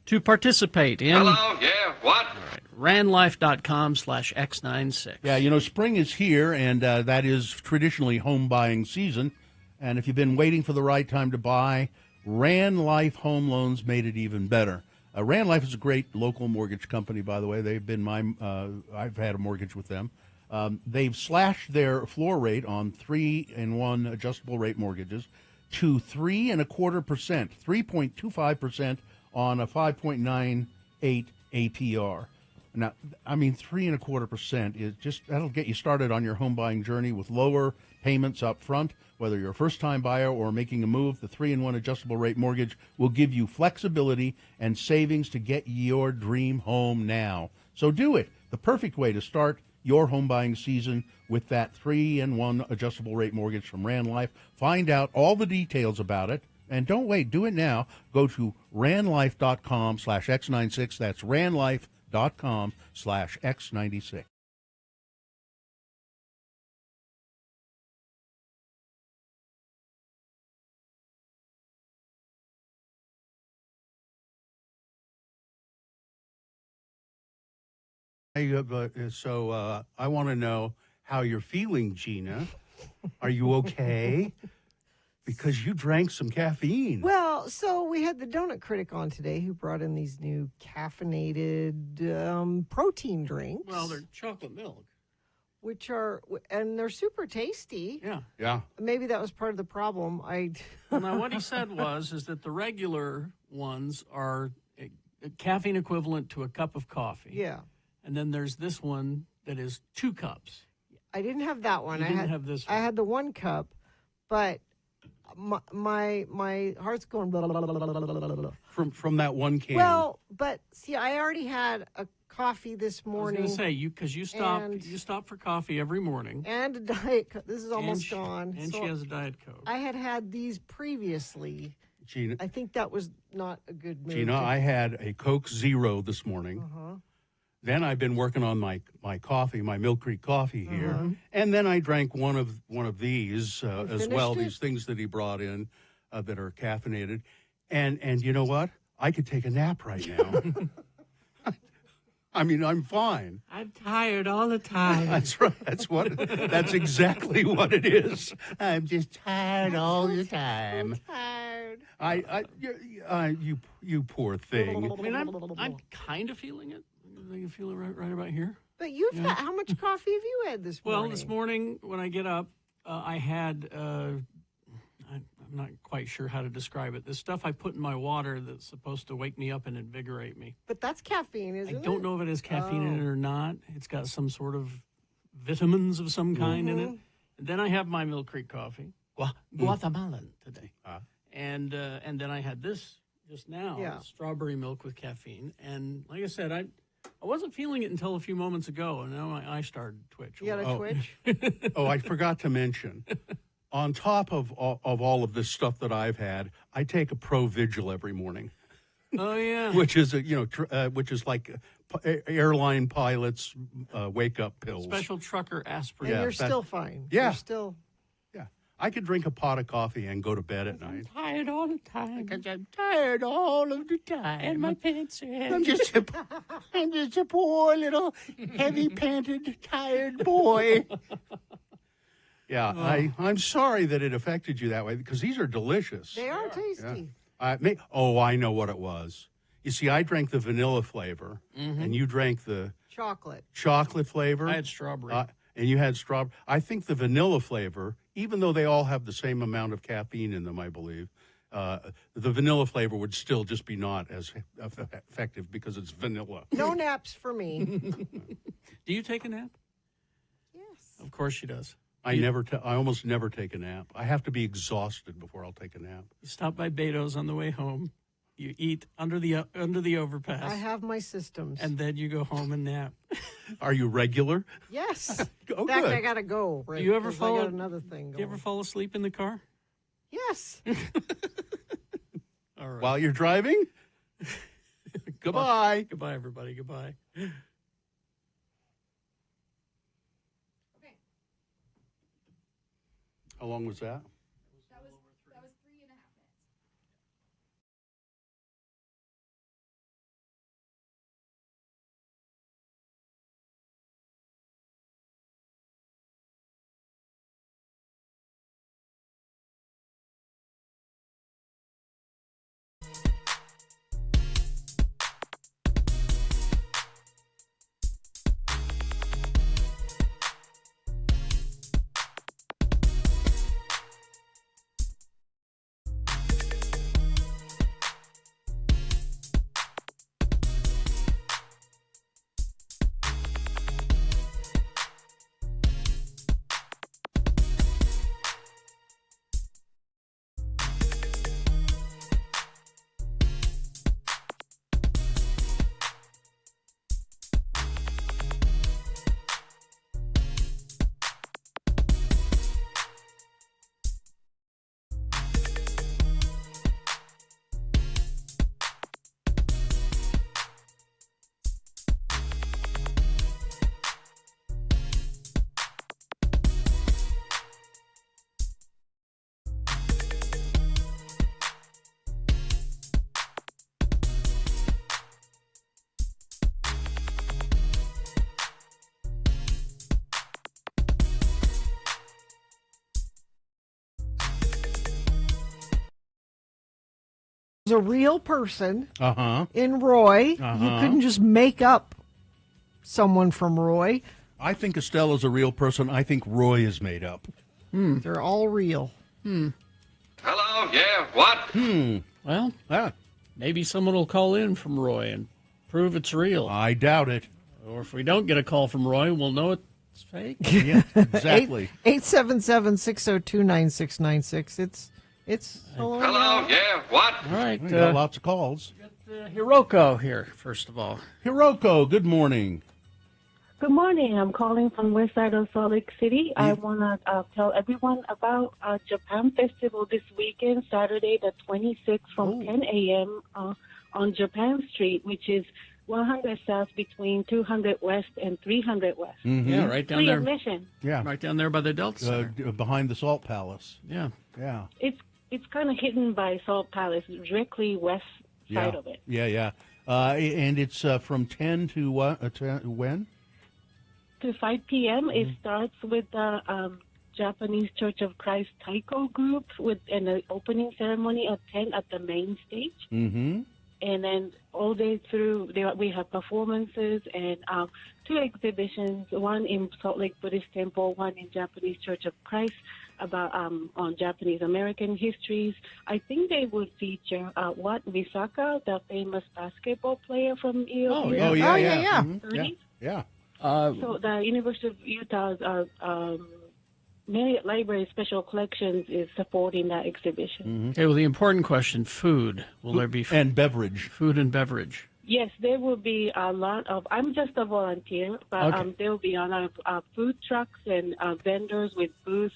to participate in. Hello, yeah, what? All right, ranlife.com/X96. Yeah, spring is here, and that is traditionally home buying season. And if you've been waiting for the right time to buy, Ran Life Home Loans made it even better. Ran Life is a great local mortgage company, by the way. They've been I've had a mortgage with them. They've slashed their floor rate on 3-in-1 adjustable rate mortgages to 3.25%, 3.25% on a 5.98 APR. Now, 3.25% is that'll get you started on your home buying journey with lower payments up front. Whether you're a first-time buyer or making a move, the 3-in-1 adjustable rate mortgage will give you flexibility and savings to get your dream home now. So do it. The perfect way to start your home buying season with that 3-in-1 adjustable rate mortgage from Ran Life. Find out all the details about it. And don't wait. Do it now. Go to ranlife.com/X96. That's ranlife.com/X96. So I want to know how you're feeling, Gina. Are you okay? Because you drank some caffeine. Well, so we had the donut critic on today who brought in these new caffeinated protein drinks. Well, they're chocolate milk. And they're super tasty. Yeah. Maybe that was part of the problem. Well, now what he said is that the regular ones are a caffeine equivalent to a cup of coffee. Yeah. And then there's this one that is 2 cups. I didn't have that one. You didn't have this one. I had the 1 cup, but my heart's going blah, blah, blah, blah, blah, blah, blah. From that one can. Well, but see, I already had a coffee this morning. I was going to say, because you stop for coffee every morning. And a Diet Coke. This is almost gone. And she has a Diet Coke. I had these previously. Gina, I think that was not a good move. Gina, I had a Coke Zero this morning. Uh-huh. Then I've been working on my coffee, my Mill Creek coffee here, and then I drank one of these as well. These things that he brought in that are caffeinated, and you know what? I could take a nap right now. I'm fine. I'm tired all the time. That's right. That's exactly what it is. I'm just tired all the time. I'm tired. You poor thing. I'm kind of feeling it. I can feel it right about here. But you've had, how much coffee have you had this morning? Well, this morning when I get up, I had, I'm not quite sure how to describe it. This stuff I put in my water that's supposed to wake me up and invigorate me. But that's caffeine, isn't it? I don't know if it has caffeine in it or not. It's got some sort of vitamins of some kind in it. And then I have my Mill Creek coffee, Guatemalan today. And then I had this just now, strawberry milk with caffeine. And like I said, I wasn't feeling it until a few moments ago, and now my eye started to twitch. You got a twitch? I forgot to mention, on top of all of this stuff that I've had, I take a Pro Vigil every morning. Oh yeah, which is which is like airline pilots wake up pills. Special trucker aspirin. And you're still fine. Yeah, you're still. Yeah, I could drink a pot of coffee and go to bed at night. Tired all the time. Because I'm tired all of the time. And my pants are heavy. I'm just a poor little heavy-panted, tired boy. Yeah, I'm sorry that it affected you that way because these are delicious. They are tasty. I know what it was. You see, I drank the vanilla flavor, and you drank the chocolate flavor. I had strawberry. And you had strawberry. I think the vanilla flavor, even though they all have the same amount of caffeine in them, I believe, the vanilla flavor would still just be not as effective because it's vanilla. No naps for me. Do you take a nap? Yes. Of course she does. I almost never take a nap. I have to be exhausted before I'll take a nap. You stop by Beto's on the way home. You eat under the overpass. I have my systems. And then you go home and nap. Are you regular? Yes. Oh, in fact, good. I gotta go. Right, Do you ever I fall? got another thing going. Do you ever fall asleep in the car? Yes. All right. While you're driving? Goodbye. Goodbye, everybody. Goodbye. How long was that? That was 3.5 minutes. A real person in Roy. You couldn't just make up someone from Roy. I think Estella's a real person. I think Roy is made up. They're all real. Hello, yeah, what? Well, maybe someone will call in from Roy and prove it's real. I doubt it. Or if we don't get a call from Roy, we'll know it's fake. Yeah, exactly. 877-602-9696. It's Hello, yeah, what? All right. We got lots of calls. Hiroko here, first of all. Hiroko, good morning. Good morning. I'm calling from west side of Salt Lake City. I want to tell everyone about Japan Festival this weekend, Saturday the 26th from 10 a.m. On Japan Street, which is 100 South between 200 West and 300 West. Yeah, right down Free there. admission. Yeah. Right down there by the Delta Center. Behind the Salt Palace. Yeah. Yeah. It's kind of hidden by Salt Palace, directly west side of it. Yeah. And it's from 10 to what? When? To 5 p.m. It starts with the Japanese Church of Christ Taiko group with an opening ceremony at 10 at the main stage. Mm-hmm. And then all day through, we have performances and 2 exhibitions, one in Salt Lake Buddhist Temple, one in Japanese Church of Christ, about on Japanese American histories. I think they would feature Misaka, the famous basketball player from EOU. Oh, yeah. Mm-hmm. Yeah. So the University of Utah's Marriott Library Special Collections is supporting that exhibition. Okay, well, the important question, food. Will there be food? And beverage. Food and beverage. Yes, there will be a lot of, I'm just a volunteer, but Okay. there will be a lot of food trucks and vendors with booths.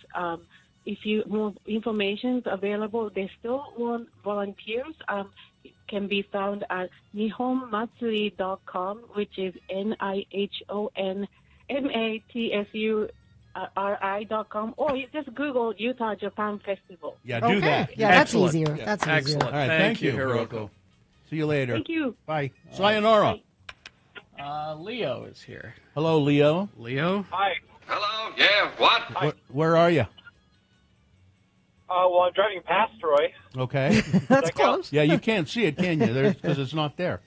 If you more information is available, they still want volunteers. Can be found at nihonmatsuri.com, which is NIHONMATSURI.com, or you just Google Utah Japan Festival. Yeah, do that. Yeah, that's Excellent. easier. Yeah. That's Excellent. easier. All right, thank you, Hiroko. See you later. Thank you. Bye. Sayonara. Leo is here. Hello, Leo. Leo? Hi. Hello. Yeah. What? Where are you? Well, I'm driving past Troy. Okay. That's close. Yeah, you can't see it, can you? Because it's not there.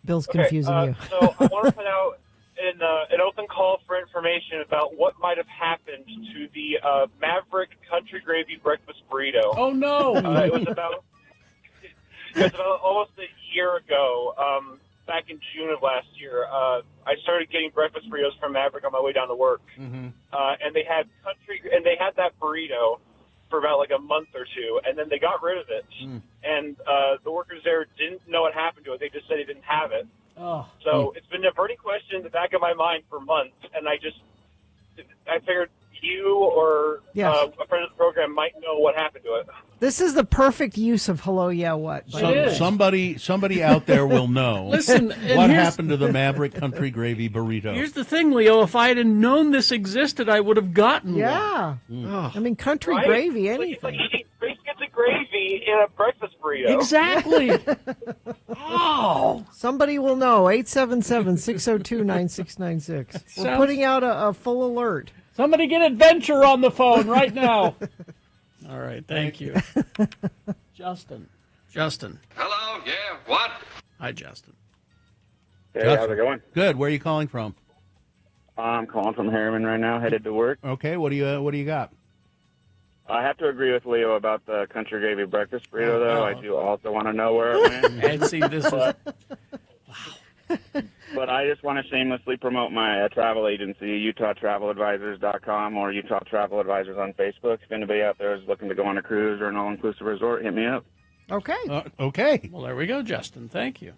Bill's confusing you. So I want to put out an open call for information about what might have happened to the Maverick Country Gravy Breakfast Burrito. Oh, no. It was about almost a year ago, back in June of last year. I started getting breakfast burritos from Maverick on my way down to work, and they had that burrito for about like a month or two, and then they got rid of it. And the workers there didn't know what happened to it. They just said they didn't have it. So it's been a burning question in the back of my mind for months, and I figured you or Yes. a friend of the program might know what happened to it. This is the perfect use of hello, yeah, what? Somebody out there will know. Listen, what happened to the Maverick Country Gravy Burrito. Here's the thing, Leo. If I had known this existed, I would have gotten Yeah. one. I mean, country Right? gravy, It's anything. like eating biscuits and gravy in a breakfast burrito. Exactly. Oh. Somebody will know. 877-602-9696. We're sounds- putting out a full alert. Somebody get Adventure on the phone right now. All right, thank you. Justin. Hello. Yeah. What? Hi, Justin. Hey, Justin. how's it going? Good. Where are you calling from? I'm calling from Harriman right now, headed to work. Okay. What do you got? I have to agree with Leo about the country gravy breakfast burrito, though. I do also want to know where it went. And see, this is... But I just want to shamelessly promote my travel agency, UtahTravelAdvisors.com or Utah Travel Advisors on Facebook. If anybody out there is looking to go on a cruise or an all-inclusive resort, hit me up. Okay. Okay. Well, there we go, Justin. Thank you.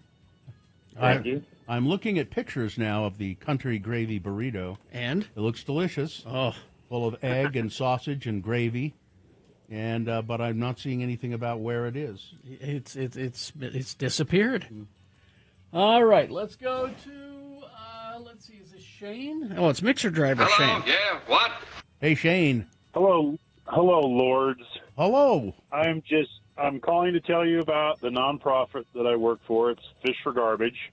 Thank you. I'm looking at pictures now of the country gravy burrito. And? It looks delicious. Oh. Full of egg and sausage and gravy. And but I'm not seeing anything about where it is. It's disappeared. All right, let's go to, let's see, is this Shane? Oh, it's Mixer Driver Hello. Shane. Yeah. What? Hey, Shane. Hello, Lords. Hello. I'm calling to tell you about the nonprofit that I work for. It's Fish for Garbage.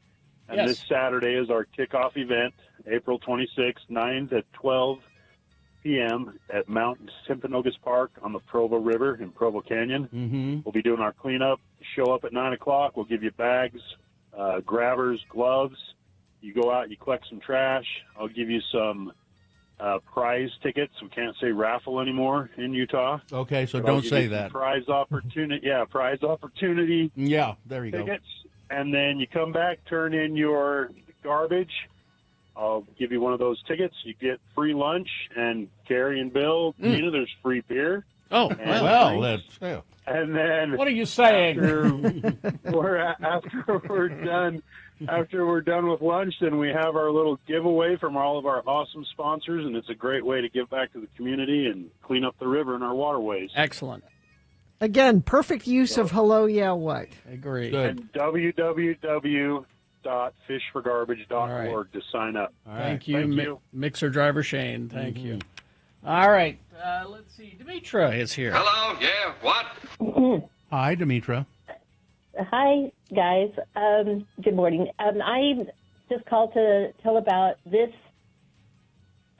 And Yes. this Saturday is our kickoff event, April 26th, 9 to 12 p.m. at Mount Timpanogos Park on the Provo River in Provo Canyon. Mm-hmm. We'll be doing our cleanup. Show up at 9 o'clock. We'll give you bags, grabbers, gloves. You go out, you collect some trash. I'll give you some prize tickets. We can't say raffle anymore in Utah. Okay, so But I'll don't give say you some that. Prize opportunity. Yeah, prize opportunity Yeah, there you go. tickets. And then you come back, turn in your garbage. I'll give you one of those tickets. You get free lunch, and Carrie and Bill, Gina, there's free beer. Oh, And well, drinks. that's... And then What are you saying? After we're done with lunch, then we have our little giveaway from all of our awesome sponsors, and it's a great way to give back to the community and clean up the river and our waterways. Excellent. Again, perfect use of hello, yeah, what? Agree. And www.fishforgarbage.org to sign up. All right. Thank you, Thank you. Mixer Driver Shane. Thank you. All right, let's see. Demetra is here. Hello. Yeah. What? Hi, Demetra. Hi, guys. Good morning. I just called to tell about this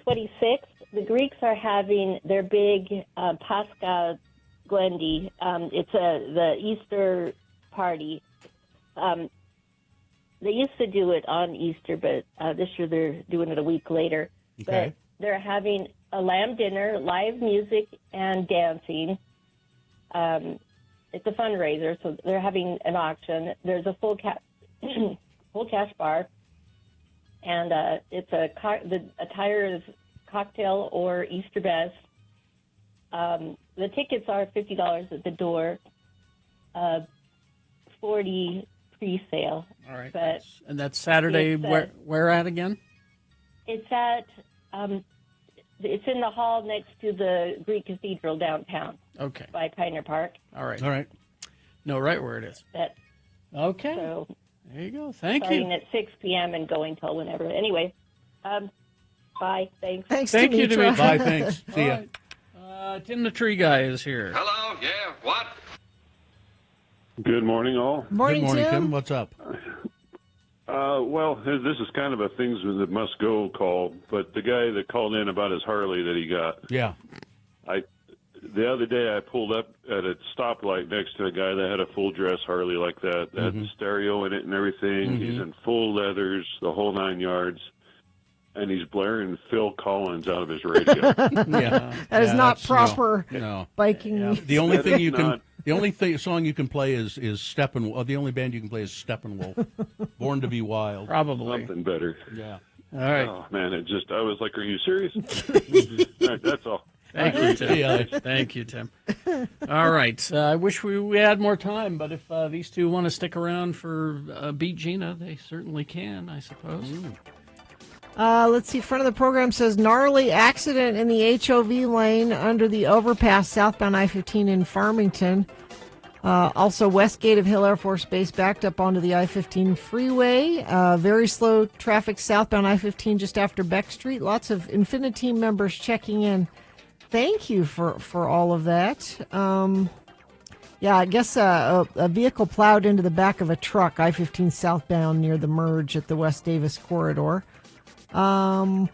26th. The Greeks are having their big Pascha Glendy. It's the Easter party. They used to do it on Easter, but this year they're doing it a week later. Okay. But they're having a lamb dinner, live music, and dancing. It's a fundraiser, so they're having an auction. There's a full cash bar, and it's a tire is cocktail or Easter best. The tickets are $50 at the door, $40 pre-sale. All right. But And that's Saturday. Where at again? it's at it's in the hall next to the Greek Cathedral downtown. Okay. By Pioneer Park. All right. All right. No, right where it is. Okay. So there you go. Thank starting you. at 6 p.m. and going till whenever. Anyway, bye. Thanks. Thank you, Dimitri. Bye, thanks. See ya. Tim the Tree Guy is here. Hello, yeah, what? Good morning, all. Morning, Good morning, Tim. Tim. What's up? Well, this is kind of a things that must go call, but the guy that called in about his Harley that he got. Yeah. The other day I pulled up at a stoplight next to a guy that had a full dress Harley like that had the stereo in it and everything. He's in full leathers, the whole 9 yards. And he's blaring Phil Collins out of his radio. That is not proper biking. Yeah. The only thing you can, song you can play is Steppenwolf. The only band you can play is Steppenwolf. Born to be Wild. Probably something better. Yeah. All right. Oh man, I was like, are you serious? All right, that's all. Thank you, Tim. Thank you, Tim. All right. I wish we had more time, but if these two want to stick around for Beat Gina, they certainly can, I suppose. Let's see. Front of the program says gnarly accident in the HOV lane under the overpass southbound I-15 in Farmington. Also, west gate of Hill Air Force Base backed up onto the I-15 freeway. Very slow traffic southbound I-15 just after Beck Street. Lots of Infinity members checking in. Thank you for all of that. Yeah, I guess a vehicle plowed into the back of a truck, I-15 southbound near the merge at the West Davis corridor. Yeah,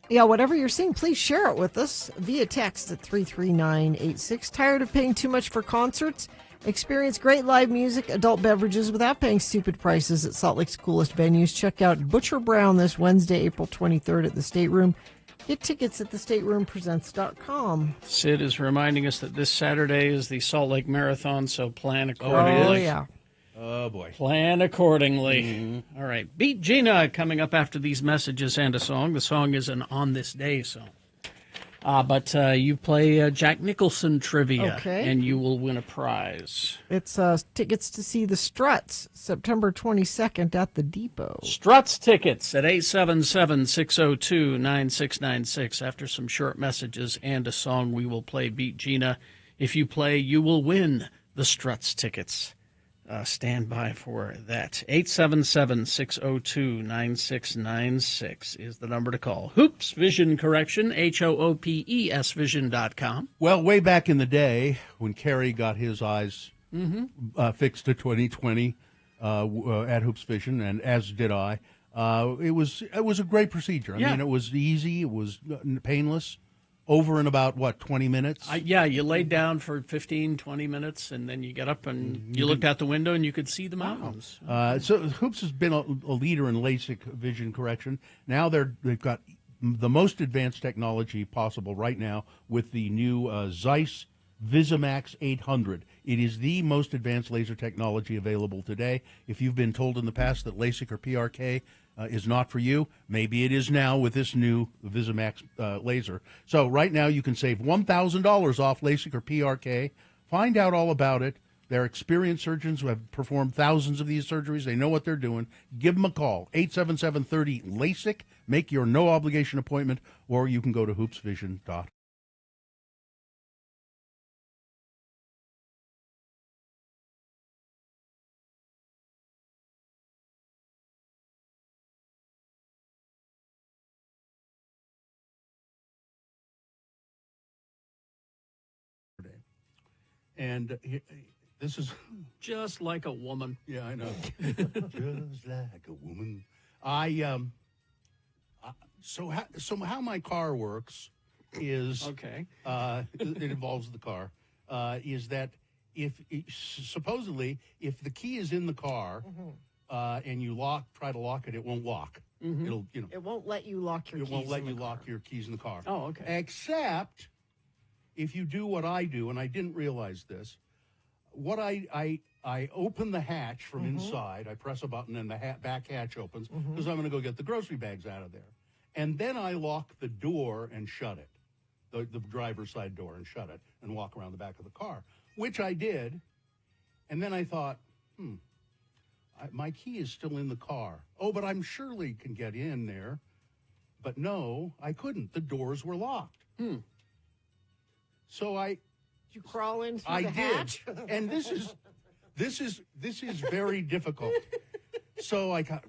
whatever you're seeing, please share it with us via text at 33986. Tired of paying too much for concerts? Experience great live music, adult beverages without paying stupid prices at Salt Lake's coolest venues. Check out Butcher Brown this Wednesday, April 23rd at the Stateroom. Get tickets at thestateroompresents.com. Sid is reminding us that this Saturday is the Salt Lake Marathon, so plan accordingly. Oh, yeah. Oh, boy. Plan accordingly. All right. Beat Gina coming up after these messages and a song. The song is an On This Day song. But you play Jack Nicholson trivia, and you will win a prize. It's tickets to see the Struts, September 22nd at the Depot. Struts tickets at 877-602-9696. After some short messages and a song, we will play Beat Gina. If you play, you will win the Struts tickets. Stand by for that. 877-602-9696 is the number to call. Hoops Vision Correction, HOOPES Vision.com. Well, way back in the day when Kerry got his eyes fixed to 2020 at Hoops Vision, and as did I, it was a great procedure. I mean, it was easy. It was painless. Over in about, 20 minutes? You laid down for 15, 20 minutes, and then you get up and you looked out the window and you could see the mountains. So Hoops has been a leader in LASIK vision correction. Now they've got the most advanced technology possible right now with the new Zeiss Visimax 800. It is the most advanced laser technology available today. If you've been told in the past that LASIK or PRK is not for you, maybe it is now with this new Visimax laser. So right now you can save $1,000 off LASIK or PRK. Find out all about it. They're experienced surgeons who have performed thousands of these surgeries. They know what they're doing. Give them a call, 877-30-LASIK. Make your no-obligation appointment, or you can go to hoopsvision.com. And this is just like a woman. Yeah, I know. Just like a woman. So how my car works is it involves the car. is that supposedly if the key is in the car and you try to lock it, it won't lock. It'll, It won't let you lock your keys. It won't let in you the lock car. your keys in the car. Oh, okay. Except if you do what I do, and I didn't realize this. What I open the hatch from inside. I press a button and the back hatch opens because I'm going to go get the grocery bags out of there. And then I lock the door and shut it, the driver's side door, and shut it and walk around the back of the car, which I did. And then I thought, my key is still in the car. Oh, but I'm surely can get in there. But no, I couldn't. The doors were locked. So Did you crawl in through the hatch? And this is very difficult. So I got,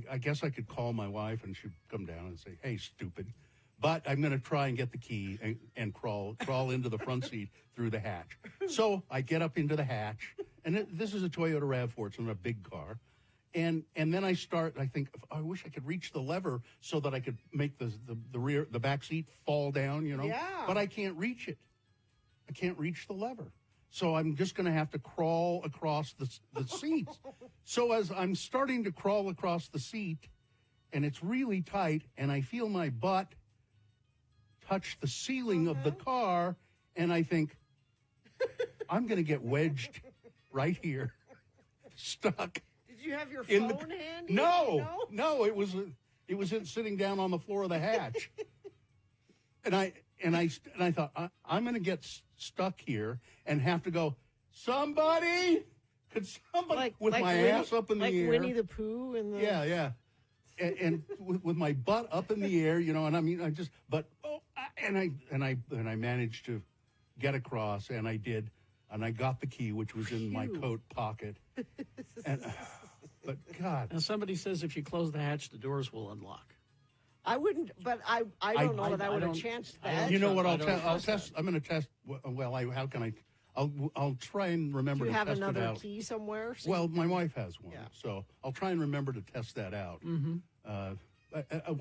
I guess I could call my wife and she'd come down and say, "Hey, stupid." But I'm going to try and get the key and crawl into the front seat through the hatch. So I get up into the hatch, and this is a Toyota RAV4. It's not a big car. And then I think, I wish I could reach the lever so that I could make the back seat fall down, Yeah. But I can't reach it. I can't reach the lever. So I'm just going to have to crawl across the seat. So as I'm starting to crawl across the seat, and it's really tight, and I feel my butt touch the ceiling of the car, and I think, I'm going to get wedged right here, stuck. Did you have your phone handy? No, it was sitting down on the floor of the hatch. And I thought, I'm going to get stuck here and have to go, somebody, could somebody, with my ass up in the air. Like Winnie the Pooh and the... Yeah. And with my butt up in the air, and I mean, I managed to get across, and I did, and I got the key, which was in my coat pocket. But God, now somebody says if you close the hatch, the doors will unlock. I wouldn't, but I don't know that I would have chanced that. You know what? I'll test. I'm going to test. Well, how can I? I'll try and remember Do you to have test it out. another key somewhere? Well, my wife has one, so I'll try and remember to test that out.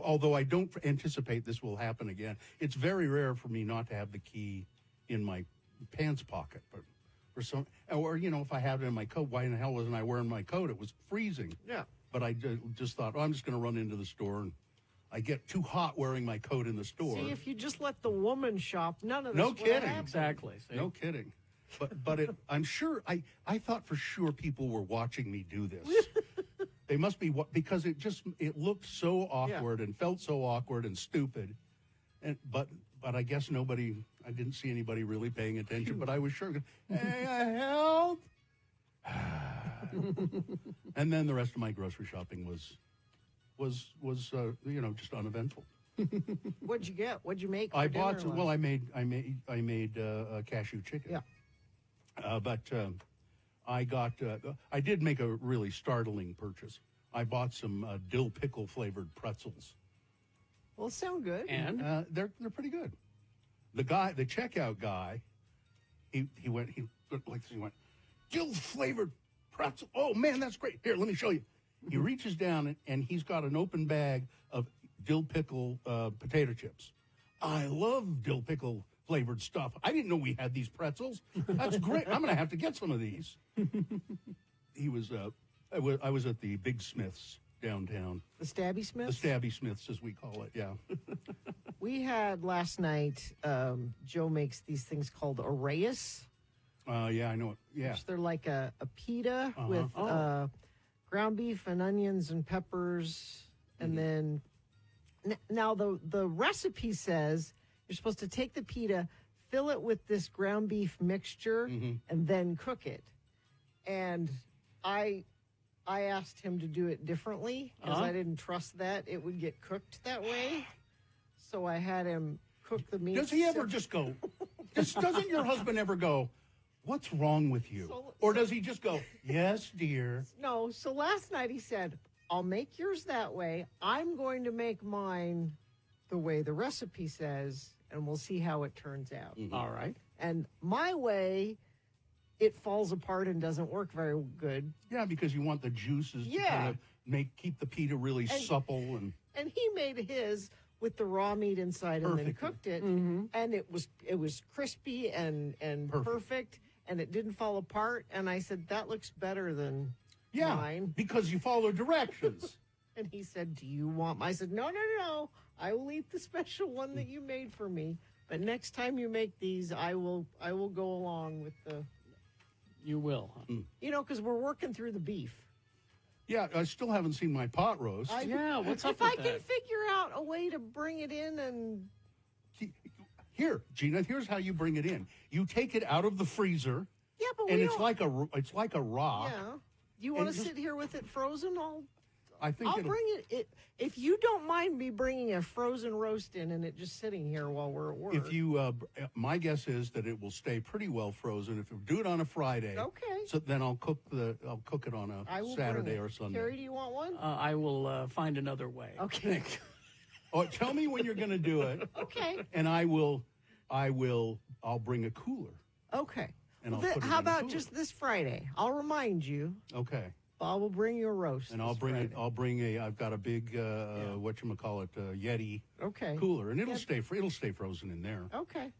Although I don't anticipate this will happen again. It's very rare for me not to have the key in my pants pocket, but for some, or if I have it in my coat, why in the hell wasn't I wearing my coat? It was freezing. Yeah. But I just thought, I'm just going to run into the store, and I get too hot wearing my coat in the store. See, if you just let the woman shop, none of this No would kidding. happen. Exactly. See? No kidding. But I'm sure I thought for sure people were watching me do this. They must be, because it looked so awkward and felt so awkward and stupid. But I guess I didn't see anybody really paying attention, but I was sure, hey, help. And then the rest of my grocery shopping was just uneventful. What'd you get? What'd you make? I made cashew chicken. Yeah. But I did make a really startling purchase. I bought some dill pickle flavored pretzels. Well, sound good. And they're pretty good. The checkout guy, he went dill flavored pretzel. Oh man, that's great. Here, let me show you. He reaches down and he's got an open bag of dill pickle potato chips. I love dill pickle flavored stuff. I didn't know we had these pretzels. That's great. I'm going to have to get some of these. I was at the Big Smiths downtown. The Stabby Smiths? The Stabby Smiths, as we call it, yeah. We had last night, Joe makes these things called arrayas. Yeah, I know it. Yeah. Which they're like a pita with ground beef and onions and peppers. And then, now the recipe says you're supposed to take the pita, fill it with this ground beef mixture, and then cook it. And I asked him to do it differently because I didn't trust that it would get cooked that way. So I had him cook the meat. Does he ever just go, doesn't your husband ever go, what's wrong with you? Or does he just go, yes, dear? No. So last night he said, I'll make yours that way. I'm going to make mine the way the recipe says, and we'll see how it turns out. All right. And my way, it falls apart and doesn't work very good. Yeah, because you want the juices to kind of keep the pita really supple. And he made his with the raw meat inside and then Perfect. cooked it, and it was crispy and perfect, and it didn't fall apart. And I said, that looks better than mine. Because you follow directions. And he said, do you want I said, no. I will eat the special one that you made for me. But next time you make these, I will go along with the... You will. Huh? You know, because we're working through the beef. Yeah, I still haven't seen my pot roast. What's up if with I can that? figure out a way to bring it in and... Here, Gina, here's how you bring it in. You take it out of the freezer. Yeah, but and it's like a rock. Yeah. You want to just- sit here with it frozen? I'll it'll- bring it. If you don't mind me bringing a frozen roast in and it just sitting here while we're at work. If you, my guess is that it will stay pretty well frozen. If you do it on a Friday, okay. So then I'll cook it on a Saturday or Sunday. Terry, do you want one? I will find another way. Okay. Oh, tell me when you're going to do it. Okay. And I'll bring a cooler. Okay. And I'll Well, put it how in a about cooler. just this Friday? I'll remind you. Okay. Bob will bring you a roast. And I'll bring I've got a big whatchamacallit Yeti Okay. cooler, and it'll stay frozen in there. Okay.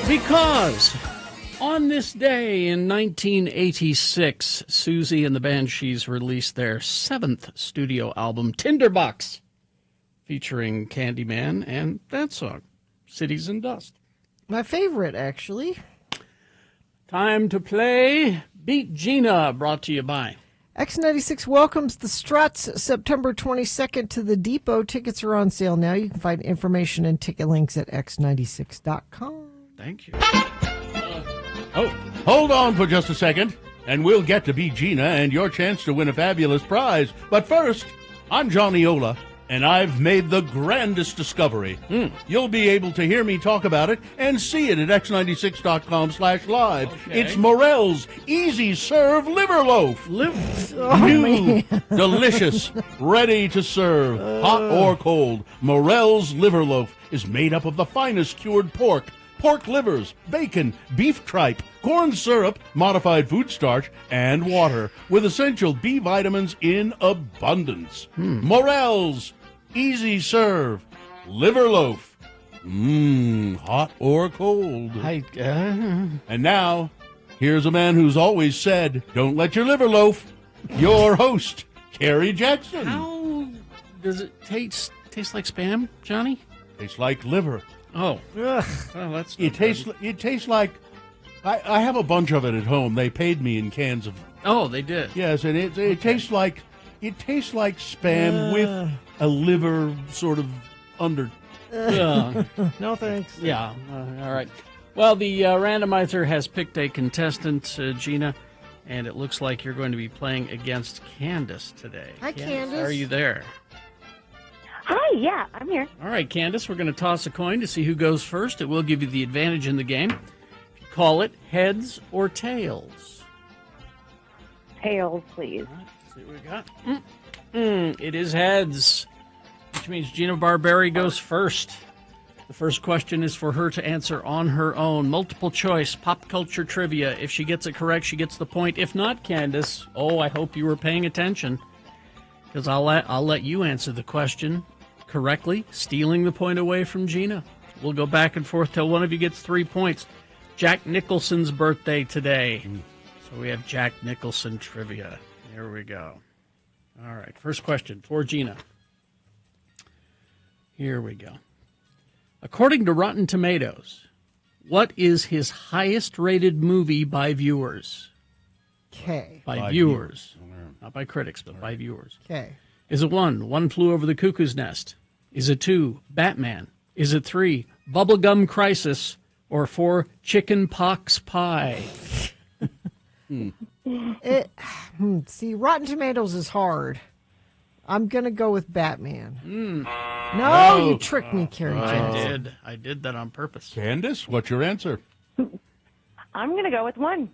Because on this day in 1986, Susie and the Banshees released their 7th studio album, Tinderbox, featuring Candyman and that song, Cities and Dust. My favorite, actually. Time to play Beat Gina, brought to you by X96 welcomes the Struts September 22nd to the Depot. Tickets are on sale now. You can find information and ticket links at x96.com. Thank you. Hold on for just a second, and we'll get to beat Gina and your chance to win a fabulous prize. But first, I'm Johnny Ola, and I've made the grandest discovery. You'll be able to hear me talk about it and see it at x96.com/live. Okay. It's Morel's Easy Serve Liver Loaf. New, delicious, ready to serve, hot or cold. Morel's Liver Loaf is made up of the finest cured pork, pork livers, bacon, beef tripe, corn syrup, modified food starch, and water, with essential B vitamins in abundance. Morel's Easy Serve Liver Loaf. Hot or cold. And now, here's a man who's always said, don't let your liver loaf. Your host, Carrie Jackson. How does it taste like Spam, Johnny? Tastes like liver. Oh. Well, that's It tastes like I have a bunch of it at home. They paid me in cans of. Oh, they did. Yes, and it tastes like Spam with a liver sort of under. No thanks. Yeah. All right. Well, the randomizer has picked a contestant, Gina, and it looks like you're going to be playing against Candace today. Hi, Candace. Are you there? Hi, yeah, I'm here. All right, Candace, we're going to toss a coin to see who goes first. It will give you the advantage in the game. Call it heads or tails. Tails, please. All right, let's see what we got. It is heads, which means Gina Barberi goes first. The first question is for her to answer on her own. Multiple choice, pop culture trivia. If she gets it correct, she gets the point. If not, Candace, I hope you were paying attention, because I'll let you answer the question correctly, stealing the point away from Gina. We'll go back and forth till one of you gets 3 points. Jack Nicholson's birthday today. So we have Jack Nicholson trivia. Here we go. All right, first question for Gina. Here we go. According to Rotten Tomatoes, what is his highest-rated movie by viewers? Okay. By viewers. Not by critics, but by viewers. Okay. Is it 1, One Flew Over the Cuckoo's Nest? Is it 2, Batman? Is it 3, Bubblegum Crisis? Or 4, Chicken Pox Pie? See, Rotten Tomatoes is hard. I'm going to go with Batman. No, you tricked me, Carrie Jones. I did that on purpose. Candace, what's your answer? I'm going to go with 1.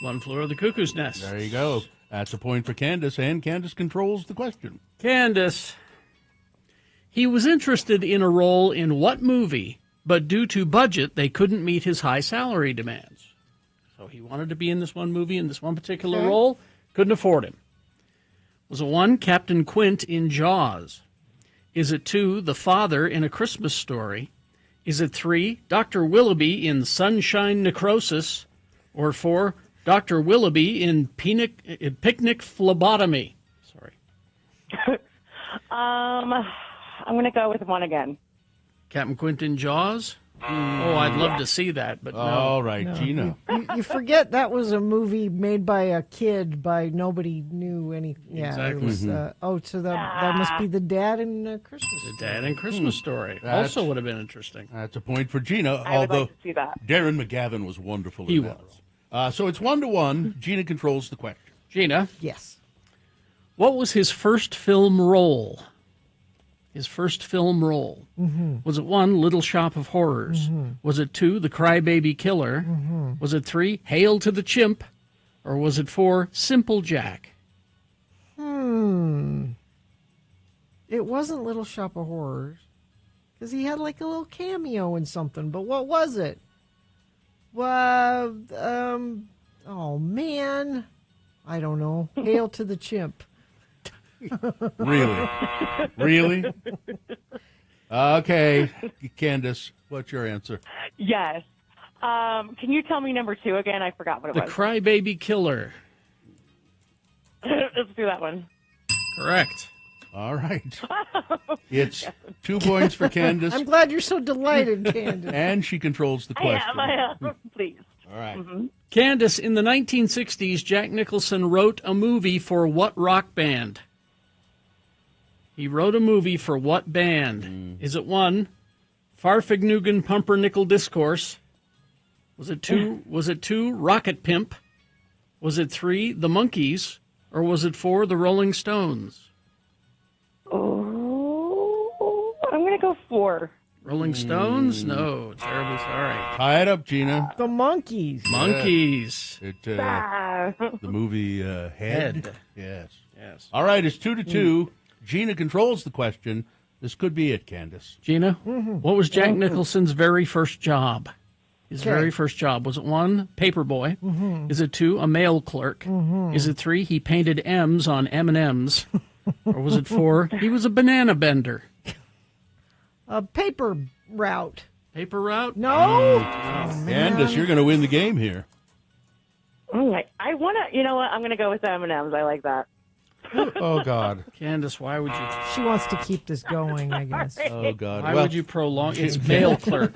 One Flew Over the Cuckoo's Nest. There you go. That's a point for Candace, and Candace controls the question. Candace. He was interested in a role in what movie, but due to budget, they couldn't meet his high salary demands. So he wanted to be in this one movie, in this one particular role, couldn't afford him. Was it 1, Captain Quint in Jaws? Is it 2, the father in A Christmas Story? Is it 3, Dr. Willoughby in Sunshine Necrosis? Or 4, Dr. Willoughby in Picnic Phlebotomy? Sorry. I'm going to go with 1 again. Captain Quint in Jaws? I'd love to see that, but no. All right, Gina. You forget that was a movie made by a kid by nobody knew any. Yeah, Exactly. It was, so that must be the dad in Christmas. The Dad in Christmas Story. That's- Also would have been interesting. That's a point for Gina, I would although like to see that. Darren McGavin was wonderful He in that. So it's 1-1. Gina controls the question. Gina, Yes. what was his first film role? His first film role. Was it 1, Little Shop of Horrors? Was it 2, The Crybaby Killer? Was it 3, Hail to the Chimp? Or was it 4, Simple Jack? It wasn't Little Shop of Horrors, because he had like a little cameo in something. But what was it? Well, oh man, I don't know. Hail to the Chimp. Really? Really? Okay. Candace, what's your answer? Yes. Can you tell me number 2 again? I forgot what it The was. Crybaby Killer. Let's do that one. Correct. All right. It's 2 points for Candace, I'm glad you're so delighted, Candace. and she controls the question. I am. Please. All right. Candace, in the 1960s, Jack Nicholson wrote a movie for what rock band? He wrote a movie for what band? Is it 1, Farfignugan Pumpernickel Discourse? Was it 2, Rocket Pimp? Was it 3, The Monkees? Or was it 4, The Rolling Stones? Oh, I'm going to go 4. Rolling Stones? No, terribly sorry. Tie it up, Gina. The Monkees. Monkees. The movie Head. Yes. Yes. All right, it's 2-2. Gina controls the question. This could be it, Candace. Gina, what was Jack Nicholson's very first job? His very first job. Was it 1, paperboy? Is it 2, a mail clerk? Is it 3, he painted M's on M&M's? Or was it 4, he was a banana bender? A paper route. Paper route? No. Candace, you're going to win the game here. I want to, you know what? I'm going to go with M&M's. I like that. Oh, God. Candace, why would you? She wants to keep this going, I guess. Oh, God. Why would you prolong? It's mail clerk.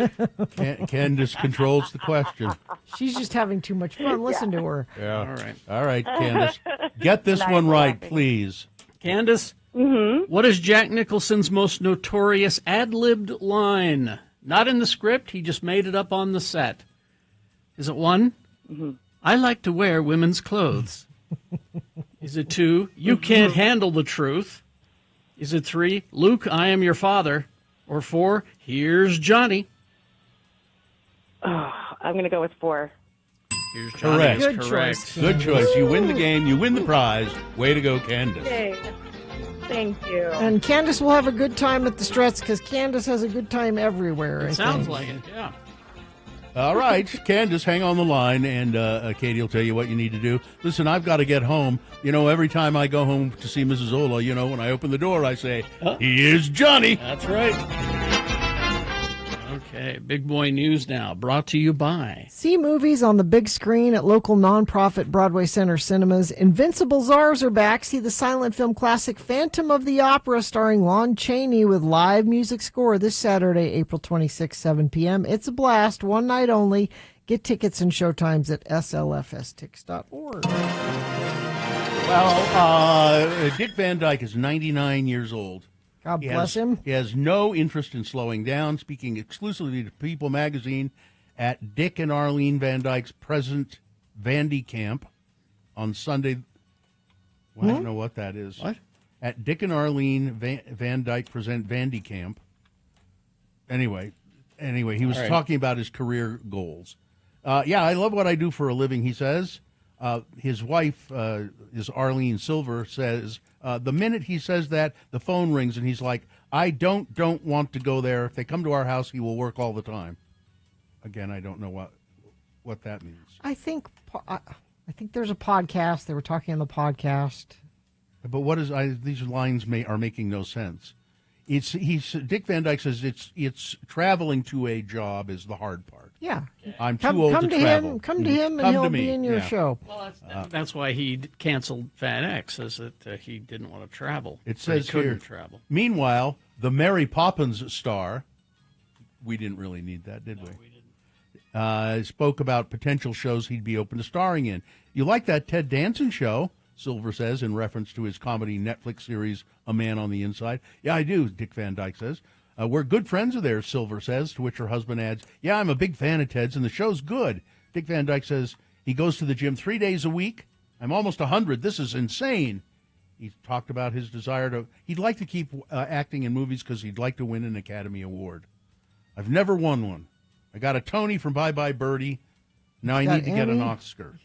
Candace controls the question. She's just having too much fun. Listen to her. Yeah. All right. All right, Candace. Get this one right, please. Candace, what is Jack Nicholson's most notorious ad-libbed line? Not in the script. He just made it up on the set. Is it 1, I like to wear women's clothes? Is it 2, you can't handle the truth? Is it 3, Luke, I am your father? Or 4, here's Johnny? Oh, I'm going to go with 4. Here's Johnny. Correct. Is correct. Good choice. You win the game. You win the prize. Way to go, Candace. Yay. Thank you. And Candace will have a good time at the Struts because Candace has a good time everywhere. It sounds like it, yeah. All right, Candace, hang on the line, and Katie will tell you what you need to do. Listen, I've got to get home. You know, every time I go home to see Mrs. Ola, you know, when I open the door, I say, here's Johnny. That's right. Okay, Big Boy News now, brought to you by... See movies on the big screen at local nonprofit Broadway Center cinemas. Invincible Czars are back. See the silent film classic Phantom of the Opera starring Lon Chaney with live music score this Saturday, April 26, 7 p.m. It's a blast, one night only. Get tickets and showtimes at slfstix.org. Well, Dick Van Dyke is 99 years old. God bless him. He has no interest in slowing down. Speaking exclusively to People magazine at Dick and Arlene Van Dyke's present Vandy Camp on Sunday. Well, I don't know what that is. What? At Dick and Arlene Van Dyke present Vandy Camp. Anyway, he was talking about his career goals. Yeah, I love what I do for a living, he says. His wife is Arlene Silver, says the minute he says that, the phone rings, and he's like, I don't want to go there. If they come to our house, he will work all the time. Again, I don't know what that means. I think there's a podcast. They were talking on the podcast. But what is these lines are making no sense. Dick Van Dyke says it's traveling to a job is the hard part. Yeah, I'm too old to travel. Come to him, and he'll be in your show. Well, that's why he canceled Fan X, is that he didn't want to travel. It says he couldn't here. Travel. Meanwhile, the Mary Poppins star, we didn't really need that, did we? No, we didn't. Spoke about potential shows he'd be open to starring in. You like that Ted Danson show? Silver says in reference to his comedy Netflix series A Man on the Inside. Yeah, I do, Dick Van Dyke says. We're good friends of theirs, Silver says, to which her husband adds, yeah, I'm a big fan of Ted's, and the show's good. Dick Van Dyke says he goes to the gym 3 days a week. I'm almost 100. This is insane. He talked about his desire he'd like to keep acting in movies because he'd like to win an Academy Award. I've never won one. I got a Tony from Bye Bye Birdie. Now I need to get an Oscar.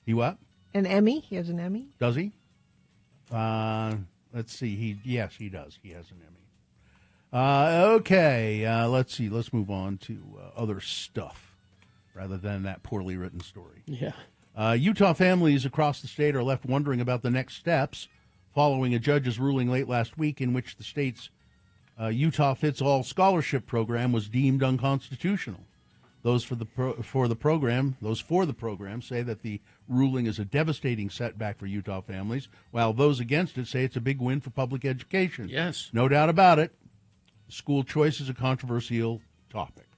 He what? An Emmy? He has an Emmy? Does he? Let's see. Yes, he does. He has an Emmy. Okay. Let's see. Let's move on to other stuff rather than that poorly written story. Yeah. Utah families across the state are left wondering about the next steps following a judge's ruling late last week in which the state's Utah Fits All scholarship program was deemed unconstitutional. Those for the program say that the ruling is a devastating setback for Utah families, while those against it say it's a big win for public education. Yes. No doubt about it. School choice is a controversial topic.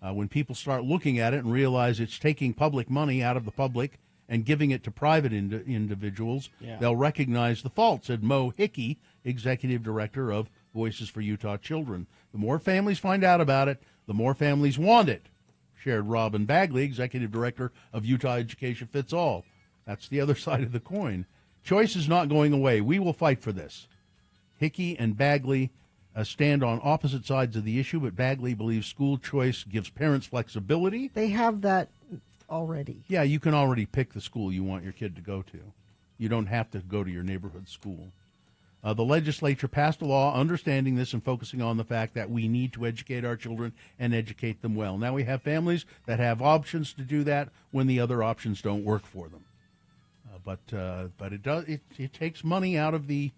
When people start looking at it and realize it's taking public money out of the public and giving it to private individuals, they'll recognize the fault, said Mo Hickey, executive director of Voices for Utah Children. The more families find out about it, the more families want it, shared Robin Bagley, executive director of Utah Education Fits All. That's the other side of the coin. Choice is not going away. We will fight for this. Hickey and Bagley stand on opposite sides of the issue, but Bagley believes school choice gives parents flexibility. They have that already. Yeah, you can already pick the school you want your kid to go to. You don't have to go to your neighborhood school. The legislature passed a law understanding this and focusing on the fact that we need to educate our children and educate them well. Now we have families that have options to do that when the other options don't work for them. But it takes money out of the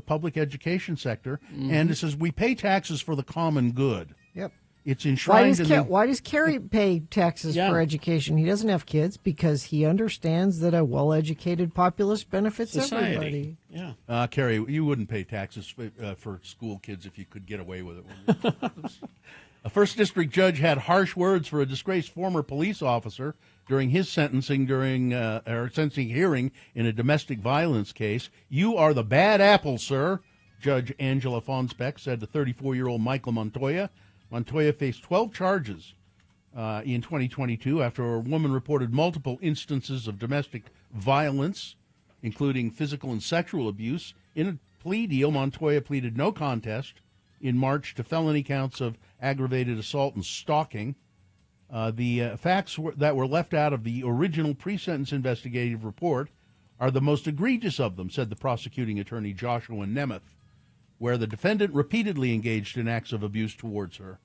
public education sector, and it says we pay taxes for the common good. Yep. It's enshrined Why does Kerry pay taxes for education? He doesn't have kids because he understands that a well-educated populace benefits everybody. Yeah. Kerry, you wouldn't pay taxes for school kids if you could get away with it. A first district judge had harsh words for a disgraced former police officer during his sentencing hearing in a domestic violence case. You are the bad apple, sir, Judge Angela Fonsbeck said to 34-year-old Michael Montoya. Montoya faced 12 charges in 2022 after a woman reported multiple instances of domestic violence, including physical and sexual abuse. In a plea deal, Montoya pleaded no contest in March to felony counts of aggravated assault and stalking. The facts that were left out of the original pre-sentence investigative report are the most egregious of them, said the prosecuting attorney Joshua Nemeth, where the defendant repeatedly engaged in acts of abuse towards her.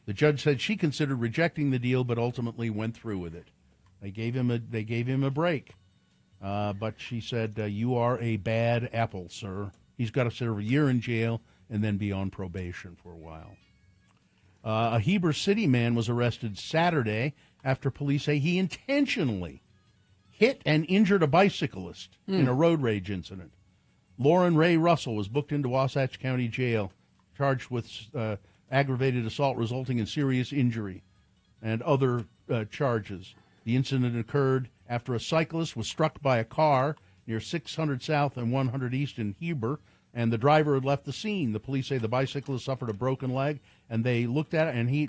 The judge said she considered rejecting the deal, but ultimately went through with it. They gave him a break, but she said, "You are a bad apple, sir." He's got to serve a year in jail and then be on probation for a while. A Heber City man was arrested Saturday after police say he intentionally hit and injured a bicyclist in a road rage incident. Lauren Ray Russell was booked into Wasatch County Jail, charged with aggravated assault resulting in serious injury and other charges. The incident occurred after a cyclist was struck by a car near 600 South and 100 East in Heber, and the driver had left the scene. The police say the bicyclist suffered a broken leg, and they looked at it, and he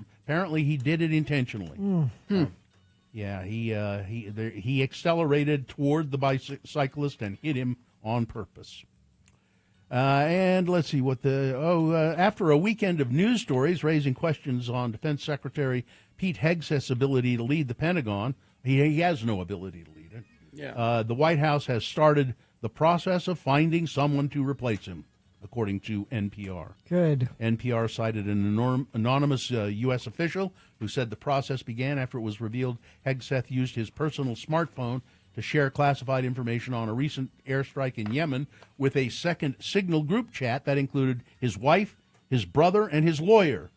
did it intentionally. Yeah, he accelerated toward the bicyclist and hit him on purpose. And let's see what after a weekend of news stories raising questions on Defense Secretary Pete Hegseth's ability to lead the Pentagon, he has no ability to lead it. Yeah. The White House has started the process of finding someone to replace him, according to NPR. Good. NPR cited an anonymous U.S. official who said the process began after it was revealed Hegseth used his personal smartphone to share classified information on a recent airstrike in Yemen with a second Signal group chat that included his wife, his brother, and his lawyer.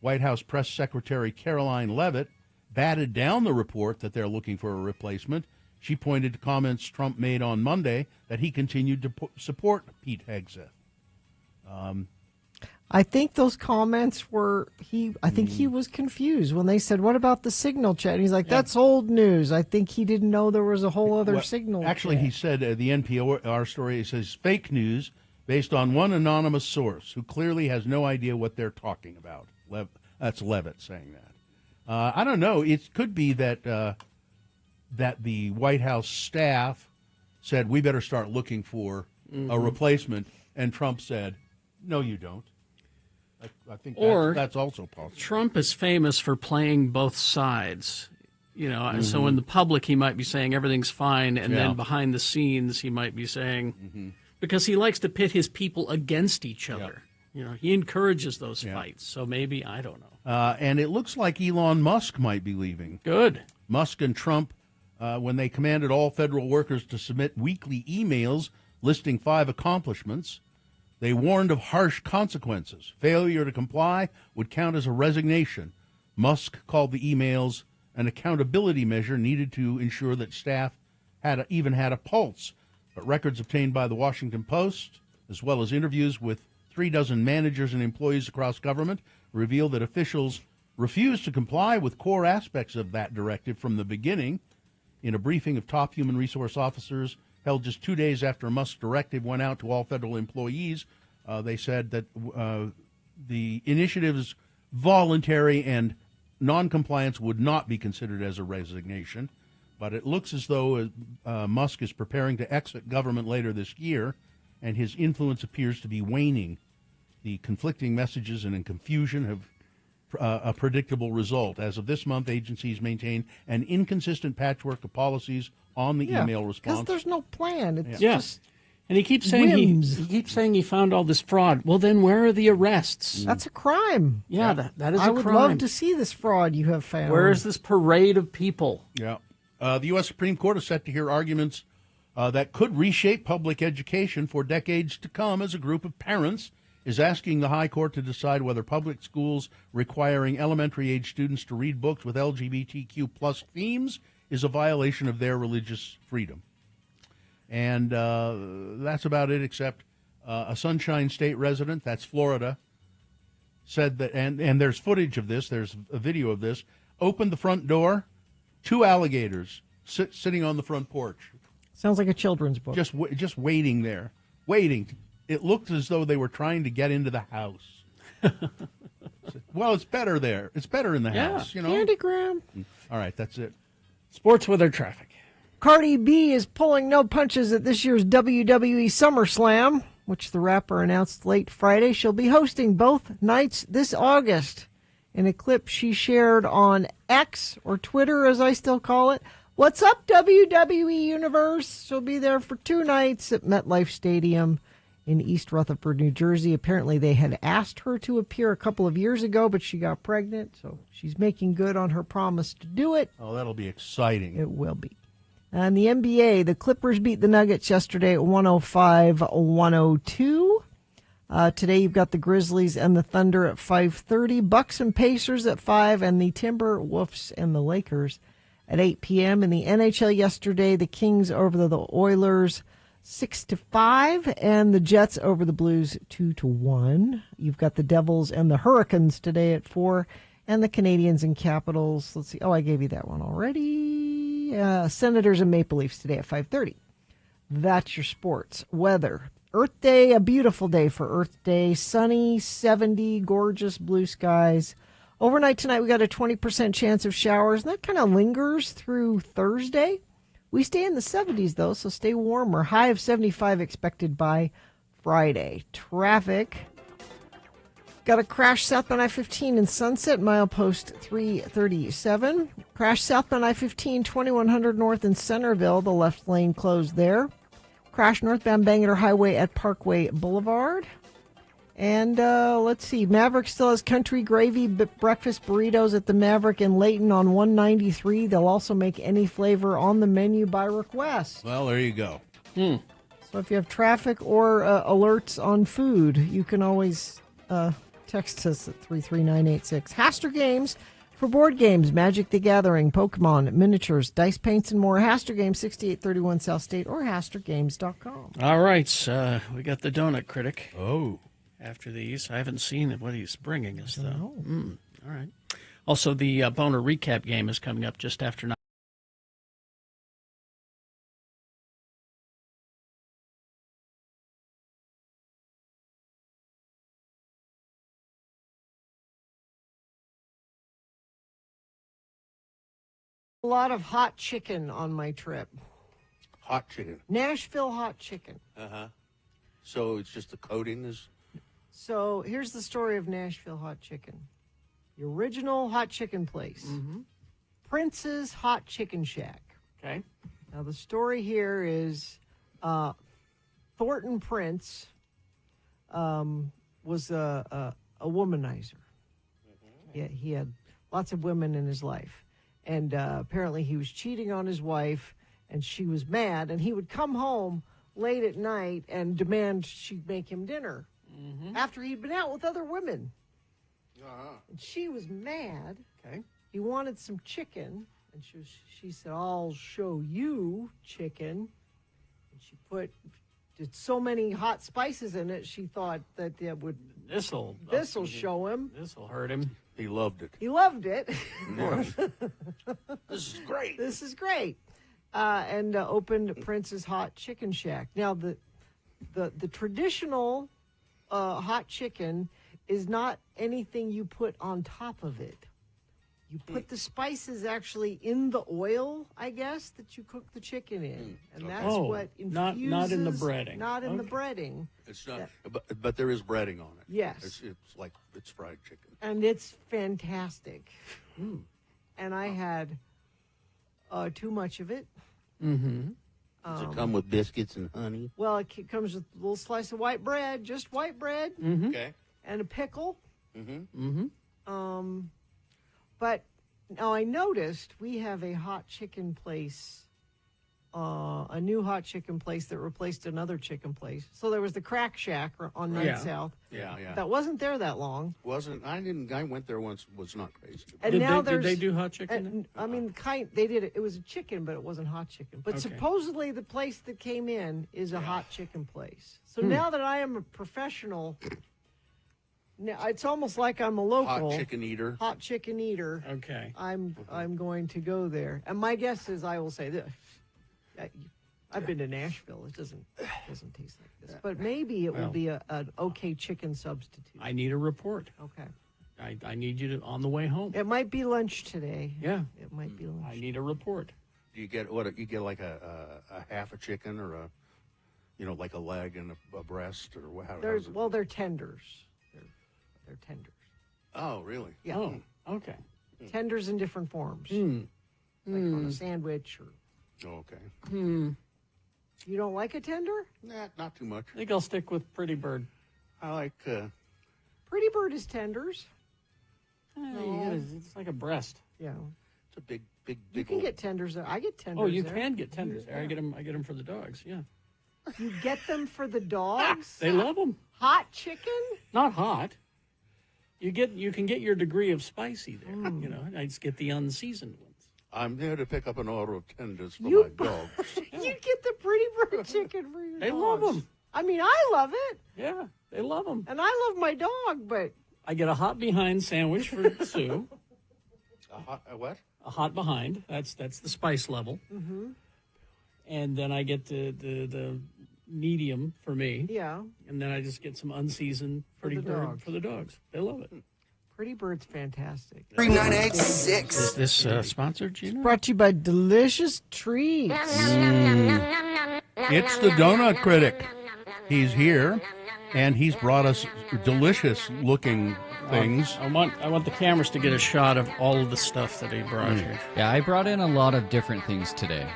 White House Press Secretary Caroline Leavitt batted down the report that they're looking for a replacement. She pointed to comments Trump made on Monday that he continued to support Pete Hegseth. I think those comments were, I think he was confused when they said, what about the Signal chat? And he's like, that's old news. I think he didn't know there was a whole other Signal Actually, chat. he said, the NPR story, he says, fake news based on one anonymous source who clearly has no idea what they're talking about. That's Leavitt saying that. I don't know. It could be that that the White House staff said, we better start looking for a replacement, and Trump said, no, you don't. I think that's also possible. Trump is famous for playing both sides. You know, so in the public he might be saying everything's fine, and then behind the scenes he might be saying, because he likes to pit his people against each other. You know, he encourages those fights. So maybe, I don't know. And it looks like Elon Musk might be leaving. Good. Musk and Trump, when they commanded all federal workers to submit weekly emails listing 5 accomplishments, they warned of harsh consequences. Failure to comply would count as a resignation. Musk called the emails an accountability measure needed to ensure that staff even had a pulse. But records obtained by the Washington Post, as well as interviews with 36 managers and employees across government, reveal that officials refused to comply with core aspects of that directive from the beginning. In a briefing of top human resource officers held just 2 days after Musk's directive went out to all federal employees, they said that the initiative's voluntary and noncompliance would not be considered as a resignation. But it looks as though Musk is preparing to exit government later this year, and his influence appears to be waning. The conflicting messages and confusion have a predictable result. As of this month, agencies maintain an inconsistent patchwork of policies on the email response. Because there's no plan. It's just and he keeps saying he found all this fraud. Well, then where are the arrests? That's a crime. Yeah, that is a crime. I would love to see this fraud you have found. Where is this parade of people? Yeah. The U.S. Supreme Court is set to hear arguments that could reshape public education for decades to come as a group of parents is asking the High Court to decide whether public schools requiring elementary-age students to read books with LGBTQ plus themes is a violation of their religious freedom. And that's about it, except a Sunshine State resident, that's Florida, said that, and there's footage of this, there's a video of this, opened the front door, 2 alligators sitting on the front porch. Sounds like a children's book. Just waiting there, waiting. It looked as though they were trying to get into the house. Well, it's better there. It's better in the house, you know. Candygram. All right, that's it. Sports weather traffic. Cardi B is pulling no punches at this year's WWE SummerSlam, which the rapper announced late Friday. She'll be hosting both nights this August. In a clip she shared on X, or Twitter as I still call it, What's up, WWE Universe? She'll be there for 2 nights at MetLife Stadium in East Rutherford, New Jersey. Apparently, they had asked her to appear a couple of years ago, but she got pregnant, so she's making good on her promise to do it. Oh, that'll be exciting. It will be. And the NBA, the Clippers beat the Nuggets yesterday at 105-102. Today you've got the Grizzlies and the Thunder at 5:30, Bucks and Pacers at 5, and the Timberwolves and the Lakers at 8 p.m. In the NHL yesterday, the Kings over the Oilers 6-5, and the Jets over the Blues 2-1. You've got the Devils and the Hurricanes today at 4, and the Canadians and Capitals. Let's see. Oh, I gave you that one already. Senators and Maple Leafs today at 5:30. That's your sports. Weather. Earth Day, a beautiful day for Earth Day. Sunny, 70, gorgeous blue skies. Overnight tonight, we got a 20% chance of showers, and that kind of lingers through Thursday. We stay in the 70s, though, so stay warmer. High of 75 expected by Friday. Traffic. Got a crash southbound I-15 in Sunset, milepost 337. Crash southbound I-15, 2100 north in Centerville. The left lane closed there. Crash northbound Bangor Highway at Parkway Boulevard. And let's see, Maverick still has country gravy breakfast burritos at the Maverick in Layton on 193. They'll also make any flavor on the menu by request. Well, there you go. So if you have traffic or alerts on food, you can always text us at 33986. Haster Games for board games, Magic the Gathering, Pokemon, miniatures, dice paints, and more. Haster Games, 6831 South State, or HasterGames.com. All right, we got the donut critic. Oh. After these, I haven't seen what he's bringing us, though. All right. Also, the Boner recap game is coming up just after 9. A lot of hot chicken on my trip. Hot chicken. Nashville hot chicken. Uh-huh. So it's just the coating is... So here's the story of Nashville hot chicken. The original hot chicken place. Prince's Hot Chicken Shack. Okay. Now the story here is Thornton Prince was a womanizer. Yeah, he had lots of women in his life. And apparently he was cheating on his wife, and she was mad. And he would come home late at night and demand she make him dinner after he'd been out with other women. And she was mad. Okay. He wanted some chicken, and she said, "I'll show you chicken." And she did so many hot spices in it, she thought that it would... This'll show him. This'll hurt him. He loved it. He loved it. This is great. This is great. And opened Prince's Hot Chicken Shack. Now, the traditional hot chicken is not anything you put on top of it. You put the spices actually in the oil, I guess, that you cook the chicken in. And that's what infuses... Not in the breading. Not in the breading. It's not, but there is breading on it. Yes. It's like it's fried chicken. And it's fantastic. And I had too much of it. Does it come with biscuits and honey? Well, it comes with a little slice of white bread, just white bread. Okay. And a pickle. But now I noticed we have a hot chicken place, a new hot chicken place that replaced another chicken place. So there was the Crack Shack on 9th South. Yeah. That wasn't there that long. I went there once, was not crazy. And now did they do hot chicken? I mean, they did it. It was a chicken, but it wasn't hot chicken. But supposedly the place that came in is a hot chicken place. So now that I am a professional... Now, it's almost like I'm a local hot chicken eater. Okay. I'm going to go there, and my guess is I will say this. I've been to Nashville. It doesn't taste like this, but maybe it will be an okay chicken substitute. I need a report. Okay. I need you to on the way home. It might be lunch today. Yeah. It might be lunch. I need a report. Do you get you get like a half a chicken or like a leg and a breast or how? They're tenders. They're tenders. Oh, really? Yeah. Oh, okay. Tenders in different forms. like on a sandwich. Or Okay. You don't like a tender? Nah, not too much. I think I'll stick with Pretty Bird. I like. Pretty Bird is tenders. It's like a breast. Yeah. It's a big. You can get tenders there. I get tenders. Oh, you there. can get tenders there. Yeah. I get them for the dogs. Yeah. You get them for the dogs? They love them. Hot chicken? Not hot. You can get your degree of spicy there. You know, I just get the unseasoned ones. I'm there to pick up an order of tenders for You- my dog. You get the Pretty Bird chicken for your They dogs. love them. I mean, I love it. Yeah, they love them. And I love my dog, but I get a hot behind sandwich for Sue. A what? A hot behind. That's the spice level. And then I get the medium for me. yeah, And then I just get some unseasoned Pretty the Bird dogs. for the dogs. They love it. Pretty Bird's fantastic. 3986. Is this sponsored, Gina? Brought to you by Delicious Treats. It's the Donut Critic. He's here, and he's brought us delicious-looking things. I want the cameras to get a shot of all of the stuff that he brought here. Yeah, I brought in a lot of different things today.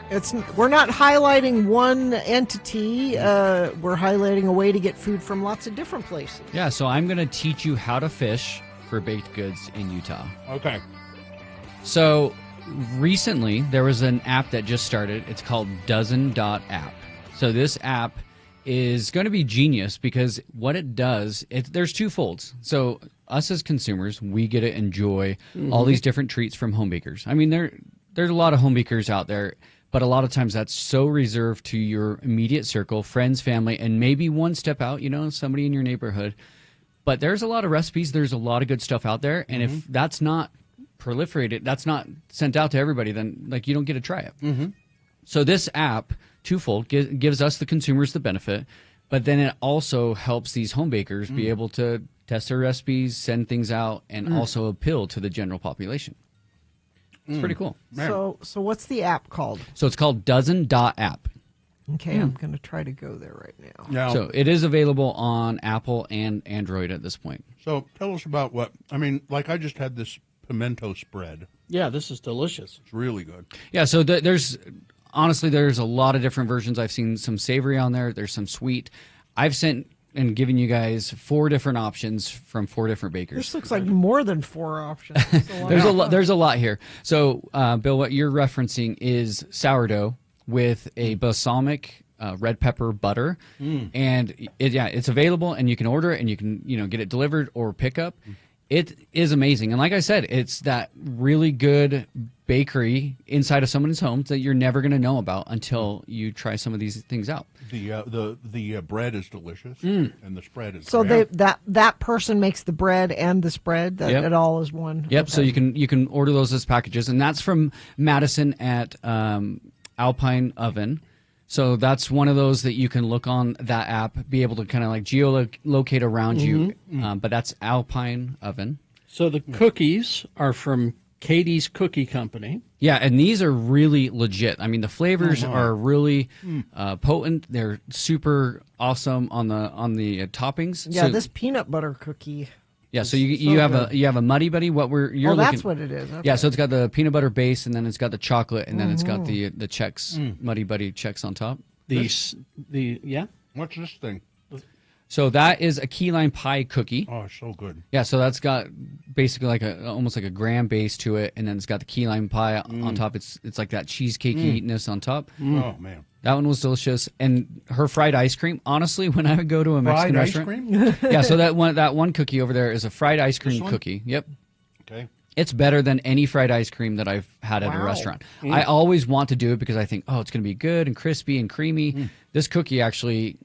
We're not highlighting one entity. We're highlighting a way to get food from lots of different places. Yeah, so I'm going to teach you how to fish for baked goods in Utah. Okay. So recently, there was an app that just started. It's called Dozen.app. So this app is going to be genius because what it does, there's two folds. So us as consumers, we get to enjoy all these different treats from home bakers. I mean, there's a lot of home bakers out there, but a lot of times that's so reserved to your immediate circle, friends, family, and maybe one step out, somebody in your neighborhood. But there's a lot of recipes. There's a lot of good stuff out there. And if that's not proliferated, that's not sent out to everybody, then you don't get to try it. So this app, twofold, gives us, the consumers, the benefit. But then it also helps these home bakers be able to test their recipes, send things out, and also appeal to the general population. It's pretty cool. So what's the app called? So it's called Dozen.app. Okay, I'm going to try to go there right now. Now, So it is available on Apple and Android at this point. so tell us about I just had this pimento spread. Yeah, this is delicious. It's really good. Yeah, so there's a lot of different versions. I've seen some savory on there. There's some sweet. I've sent and given you guys 4 different options from 4 different bakers. This looks like more than 4 options. There's a lot here. So, Bill, what you're referencing is sourdough with a balsamic red pepper butter, and it's available, and you can order it, and you can get it delivered or pick up. It is amazing, and like I said, it's that really good bakery inside of someone's home that you're never going to know about until you try some of these things out. The bread is delicious, and the spread is So great. that person makes the bread and the spread. That it all is one. Yep. Okay. So you can order those as packages, and that's from Madison at Alpine Oven. So that's one of those that you can look on that app, be able to kind of geolocate around you. But that's Alpine Oven. So the cookies are from Katie's Cookie Company. Yeah, and these are really legit. I mean, the flavors are really potent. They're super awesome on the toppings. Yeah, So- this peanut butter cookie. Yeah, so you have a Muddy Buddy. You're that's looking, what it is. Okay. Yeah, so it's got the peanut butter base, and then it's got the chocolate, and then it's got the checks, Muddy Buddy checks on top. What's this thing? So that is a key lime pie cookie. Oh, it's so good. Yeah, so that's got basically almost like a graham base to it, and then it's got the key lime pie on top. It's like that cheesecakey-ness on top. Oh man, that one was delicious. And her fried ice cream. Honestly, when I would go to a Mexican Fried ice restaurant, cream? yeah. So that one cookie over there is a fried ice cream cookie. Yep. Okay. It's better than any fried ice cream that I've had at a restaurant. I always want to do it because I think, it's going to be good and crispy and creamy. This cookie actually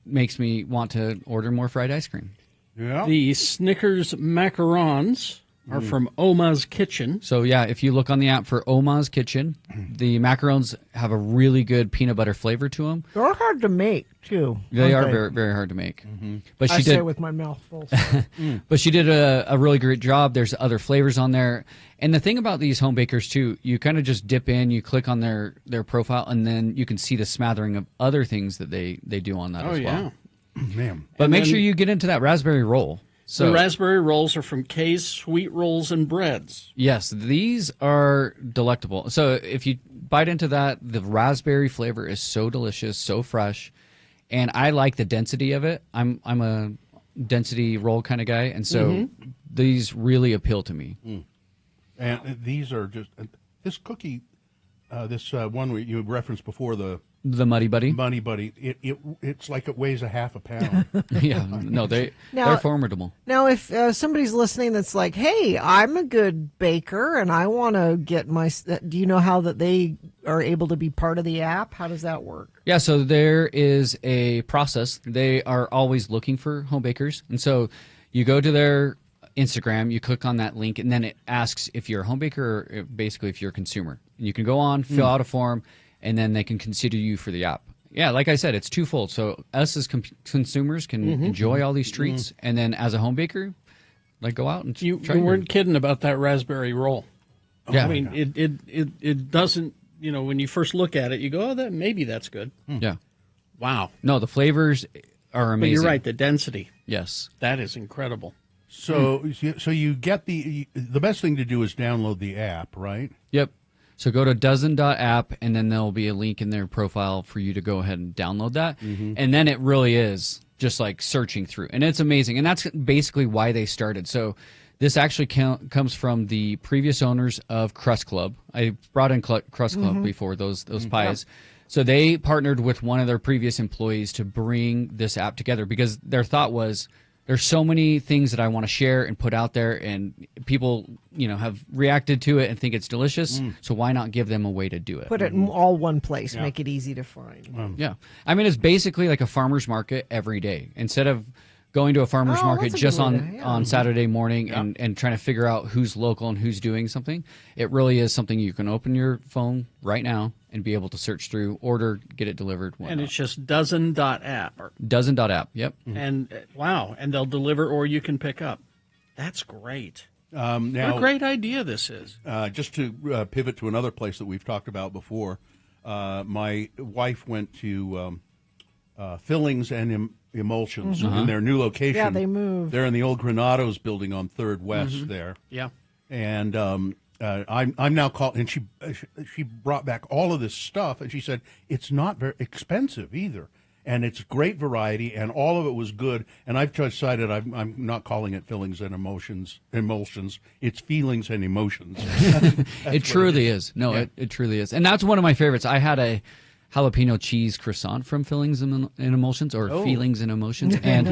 makes me want to order more fried ice cream. Yeah. The Snickers macarons are from Oma's Kitchen. So, yeah, if you look on the app for Oma's Kitchen, the macarons have a really good peanut butter flavor to them. They're hard to make, too. They are aren't very, very hard to make. But I she say did it with my mouth full. But she did a really great job. There's other flavors on there. And the thing about these home bakers, too, you kind of just dip in, you click on their profile, and then you can see the smattering of other things that they do on that as well. Man. But And make then- sure you get into that raspberry roll. So the raspberry rolls are from Kay's Sweet Rolls and Breads. Yes, these are delectable. So if you bite into that, the raspberry flavor is so delicious, so fresh, and I like the density of it. I'm a density roll kind of guy, and so these really appeal to me. And these are just this cookie, this one you referenced before, the Muddy Buddy. Muddy Buddy. It's like it weighs a half a pound. Yeah, no, they're formidable. Now, if somebody's listening that's like, hey, I'm a good baker and I want to get do you know how that they are able to be part of the app? How does that work? Yeah, so there is a process. They are always looking for home bakers. And so you go to their Instagram, you click on that link, and then it asks if you're a home baker or basically if you're a consumer. And you can go on, fill out a form, and then they can consider you for the app. Yeah, like I said, it's twofold. So us as consumers can enjoy all these treats, and then as a home baker, like go out and you try weren't kidding about that raspberry roll. Yeah. I mean, it doesn't, when you first look at it, you go, oh, maybe that's good. Yeah. Wow. No, the flavors are amazing. But you're right, the density. Yes. That is incredible. So you get the best thing to do is download the app, right? Yep. So go to dozen.app, and then there'll be a link in their profile for you to go ahead and download that. And then it really is just like searching through. And it's amazing. And that's basically why they started. So this actually comes from the previous owners of Crust Club. I brought in Crust Club before, those pies. So they partnered with one of their previous employees to bring this app together because their thought was, there's so many things that I want to share and put out there, and people, have reacted to it and think it's delicious. So why not give them a way to do it? Put it in all one place, make it easy to find. Yeah. I mean, it's basically like a farmer's market every day. Instead of going to a farmer's market just on Saturday morning and trying to figure out who's local and who's doing something, it really is something you can open your phone right now and be able to search through, order, get it delivered. Whatnot. And it's just dozen.app. Dozen.app, yep. And wow, and they'll deliver or you can pick up. That's great. Now, what a great idea this is. Just to pivot to another place that we've talked about before, my wife went to Fillings and Emulsions in their new location. Yeah, they moved. They're in the old Granados building on 3rd West there. Yeah. And I'm now called, and she brought back all of this stuff, and she said it's not very expensive either, and it's great variety, and all of it was good. And I've decided I'm not calling it Fillings and Emulsions. It's Feelings and Emotions. It truly is. No, yeah. It truly is, and that's one of my favorites. I had a jalapeno cheese croissant from Fillings and Emulsions, or Feelings and Emotions, and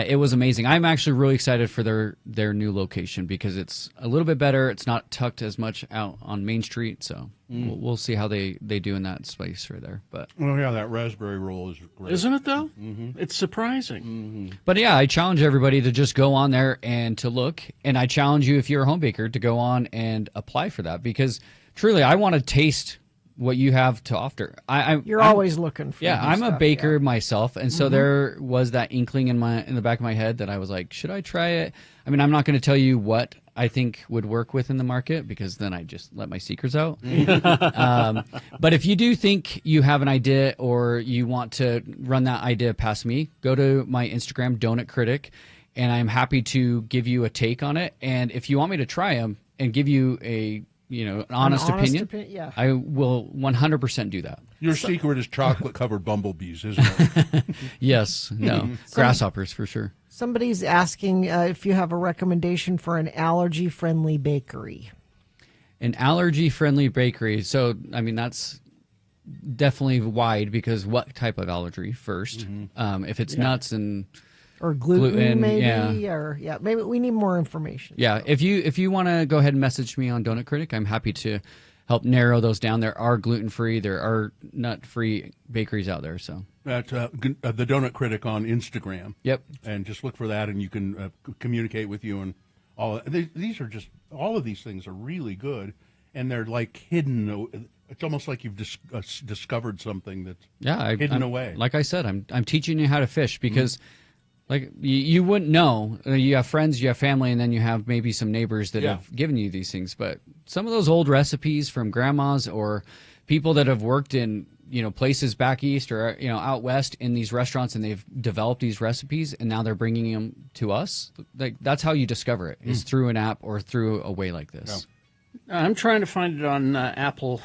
it was amazing. I'm actually really excited for their new location because it's a little bit better. It's not tucked as much out on Main Street, so we'll see how they do in that space right there. But yeah, that raspberry roll is great, isn't it? Though it's surprising. But yeah, I challenge everybody to just go on there and to look, and I challenge you if you're a home baker to go on and apply for that because truly, I want to taste what you have to offer. You're always looking for. Yeah, I'm a baker myself, and so there was that inkling in the back of my head that I was like, should I try it? I mean, I'm not going to tell you what I think would work within the market because then I just let my secrets out. But if you do think you have an idea or you want to run that idea past me, go to my Instagram, Donut Critic, and I'm happy to give you a take on it. And if you want me to try them and give you an honest opinion, yeah. I will 100% do that. Your secret is chocolate-covered bumblebees, isn't it? Yes. No. Grasshoppers, for sure. Somebody's asking if you have a recommendation for an allergy-friendly bakery. An allergy-friendly bakery. So, I mean, that's definitely wide because what type of allergy first? If it's nuts and... Or gluten maybe, yeah. Or maybe we need more information. Yeah, if you want to go ahead and message me on Donut Critic, I'm happy to help narrow those down. There are gluten-free, there are nut-free bakeries out there. So at the Donut Critic on Instagram. Yep, and just look for that, and you can communicate with you and all. These are just all of these things are really good, and they're like hidden. It's almost like you've discovered something that's hidden away. Like I said, I'm teaching you how to fish because. Like, you wouldn't know. You have friends, you have family, and then you have maybe some neighbors that have given you these things. But some of those old recipes from grandmas or people that have worked in places back east or out west in these restaurants, and they've developed these recipes, and now they're bringing them to us. Like that's how you discover it, is through an app or through a way like this. I'm trying to find it on Apple,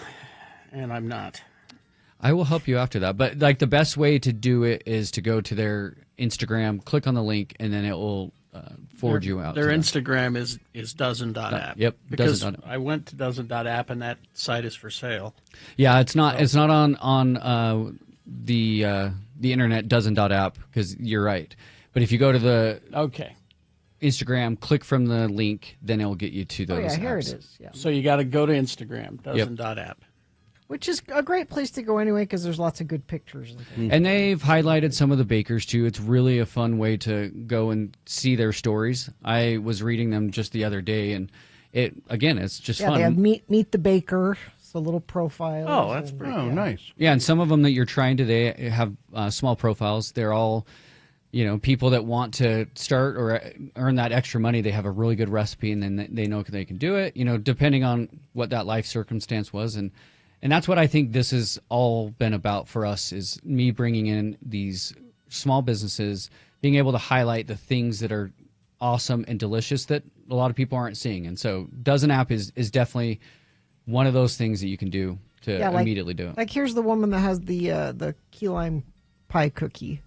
and I'm not. I will help you after that. But like the best way to do it is to go to their Instagram, click on the link, and then it will forward you out. Their to them. Instagram is dozen.app. Yep, Because dozen.app. I went to dozen.app, and that site is for sale. Yeah, it's not. It's not on the internet dozen.app because you're right. But if you go to the Instagram, click from the link, then it will get you to those. here apps. it is. Yeah. So you got to go to Instagram, dozen.app. Which is a great place to go anyway because there's lots of good pictures. And things. And they've highlighted some of the bakers too. It's really a fun way to go and see their stories. I was reading them just the other day, and it's just fun. They have meet the baker, so little profiles. Oh, that's pretty. Oh, nice. Yeah, and some of them that you're trying today have small profiles. They're all, people that want to start or earn that extra money. They have a really good recipe, and then they know they can do it. Depending on what that life circumstance was, and that's what I think this has all been about for us, is me bringing in these small businesses, being able to highlight the things that are awesome and delicious that a lot of people aren't seeing. And so Dozen app is definitely one of those things that you can do to immediately do it. Like here's the woman that has the key lime pie cookie.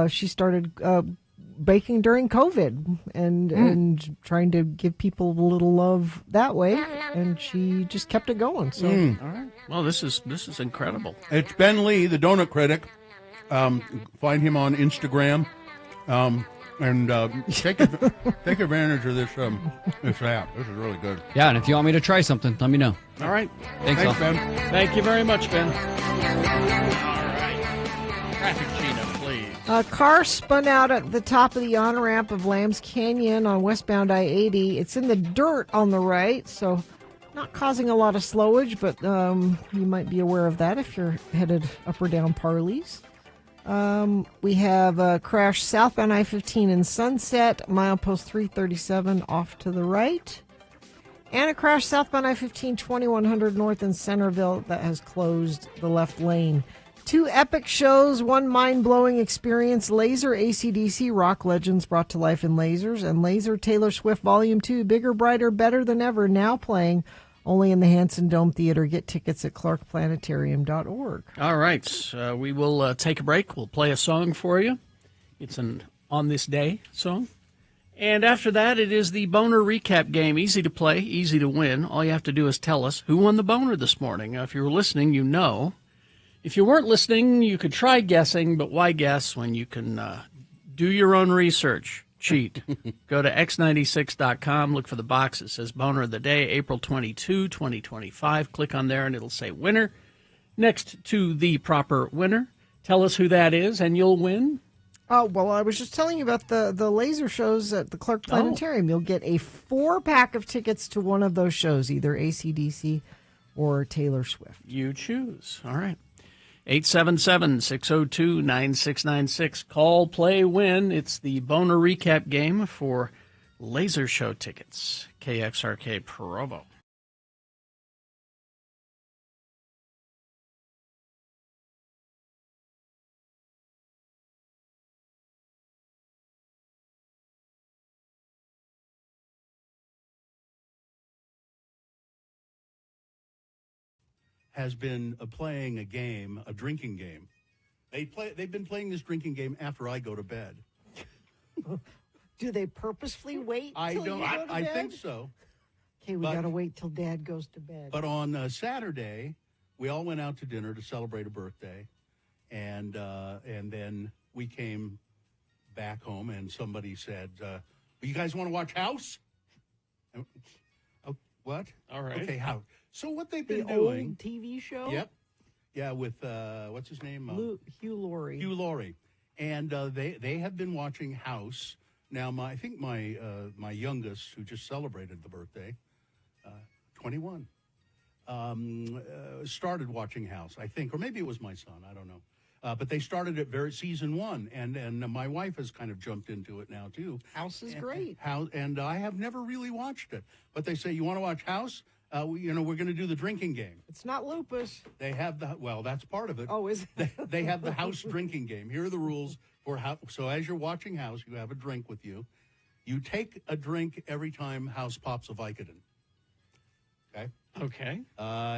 She started baking during COVID and trying to give people a little love that way, and she just kept it going. So, All right. Well, this is incredible. It's Ben Lee, the donut critic. Find him on Instagram, and take advantage of this app. This is really good. Yeah, and if you want me to try something, let me know. All right. Thanks all. Ben. Thank you very much, Ben. All right. Traffic, Gina, please. a car spun out at the top of the on-ramp of Lambs Canyon on westbound I-80. It's in the dirt on the right, so not causing a lot of slowage, but you might be aware of that if you're headed up or down Parley's. We have a crash southbound I-15 in Sunset, milepost 337 off to the right. And a crash southbound I-15 2100 north in Centerville that has closed the left lane. Two epic shows, one mind-blowing experience, Laser AC/DC Rock Legends brought to life in lasers, and Laser Taylor Swift Volume 2, Bigger, Brighter, Better Than Ever, now playing only in the Hanson Dome Theater. Get tickets at clarkplanetarium.org. All right. We will take a break. We'll play a song for you. It's an On This Day song. And after that, it is the Boner Recap game. Easy to play, easy to win. All you have to do is tell us who won the boner this morning. If you were listening, you know. If you weren't listening, you could try guessing, but why guess when you can do your own research? Cheat. Go to x96.com, look for the box that says Boner of the Day, April 22, 2025. Click on there, and it'll say winner next to the proper winner. Tell us who that is, and you'll win. Oh, well, I was just telling you about the laser shows at the Clark Planetarium. You'll get a 4-pack of tickets to one of those shows, either AC/DC or Taylor Swift. You choose. All right. 877-602-9696. Call, play, win. It's the Boner Recap game for laser show tickets. KXRK Provo. Has been playing a game, a drinking game. They've been playing this drinking game after I go to bed. Do they purposefully wait till you go to bed? I think so. Okay, we got to wait till Dad goes to bed. But on Saturday, we all went out to dinner to celebrate a birthday, and then we came back home, and somebody said, "You guys want to watch House?" Oh, what? All right. Okay, House. So what they've been the doing? Old TV show. Yep. Yeah, with what's his name? Hugh Laurie. Hugh Laurie, and they have been watching House. Now, I think my youngest, who just celebrated the birthday, 21, started watching House. I think, or maybe it was my son. I don't know. But they started at season 1, and my wife has kind of jumped into it now too. House is great. And I have never really watched it, but they say, "You want to watch House?" we're going to do the drinking game. It's not lupus. They have that's part of it. Oh, is it? They have the house drinking game. Here are the rules for how. So as you're watching House, you have a drink with you. You take a drink every time House pops a Vicodin. Okay. Okay.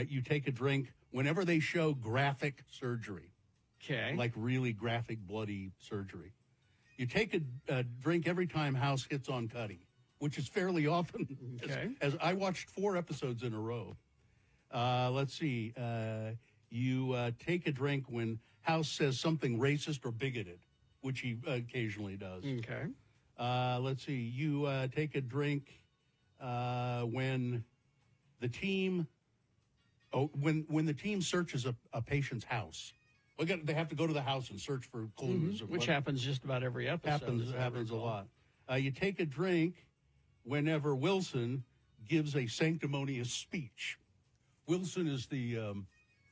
You take a drink whenever they show graphic surgery. Okay. Like really graphic, bloody surgery. You take a drink every time House hits on Cuddy, which is fairly often. Okay. As I watched 4 episodes in a row. Let's see. You take a drink when House says something racist or bigoted, which he occasionally does. Okay. Let's see. You take a drink when the team. When the team searches a patient's house. They have to go to the house and search for clues. Which happens just about every episode. Happens a lot. You take a drink whenever Wilson gives a sanctimonious speech. Wilson is the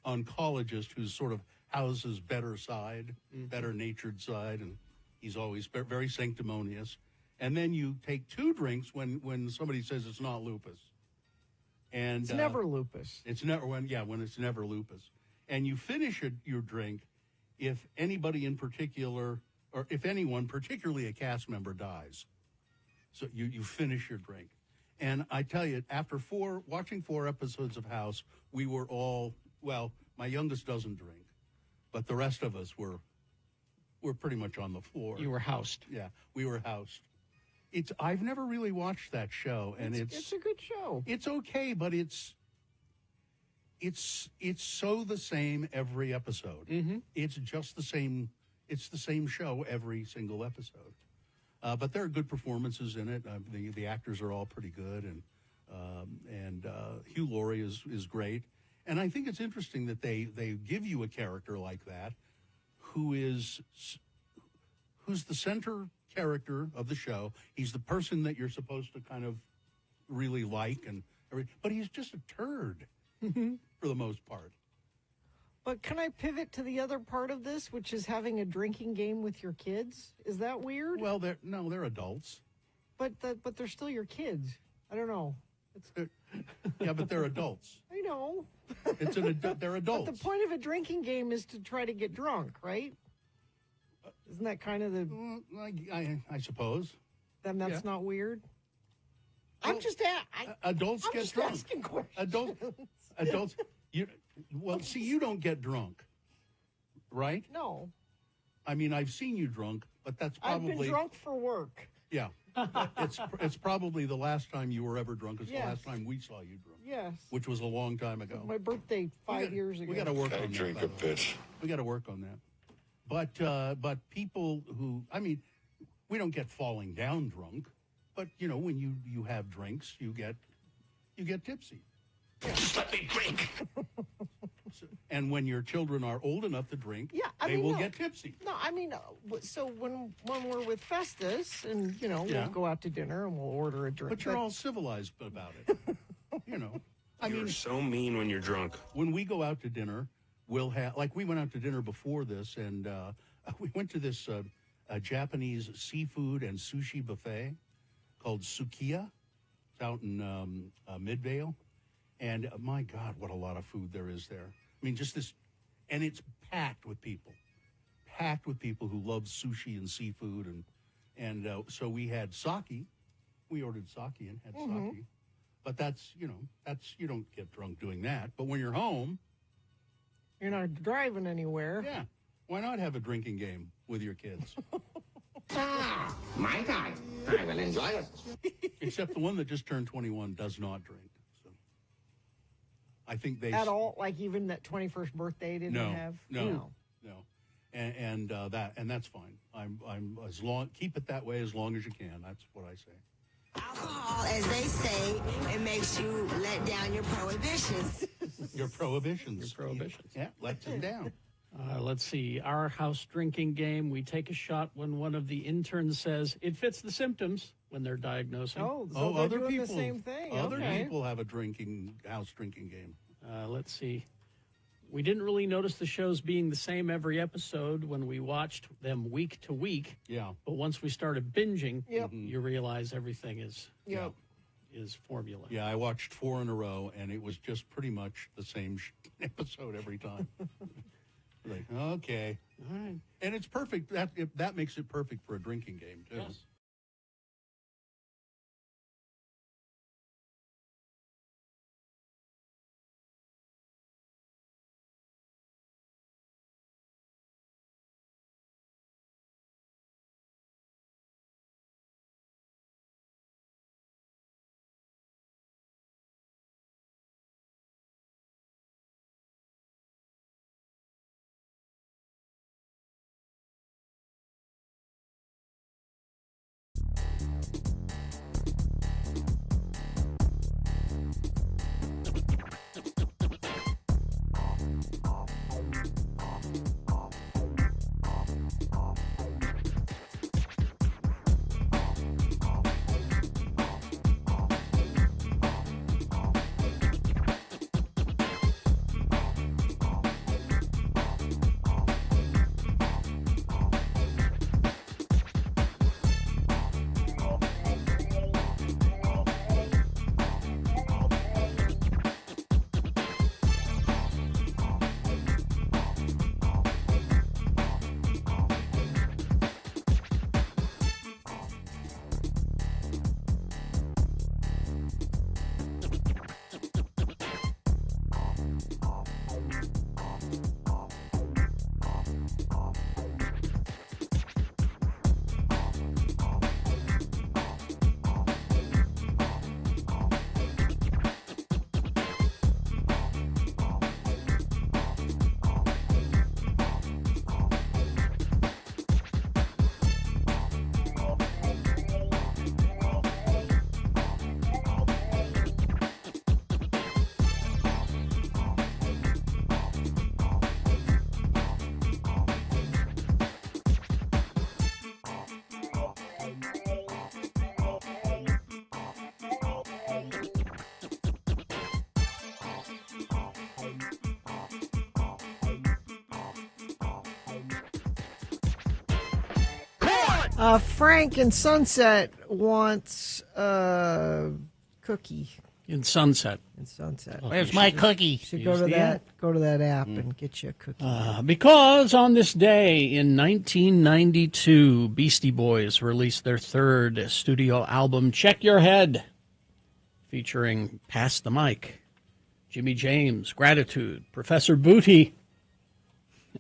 oncologist who's sort of House's better side, better-natured side, and he's always very sanctimonious. And then you take 2 drinks when somebody says it's not lupus. And it's never lupus. It's never when it's never lupus. And you finish your drink if anybody in particular, or if anyone, particularly a cast member, dies. So you finish your drink. And I tell you, after watching 4 episodes of House, we were all, my youngest doesn't drink, but the rest of us were pretty much on the floor. You were housed. Yeah, we were housed. I've never really watched that show, and it's a good show. It's okay, but it's so the same every episode. Mm-hmm. It's just the same. It's the same show every single episode. But there are good performances in it. The actors are all pretty good, and Hugh Laurie is great. And I think it's interesting that they give you a character like that, who's the center character of the show. He's the person that you're supposed to kind of really like, but he's just a turd for the most part. But can I pivot to the other part of this, which is having a drinking game with your kids? Is that weird? Well, they're adults. But they're still your kids. I don't know. Yeah, but they're adults. I know. They're adults. But the point of a drinking game is to try to get drunk, right? Isn't that kind of the... I suppose. Then that's not weird? Well, I'm just adults I'm get just drunk. asking questions. Adults. You don't get drunk, right? No. I mean, I've seen you drunk, but that's probably... I've been drunk for work. Yeah. It's probably the last time you were ever drunk. It's the last time we saw you drunk. Yes. Which was a long time ago. My birthday 5 years ago. We got to work on that. Drink a bit. We got to work on that. But people who, I mean, we don't get falling down drunk, but when you have drinks, you get tipsy. Just let me drink. And when your children are old enough to drink, they will get tipsy. No, I mean, so when we're with Festus and, we'll go out to dinner and we'll order a drink. But you're all civilized about it. You're so mean when you're drunk. When we go out to dinner, we'll have, like we went out to dinner before this, and we went to this Japanese seafood and sushi buffet called Sukiya. It's out in Midvale. And my God, what a lot of food there is there. I mean, just this, and it's packed with people who love sushi and seafood. And so we had sake. We ordered sake and had sake. But that's, you don't get drunk doing that. But when you're home. You're not driving anywhere. Yeah. Why not have a drinking game with your kids? My time. I will enjoy it. Except the one that just turned 21 does not drink. So I think they... At all? Like even that 21st birthday didn't have? No. And that's fine. I'm keep it that way as long as you can. That's what I say. Alcohol, as they say, it makes you let down your prohibitions. Your prohibitions. Yeah, let them down. Let's see. Our house drinking game. We take a shot when one of the interns says it fits the symptoms when they're diagnosing. So they're other doing people. The same thing. Other people have a house drinking game. Let's see. We didn't really notice the shows being the same every episode when we watched them week to week. Yeah. But once we started binging, you realize everything is. Yep. is formula. Yeah, I watched 4 in a row, and it was just pretty much the same episode every time. Like, okay. All right. And it's perfect. That makes it perfect for a drinking game, too. Yes. Frank in Sunset wants a cookie. In Sunset. In Sunset. Where's my cookie? Should go to Use the that. app. Go to that app and get you a cookie. Because on this day in 1992, Beastie Boys released their third studio album, Check Your Head, featuring Pass the Mic, Jimmy James, Gratitude, Professor Booty,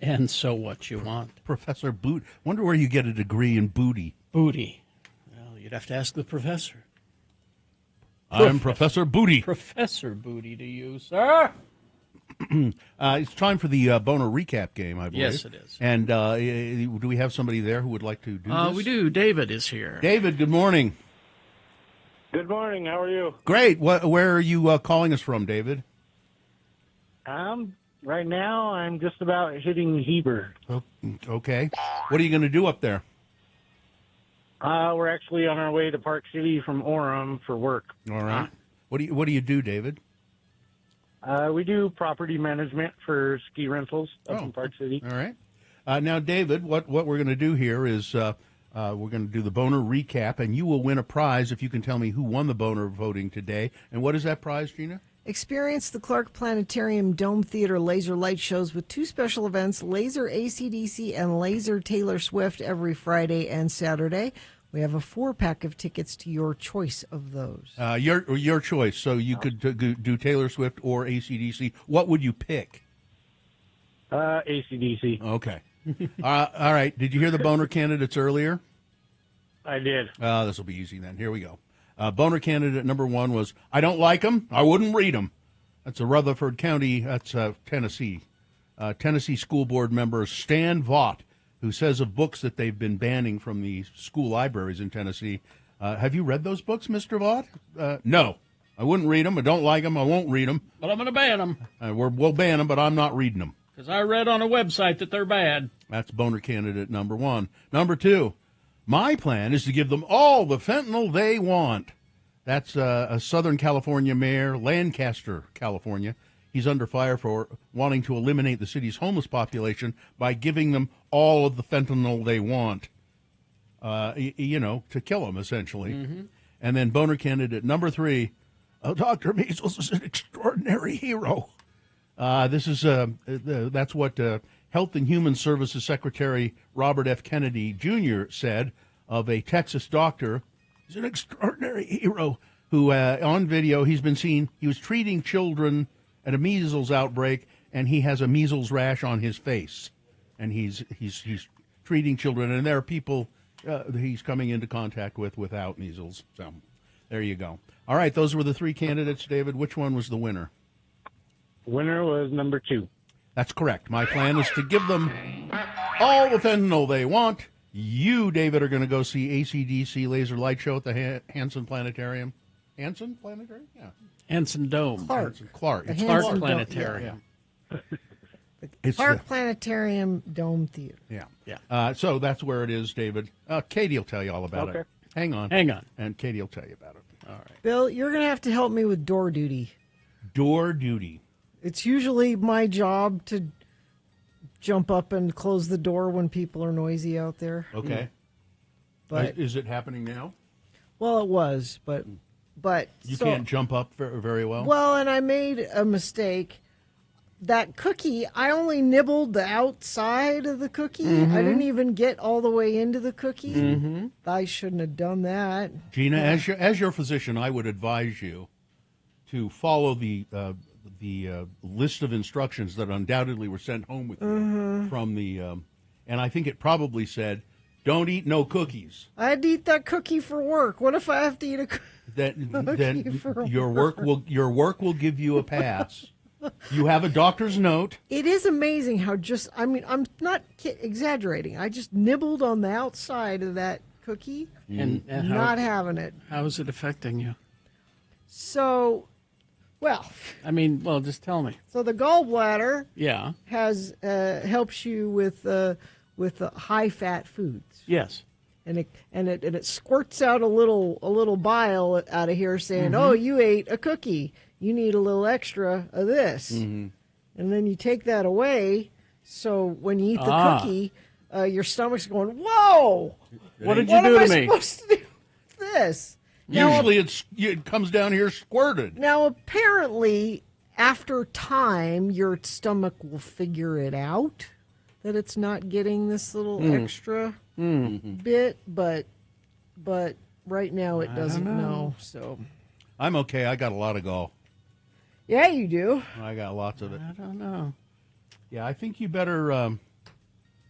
and So What You Want. Professor Boot. Wonder where you get a degree in booty. Booty. Well, you'd have to ask the professor. I'm Professor Booty. Professor Booty to you, sir. It's time for the Boner recap game, I believe. Yes, it is. And do we have somebody there who would like to do this? We do. David is here. David, good morning. Good morning. How are you? Great. Where are you calling us from, David? Right now, I'm just about hitting Heber. Okay. What are you going to do up there? We're actually on our way to Park City from Orem for work. All right. What do you do, David? We do property management for ski rentals up in Park City. All right. Now, David, what we're going to do here is we're going to do the Boner recap, and you will win a prize if you can tell me who won the Boner voting today. And what is that prize, Gina? Experience the Clark Planetarium Dome Theater laser light shows with 2 special events, Laser AC/DC and Laser Taylor Swift, every Friday and Saturday. We have a 4-pack of tickets to your choice of those. Your choice. So you could do Taylor Swift or AC/DC. What would you pick? AC/DC. Okay. All right. Did you hear the Boner candidates earlier? I did. This will be easy then. Here we go. Boner candidate number 1 was, I don't like them, I wouldn't read them. That's a Rutherford County, that's Tennessee. Tennessee School Board member Stan Vaught, who says of books that they've been banning from the school libraries in Tennessee. Have you read those books, Mr. Vaught? No, I wouldn't read them. I don't like them. I won't read them. But I'm going to ban them. We'll ban them, but I'm not reading them. Because I read on a website that they're bad. That's Boner candidate number 1. Number 2. My plan is to give them all the fentanyl they want. That's a Southern California mayor, Lancaster, California. He's under fire for wanting to eliminate the city's homeless population by giving them all of the fentanyl they want, to kill them, essentially. Mm-hmm. And then boner candidate number 3, Dr. Measles is an extraordinary hero. This is that's what Health and Human Services Secretary Robert F. Kennedy Jr. said of a Texas doctor. He's an extraordinary hero who, on video, he's been seen. He was treating children at a measles outbreak, and he has a measles rash on his face, and he's treating children, and there are people he's coming into contact with without measles. So there you go. All right, those were the 3 candidates, David. Which one was the winner? Winner was number 2. That's correct. My plan is to give them all the fentanyl they want. You, David, are going to go see AC/DC Laser Light Show at the Hanson Planetarium. Hanson Planetarium? Yeah. Hanson Dome. Clark. Clark. It's The Clark Hanson Dome, Planetarium. It's Park Planetarium Dome Theater. Yeah. So that's where it is, David. Katie will tell you all about Okay. it. Hang on. And Katie will tell you about it. All right. Bill, you're going to have to help me with door duty. Door duty. It's usually my job to jump up and close the door when people are noisy out there. Okay. But Is it happening now? well, it was, but You so- can't jump up very well? Well, and I made a mistake. That cookie, I only nibbled the outside of the cookie. Mhm. I didn't even get all the way into the cookie. Mhm. I shouldn't have done that. Gina, as your physician, I would advise you to follow the list of instructions that undoubtedly were sent home with you Mhm. from the, and I think it probably said, "Don't eat no cookies." I had to eat that cookie for work. What if I have to eat a Then cookie for your work will give you a pass. You have a doctor's note. It is amazing how I'm not exaggerating. I just nibbled on the outside of that cookie And how- not having it. How is it affecting you? So, well, I mean, well, just tell me. so the gallbladder Yeah. has helps you with high fat foods. Yes. And it squirts out a little bile out of here saying, Mhm. "Oh, you ate a cookie. You need a little extra of this." Mhm. And then you take that away. So when you eat the Ah. cookie, your stomach's going, "Whoa! What did you what do am to I me?" supposed to do with this?" Now, Usually it comes down here squirted. now apparently, after time, your stomach will figure it out that it's not getting this little Mm. extra Mm. bit, but right now it I doesn't don't know. know. So I'm okay. I got a lot of gall. yeah, you do. I got lots of it. I don't know. Yeah, I think you better.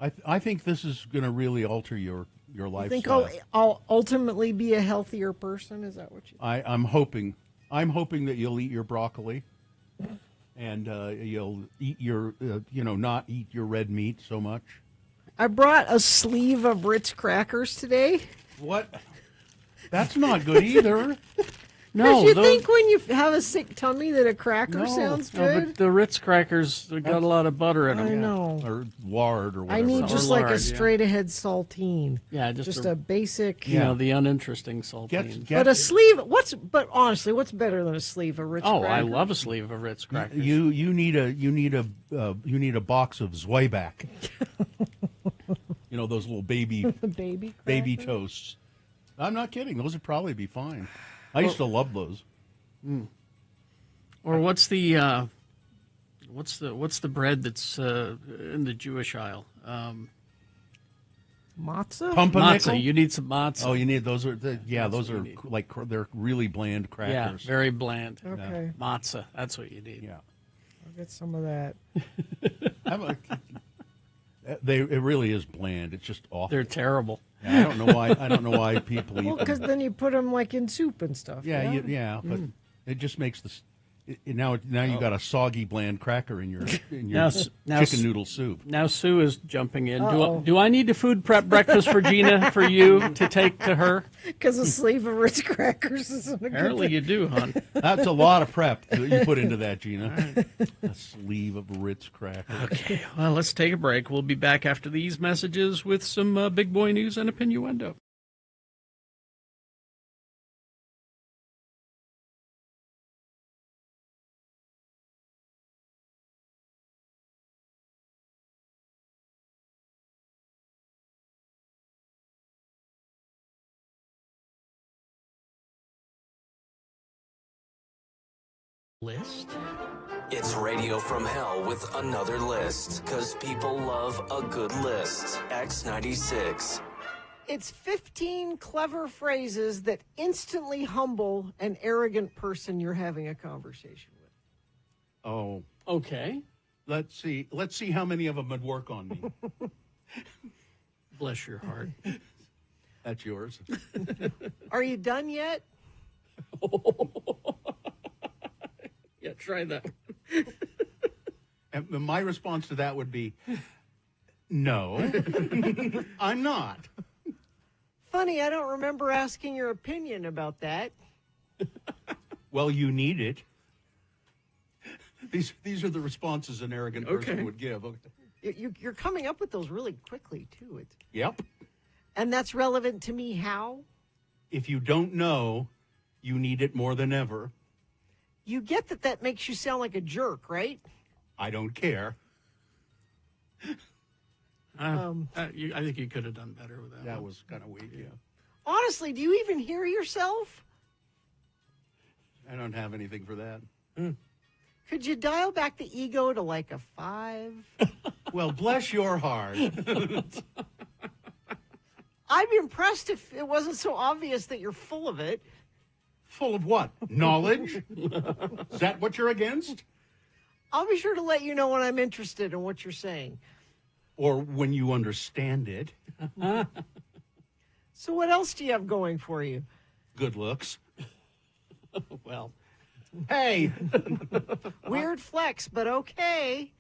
I think this is going to really alter your You lifestyle. think I'll ultimately be a healthier person? Is that what you? I'm hoping that you'll eat your broccoli, and you'll eat your not eat your red meat so much. I brought a sleeve of Ritz crackers today. What? That's not good either. No, you those- think when you have a sick tummy that a cracker sounds No, good? but the Ritz crackers they got a lot of butter in them. I know. Or lard or whatever. I need Or just like lard, a yeah. straight ahead saltine. Yeah, just a basic. You know, the uninteresting saltine. But a sleeve. But honestly, what's better than a sleeve of Ritz Oh, crackers? I love a sleeve of Ritz crackers. You need a box of Zweiback. You know those little baby baby toasts. I'm not kidding. Those would probably be fine. I used to love those. Or what's the bread that's in the Jewish aisle? Matzah. Pumpernickel? Matzah. You need some matzah. Oh, you need those are those are like they're really bland Yeah, crackers. very bland. Okay. Matzah. That's what you need. Yeah. I'll get some of that. It really is bland. It's just awful. They're terrible. Yeah, I don't know why. I don't know why people eat Well, them. because then you put them like in soup and stuff. Yeah, but it just makes this. Now you got a soggy bland cracker in your chicken noodle soup. Now Sue is jumping in. Uh-oh. Do I need to food prep breakfast for Gina for you to take to her? Because a sleeve of Ritz crackers isn't a Apparently good you do, hon. That's a lot of prep that you put into that, Gina. A sleeve of Ritz crackers. Okay, well, let's take a break. We'll be back after these messages with some big boy news and a pinuendo. List? It's Radio from Hell with another list, because people love a good list. X96. It's 15 clever phrases that instantly humble an arrogant person you're having a conversation with. Oh. Okay. Let's see how many of them would work on me. Bless your heart. That's yours. Are you done yet? Yeah, try that. And my response to that would be, no, I'm not. Funny, I don't remember asking your opinion about that. Well, you need it. These are the responses an arrogant person would give. Okay. You're coming up with those really quickly, too. Yep. And that's relevant to me how? If you don't know, you need it more than ever. You get that makes you sound like a jerk, right? I don't care. I think you could have done better with that. That was kind of weak, yeah. Honestly, do you even hear yourself? I don't have anything for that. Could you dial back the ego to like a 5? Well, bless your heart. I'd be impressed if it wasn't so obvious that you're full of it. Full of what? Knowledge? Is that what you're against? I'll be sure to let you know when I'm interested in what you're saying. Or when you understand it. So what else do you have going for you? Good looks. Well. Hey! Weird flex, but okay.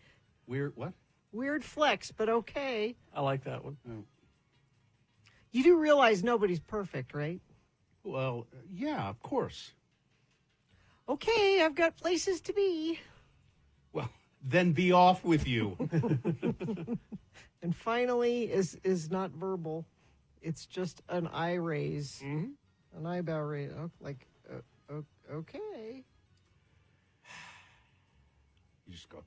Weird what? Weird flex, but okay. I like that one. Oh. You do realize nobody's perfect, right? Well, yeah, of course. Okay, I've got places to be. Well, then be off with you. And finally is not verbal. It's just an eye raise. Mm-hmm. An eyebrow raise. Oh, like, okay. You just go.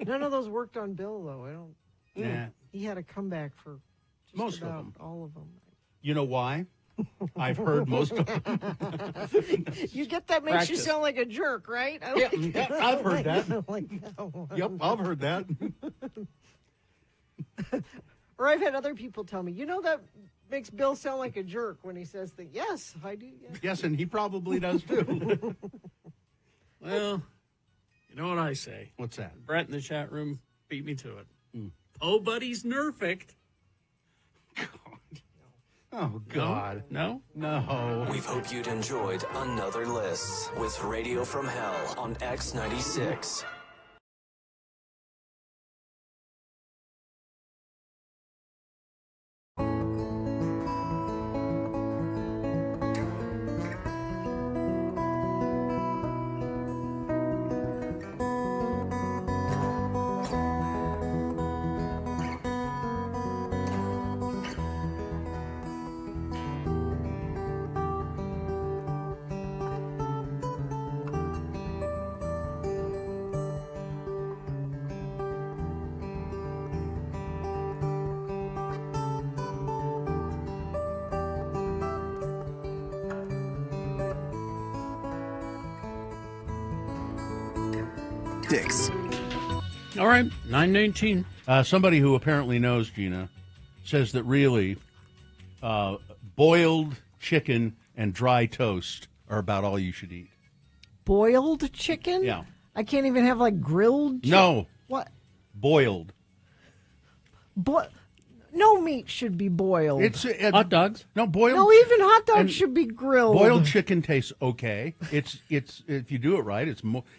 None of those worked on Bill, though. I don't. Nah. He had a comeback for just Most of about them. all of them. You know why? I've heard most of them. You get that makes you Practice. sound like a jerk, right? I Yeah, like yeah, I've heard that. I like that one. Yep, I've heard that. Or I've had other people tell me, that makes Bill sound like a jerk when he says that. Yes, I do. Yes. Yes, and he probably does too. Well, you know what I say. What's that? Brett in the chat room beat me to it. Mm. Oh, buddy's nerfect. Oh, God. No? No. We hope you'd enjoyed another list with Radio from Hell on X96. Dicks. All right, 9:19. Somebody who apparently knows Gina says that really boiled chicken and dry toast are about all you should eat. Boiled chicken? Yeah. I can't even have like grilled chicken. No. What? Boiled. No meat should be boiled. It's hot dogs. No, boiled. No, even hot dogs and should be grilled. Boiled chicken tastes okay. It's if you do it right,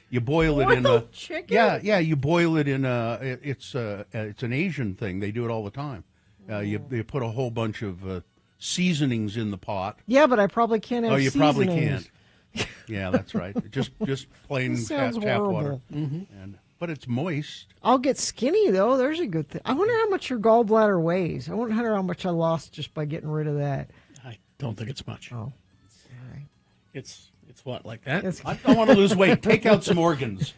you boil it in a Boiled chicken? Yeah, you boil it in a it's an Asian thing. They do it all the time. You put a whole bunch of seasonings in the pot. Yeah, but I probably can't have You probably seasonings. can't. Yeah, that's right. Just plain This sounds tap water. horrible. Mm-hmm. But it's moist. I'll get skinny, though. There's a good thing. I wonder how much your gallbladder weighs. I wonder how much I lost just by getting rid of that. I don't think it's much. Oh, all right. It's what, like that? It's- I want to lose weight. Take out some organs.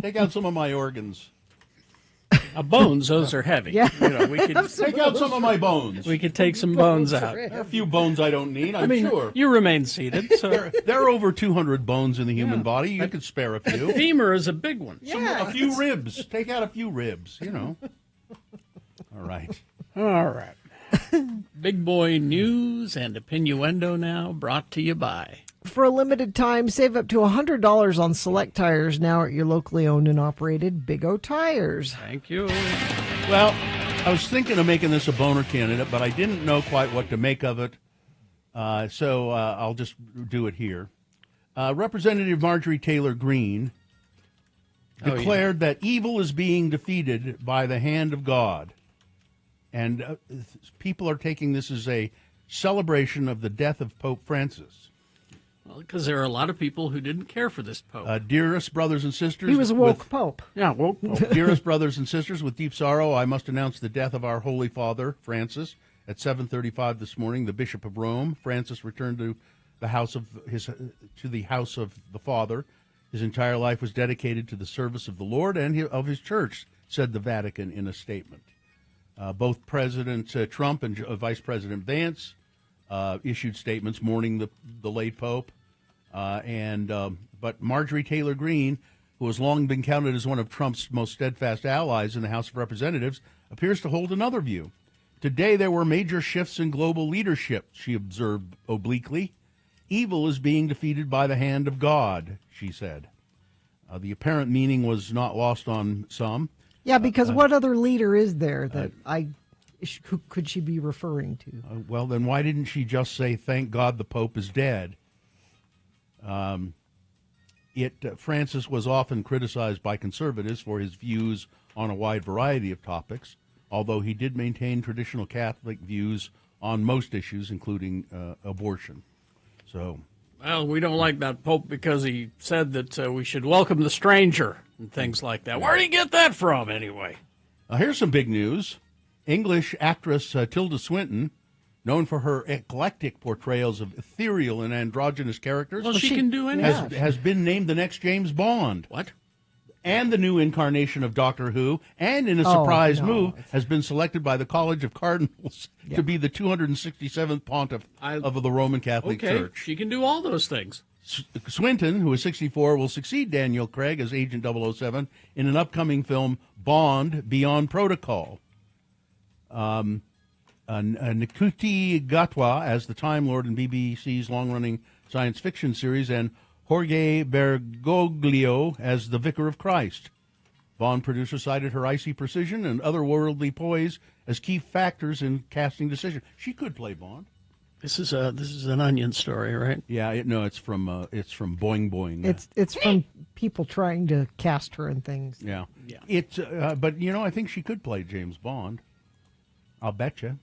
Take out some of my organs. Bones, those are heavy. Yeah. We could take out some of my bones. We could take some bones out. There are a few bones I don't need, I'm sure. You remain seated. So there are over 200 bones in the human body. You could spare a few. Femur is a big one. Yeah. A few ribs. Take out a few ribs, All right. All right. Big boy news and opinioendo now brought to you by. For a limited time, save up to $100 on select tires now at your locally owned and operated Big O Tires. Thank you. Well, I was thinking of making this a boner candidate, but I didn't know quite what to make of it, so I'll just do it here. Representative Marjorie Taylor Greene declared that evil is being defeated by the hand of God. And people are taking this as a celebration of the death of Pope Francis. Well, because there are a lot of people who didn't care for this Pope. Dearest brothers and sisters. He was a woke Pope. Yeah, woke Pope. Dearest brothers and sisters, with deep sorrow, I must announce the death of our Holy Father, Francis. At 7:35 this morning, the Bishop of Rome, Francis, returned to the house of the Father. His entire life was dedicated to the service of the Lord and of his church, said the Vatican in a statement. Both President Trump and Vice President Vance issued statements mourning the late Pope. But Marjorie Taylor Greene, who has long been counted as one of Trump's most steadfast allies in the House of Representatives, appears to hold another view. Today there were major shifts in global leadership, she observed obliquely. Evil is being defeated by the hand of God, she said. The apparent meaning was not lost on some. Yeah, because what other leader is there that who could she be referring to? Well, then why didn't she just say, thank God the Pope is dead? Francis was often criticized by conservatives for his views on a wide variety of topics, although he did maintain traditional Catholic views on most issues, including abortion. So, well, we don't like that Pope because he said that we should welcome the stranger and things like that. Where did he get that from, anyway? Here's some big news. English actress Tilda Swinton, known for her eclectic portrayals of ethereal and androgynous characters, Well, she can do anything. has been named the next James Bond. What? And the new incarnation of Doctor Who, and in a surprise move, has been selected by the College of Cardinals to be the 267th pontiff of the Roman Catholic Church. She can do all those things. Swinton, who is 64, will succeed Daniel Craig as Agent 007 in an upcoming film, Bond Beyond Protocol. Nkuti Gatwa as the Time Lord in BBC's long-running science fiction series, and Jorge Bergoglio as the Vicar of Christ. Bond producer cited her icy precision and otherworldly poise as key factors in casting decisions. She could play Bond. This is an Onion story, right? Yeah, it's from Boing Boing. It's from people trying to cast her and things. Yeah. But I think she could play James Bond. I'll bet you.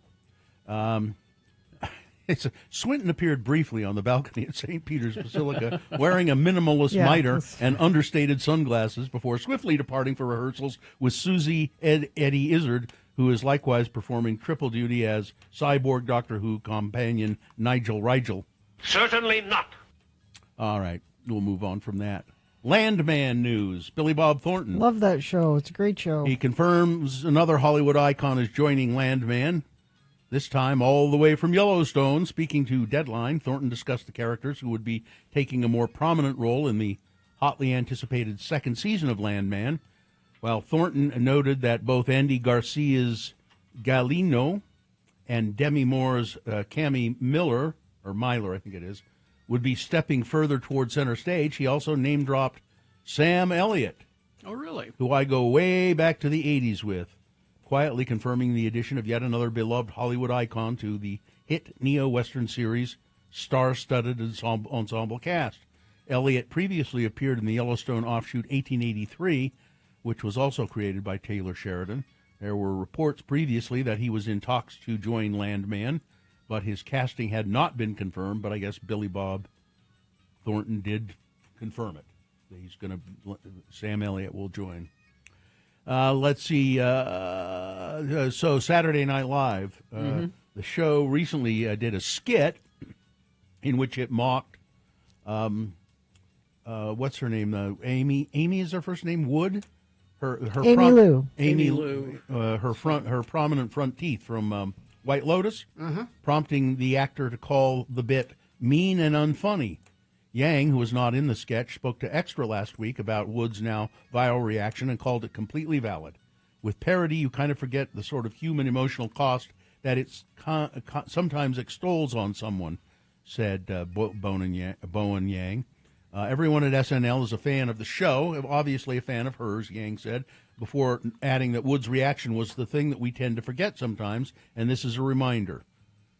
Swinton appeared briefly on the balcony at St. Peter's Basilica wearing a minimalist mitre and understated sunglasses before swiftly departing for rehearsals with Susie Eddie Izzard, who is likewise performing triple duty as cyborg Doctor Who companion Nigel Rigel. Certainly not. All right, we'll move on from that. Landman news. Billy Bob Thornton. Love that show. It's a great show. He confirms another Hollywood icon is joining Landman. This time all the way from Yellowstone. Speaking to Deadline, Thornton discussed the characters who would be taking a more prominent role in the hotly anticipated second season of Landman, while Thornton noted that both Andy Garcia's Galino and Demi Moore's Cammy Miller, or Myler I think it is, would be stepping further toward center stage. He also name-dropped Sam Elliott. Oh, really? Who I go way back to the 80s with, quietly confirming the addition of yet another beloved Hollywood icon to the hit neo-Western series star-studded ensemble cast. Elliott previously appeared in the Yellowstone offshoot 1883, which was also created by Taylor Sheridan. There were reports previously that he was in talks to join Landman, but his casting had not been confirmed, but I guess Billy Bob Thornton did confirm it. Sam Elliott will join. Let's see. So Saturday Night Live, the show recently did a skit in which it mocked, what's her name? Amy is her first name, Wood, her Amy Lou. Amy Lou, her prominent front teeth from White Lotus, prompting the actor to call the bit mean and unfunny. Yang, who was not in the sketch, spoke to Extra last week about Wood's now viral reaction and called it completely valid. With parody, you kind of forget the sort of human emotional cost that it sometimes extols on someone, said Bowen Yang. Everyone at SNL is a fan of the show, obviously a fan of hers, Yang said, before adding that Wood's reaction was the thing that we tend to forget sometimes, and this is a reminder.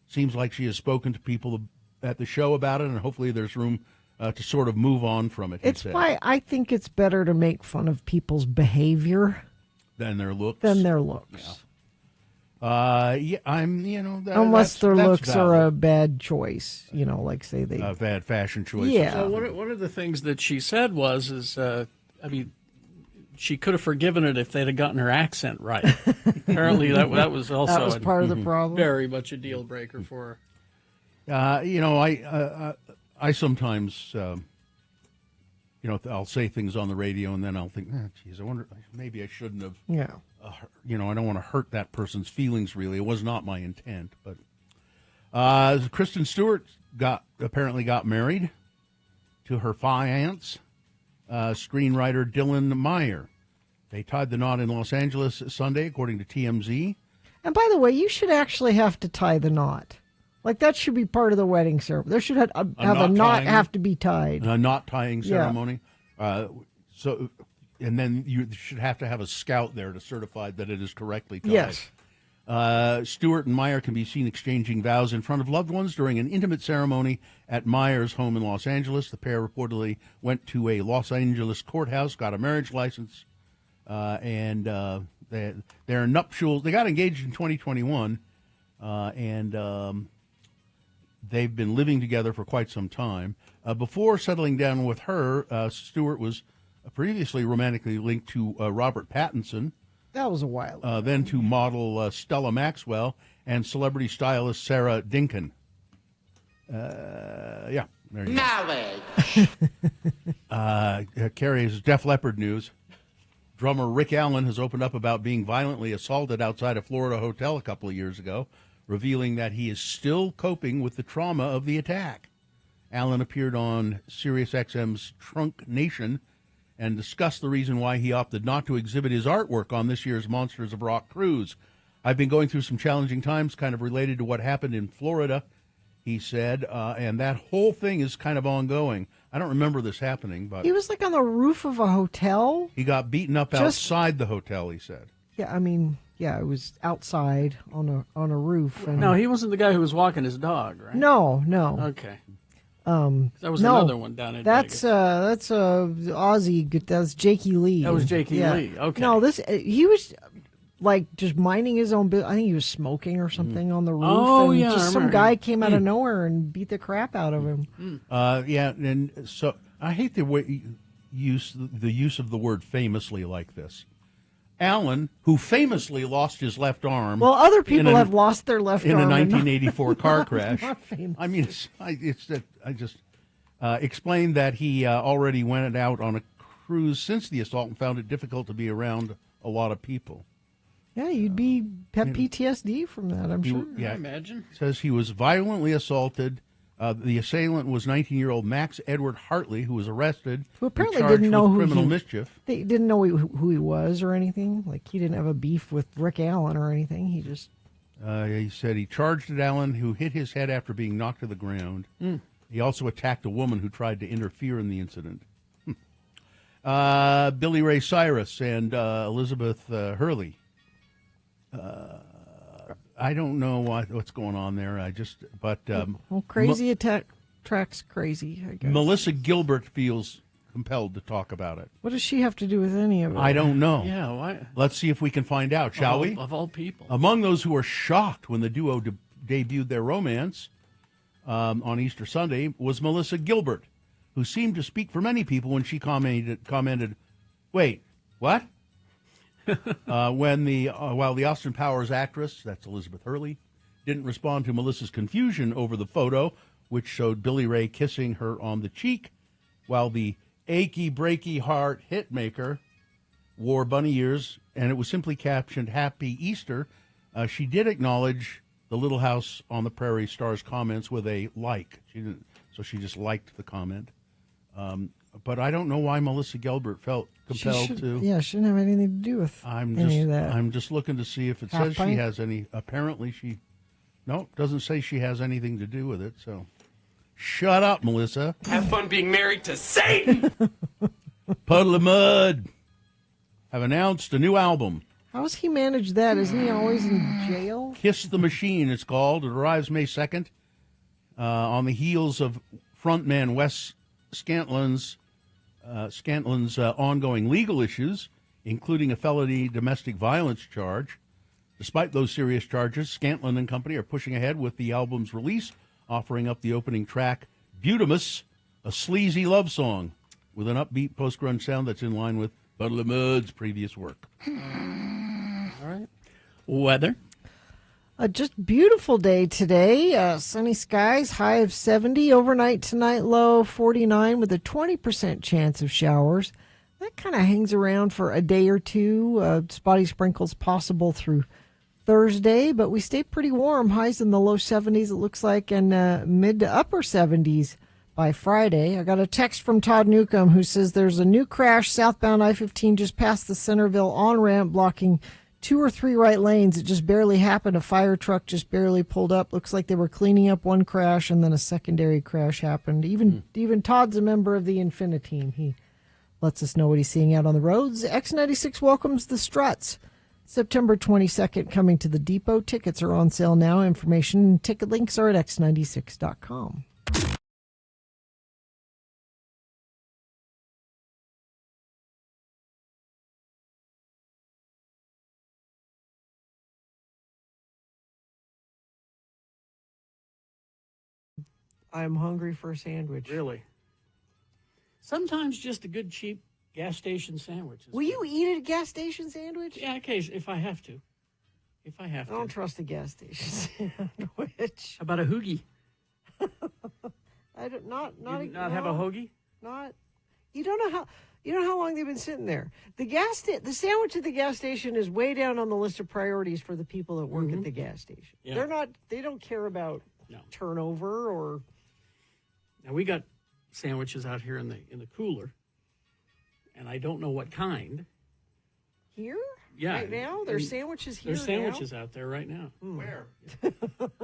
Seems like she has spoken to people at the show about it, and hopefully there's room to sort of move on from it. It's why I think it's better to make fun of people's behavior than their looks. Yeah. I'm, unless their that's looks valid. are a bad choice, like say they bad fashion choices. Yeah. So one of the things that she said she could have forgiven it if they'd have gotten her accent right. Apparently, that was also that was part of the problem. Very much a deal breaker for her. I sometimes, I'll say things on the radio and then I'll think, geez, I wonder, maybe I shouldn't have. Yeah. I don't want to hurt that person's feelings, really. It was not my intent. But Kristen Stewart apparently got married to her fiance, screenwriter Dylan Meyer. They tied the knot in Los Angeles Sunday, according to TMZ. And by the way, you should actually have to tie the knot. Like, that should be part of the wedding ceremony. There should have a knot have to be tied. A knot tying ceremony. And then you should have to have a scout there to certify that it is correctly tied. Yes. Stewart and Meyer can be seen exchanging vows in front of loved ones during an intimate ceremony at Meyer's home in Los Angeles. The pair reportedly went to a Los Angeles courthouse, got a marriage license, and their nuptials. They got engaged in 2021, and they've been living together for quite some time. Before settling down with her, Stewart was previously romantically linked to Robert Pattinson. That was a while ago. Then to model Stella Maxwell and celebrity stylist Sarah Dinkin. There you go. Carrie's Def Leppard news. Drummer Rick Allen has opened up about being violently assaulted outside a Florida hotel a couple of years ago, revealing that he is still coping with the trauma of the attack. Allen appeared on SiriusXM's Trunk Nation and discussed the reason why he opted not to exhibit his artwork on this year's Monsters of Rock cruise. I've been going through some challenging times kind of related to what happened in Florida, he said, and that whole thing is kind of ongoing. I don't remember this happening, but He was like on the roof of a hotel. he got beaten up outside the hotel, he said. Yeah, it was outside on a roof. And No, he wasn't the guy who was walking his dog, right? No. Okay. That was another one down in Vegas. That's Aussie. That's Jakey Lee. That was Jakey Lee. Okay. No, he was like just minding his own business. I think he was smoking or something on the roof. Oh, and yeah, just I some remember. guy came out of nowhere and beat the crap out of him. And so I hate the way use of the word famously like this. Allen, who famously lost his left arm. Well, other people have lost their left in arm a and not- 1984 car crash. not famous. I mean, I just explained that he already went out on a cruise since the assault and found it difficult to be around a lot of people. Yeah, you'd be have PTSD from that, I'm sure. Yeah, I imagine. Says he was violently assaulted. The assailant was 19-year-old Max Edward Hartley, who was arrested. Who apparently and charged didn't know with who criminal he, mischief. They didn't know who he was or anything. Like, he didn't have a beef with Rick Allen or anything. He just... He said he charged at Allen, who hit his head after being knocked to the ground. He also attacked a woman who tried to interfere in the incident. Billy Ray Cyrus and Elizabeth Hurley. I don't know what's going on there. crazy attack tracks crazy, I guess. Melissa Gilbert feels compelled to talk about it. What does she have to do with any of it? I don't know. Yeah, why? Let's see if we can find out, shall we? Of all people. Among those who were shocked when the duo debuted their romance on Easter Sunday was Melissa Gilbert, who seemed to speak for many people when she commented, "Wait, what?" While the Austin Powers actress, that's Elizabeth Hurley, didn't respond to Melissa's confusion over the photo, which showed Billy Ray kissing her on the cheek, while the achy breaky heart hitmaker wore bunny ears, and it was simply captioned "Happy Easter." She did acknowledge the Little House on the Prairie star's comments with a like. She didn't, so she just liked the comment. But I don't know why Melissa Gelbert felt compelled to. Yeah, shouldn't have anything to do with any of that. I'm just looking to see if it Half says pint? she has any. Apparently, doesn't say she has anything to do with it. So, shut up, Melissa. Have fun being married to Satan. Puddle of Mud have announced a new album. How does he manage that? Isn't he always in jail? Kiss the Machine, it's called. It arrives May 2nd on the heels of frontman Wes Scantlin's ongoing legal issues, including a felony domestic violence charge. Despite those serious charges, Scantlin and company are pushing ahead with the album's release, offering up the opening track, Butamus, a sleazy love song with an upbeat post-grunge sound that's in line with Puddle of Mud's previous work. All right. Weather. A just beautiful day today. Sunny skies, high of 70. Overnight tonight, low 49 with a 20% chance of showers. That kind of hangs around for a day or two. Spotty sprinkles possible through Thursday, but we stay pretty warm. Highs in the low 70s, it looks like, and mid to upper 70s by Friday. I got a text from Todd Newcomb who says there's a new crash southbound I-15 just past the Centerville on-ramp blocking 2 or 3 right lanes. It just barely happened. A fire truck just barely pulled up. Looks like they were cleaning up one crash and then a secondary crash happened. Even Todd's a member of the Infiniteam. He lets us know what he's seeing out on the roads. X96 welcomes the Struts. September 22nd coming to the Depot. Tickets are on sale now. Information and ticket links are at x96.com. I'm hungry for a sandwich. Really? Sometimes just a good, cheap gas station sandwich. Will you eat a gas station sandwich? Yeah, occasionally, if I have to. I don't trust a gas station sandwich. How about a hoagie? I don't not have a hoagie? Not. You don't know how long they've been sitting there. The sandwich at the gas station is way down on the list of priorities for the people that work at the gas station. Yeah. They don't care about turnover or. Now we got sandwiches out here in the cooler, and I don't know what kind. Here? Yeah. Right now? There's sandwiches here. There's sandwiches out there right now. Where?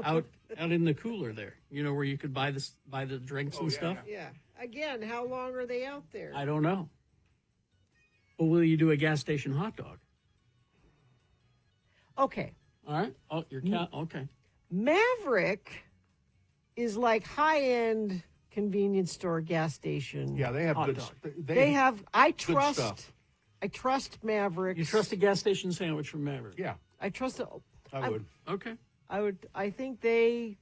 out in the cooler there. You know where you could buy the drinks and stuff? Yeah. Again, how long are they out there? I don't know. But will you do a gas station hot dog? Okay. All right. Oh, okay. Maverick is like high-end convenience store gas station. Yeah, they have hot good. dog. They have. I good trust. stuff. I trust Maverick. You trust a gas station sandwich from Maverick? Yeah, I trust. I would. Okay. I would. I think they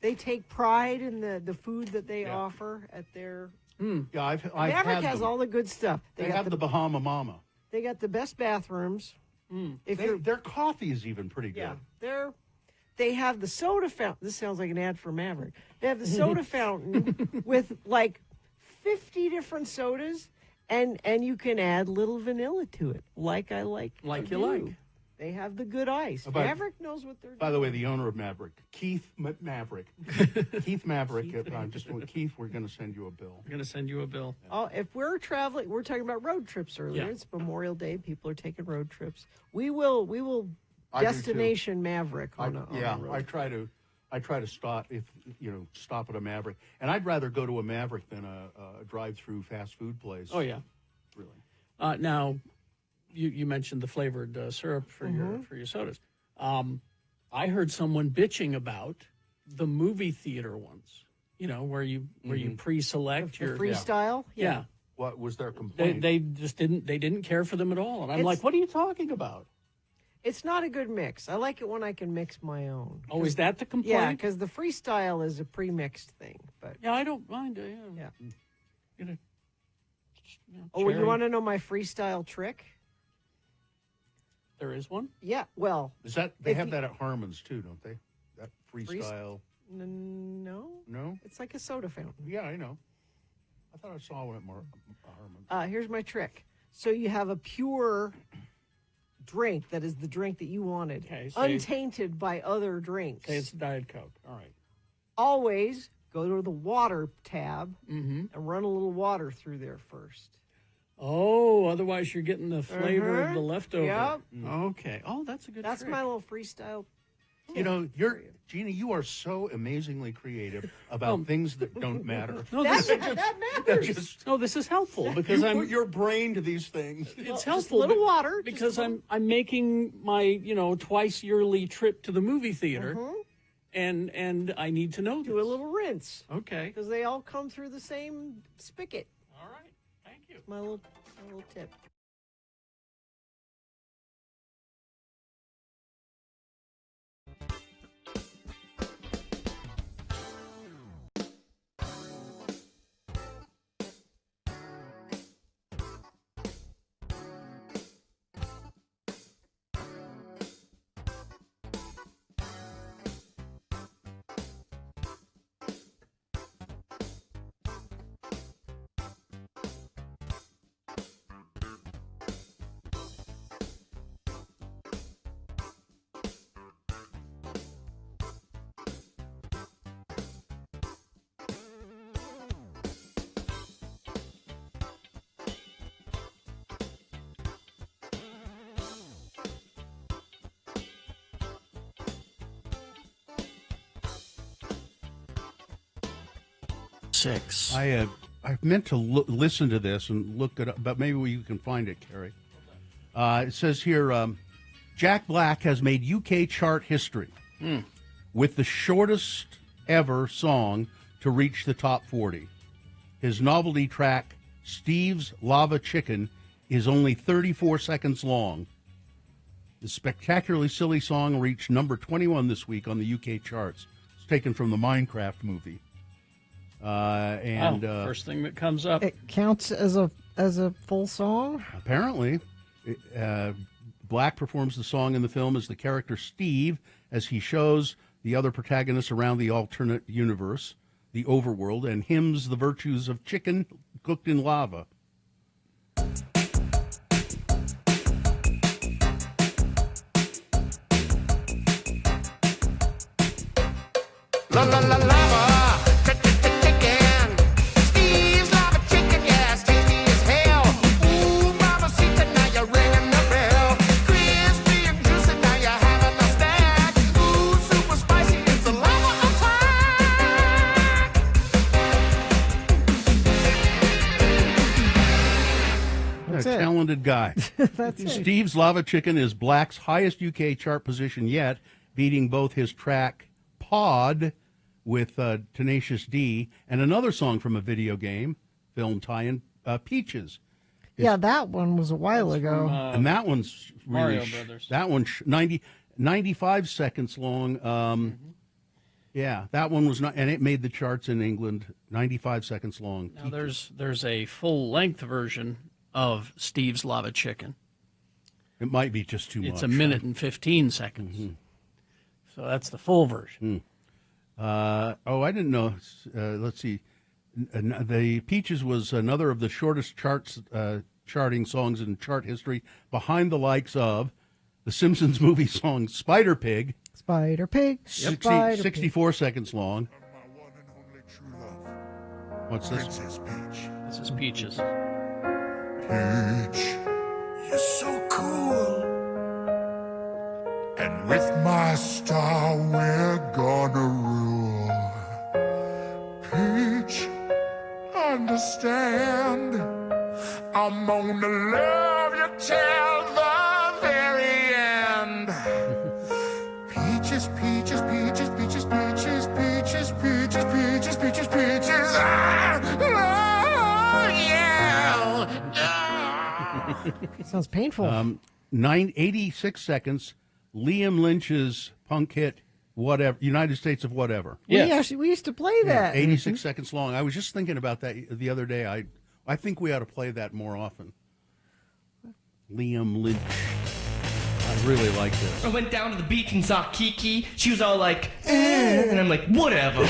take pride in the food that they offer at their. Yeah, I've Maverick had has them. all the good stuff. They have the Bahama Mama. They got the best bathrooms. Their coffee is even pretty good. Yeah, they have the soda fountain. This sounds like an ad for Maverick. They have the soda fountain with like 50 different sodas, and you can add little vanilla to it, like I like. Like to you do. like. They have the good ice. Maverick knows what they're doing. By the way, the owner of Maverick, Keith Maverick. Keith Maverick. Keith, we're going to send you a bill. We're going to send you a bill. Oh, if we're traveling, we're talking about road trips earlier. Yeah. It's Memorial Day. People are taking road trips. We will I do destination Maverick on a road. I try to stop at a Maverick, and I'd rather go to a Maverick than a drive-through fast food place. Oh yeah, really. Now, you mentioned the flavored syrup for your sodas. I heard someone bitching about the movie theater ones. You know, where you pre-select your freestyle. Yeah. What was their complaint? They just didn't care for them at all, and I'm like, what are you talking about? It's not a good mix. I like it when I can mix my own. Oh, is that the complaint? Yeah, because the freestyle is a pre-mixed thing. But yeah, I don't mind. Yeah. Cherry. You want to know my freestyle trick? There is one? Yeah, well. Is that they have that at Harmon's too, don't they? That freestyle. No. No? It's like a soda fountain. Yeah, I know. I thought I saw one at Harmon's. Here's my trick. So you have a pure drink that is the drink that you wanted, untainted by other drinks. Say it's Diet Coke. All right. Always go to the water tab Mm-hmm. and run a little water through there first. Oh, otherwise you're getting the flavor of the leftover. Yep. Okay. Oh, that's a good That's trick. my little freestyle. You know, Gina, you are so amazingly creative about things that don't matter. No, that matters. No, this is helpful because you I'm put your brain to these things. It's helpful. Little water because I'm making my twice yearly trip to the movie theater, and I need to know Do a little rinse. Okay. Because they all come through the same spigot. All right. Thank you. My little tip. Six. I've meant to listen to this and look it up, but maybe you can find it, Carrie. It says here, Jack Black has made UK chart history with the shortest ever song to reach the top 40. His novelty track, Steve's Lava Chicken, is only 34 seconds long. The spectacularly silly song reached number 21 this week on the UK charts. It's taken from the Minecraft movie. First thing that comes up. It counts as a full song? Apparently. Black performs the song in the film as the character Steve, as he shows the other protagonists around the alternate universe, the overworld, and hymns the virtues of chicken cooked in lava. La la la lava, chicken. Steve's lava chicken, yeah, it's tasty as hell. Ooh, mama, see that now you're ringing the bell. Crispy and juicy, now you're having a snack. Ooh, super spicy, it's a lava attack. A talented guy. That's it. Steve's Lava Chicken is Black's highest UK chart position yet, beating both his track Pod with Tenacious D and another song from a video game film tie-in, Peaches. Yeah, that one was a while ago. And that one's really Mario Brothers. That one's 95 seconds long. Yeah, that one was not, and it made the charts in England. 95 seconds long. Now there's a full length version of Steve's Lava Chicken. It might be just too much. It's a minute and 15 seconds. So that's the full version. I didn't know. Let's see. The Peaches was another of the shortest charting songs in chart history, behind the likes of the Simpsons movie song Spider Pig. Spider Pig. 64 seconds long. What's this? This is Peaches. Peach, you're so cool. And with my star, we're gonna rule. Peach, understand, I'm gonna love you till the very end. Peaches, peaches, peaches, peaches, peaches, peaches, peaches, peaches, peaches, peaches. Oh, yeah. Sounds painful. 86 seconds. Liam Lynch's punk hit, Whatever, United States of Whatever. We used to play that. 86 seconds long. I was just thinking about that the other day. I think we ought to play that more often. Liam Lynch. I really like this. I went down to the beach and saw Kiki. She was all like, and I'm like, whatever.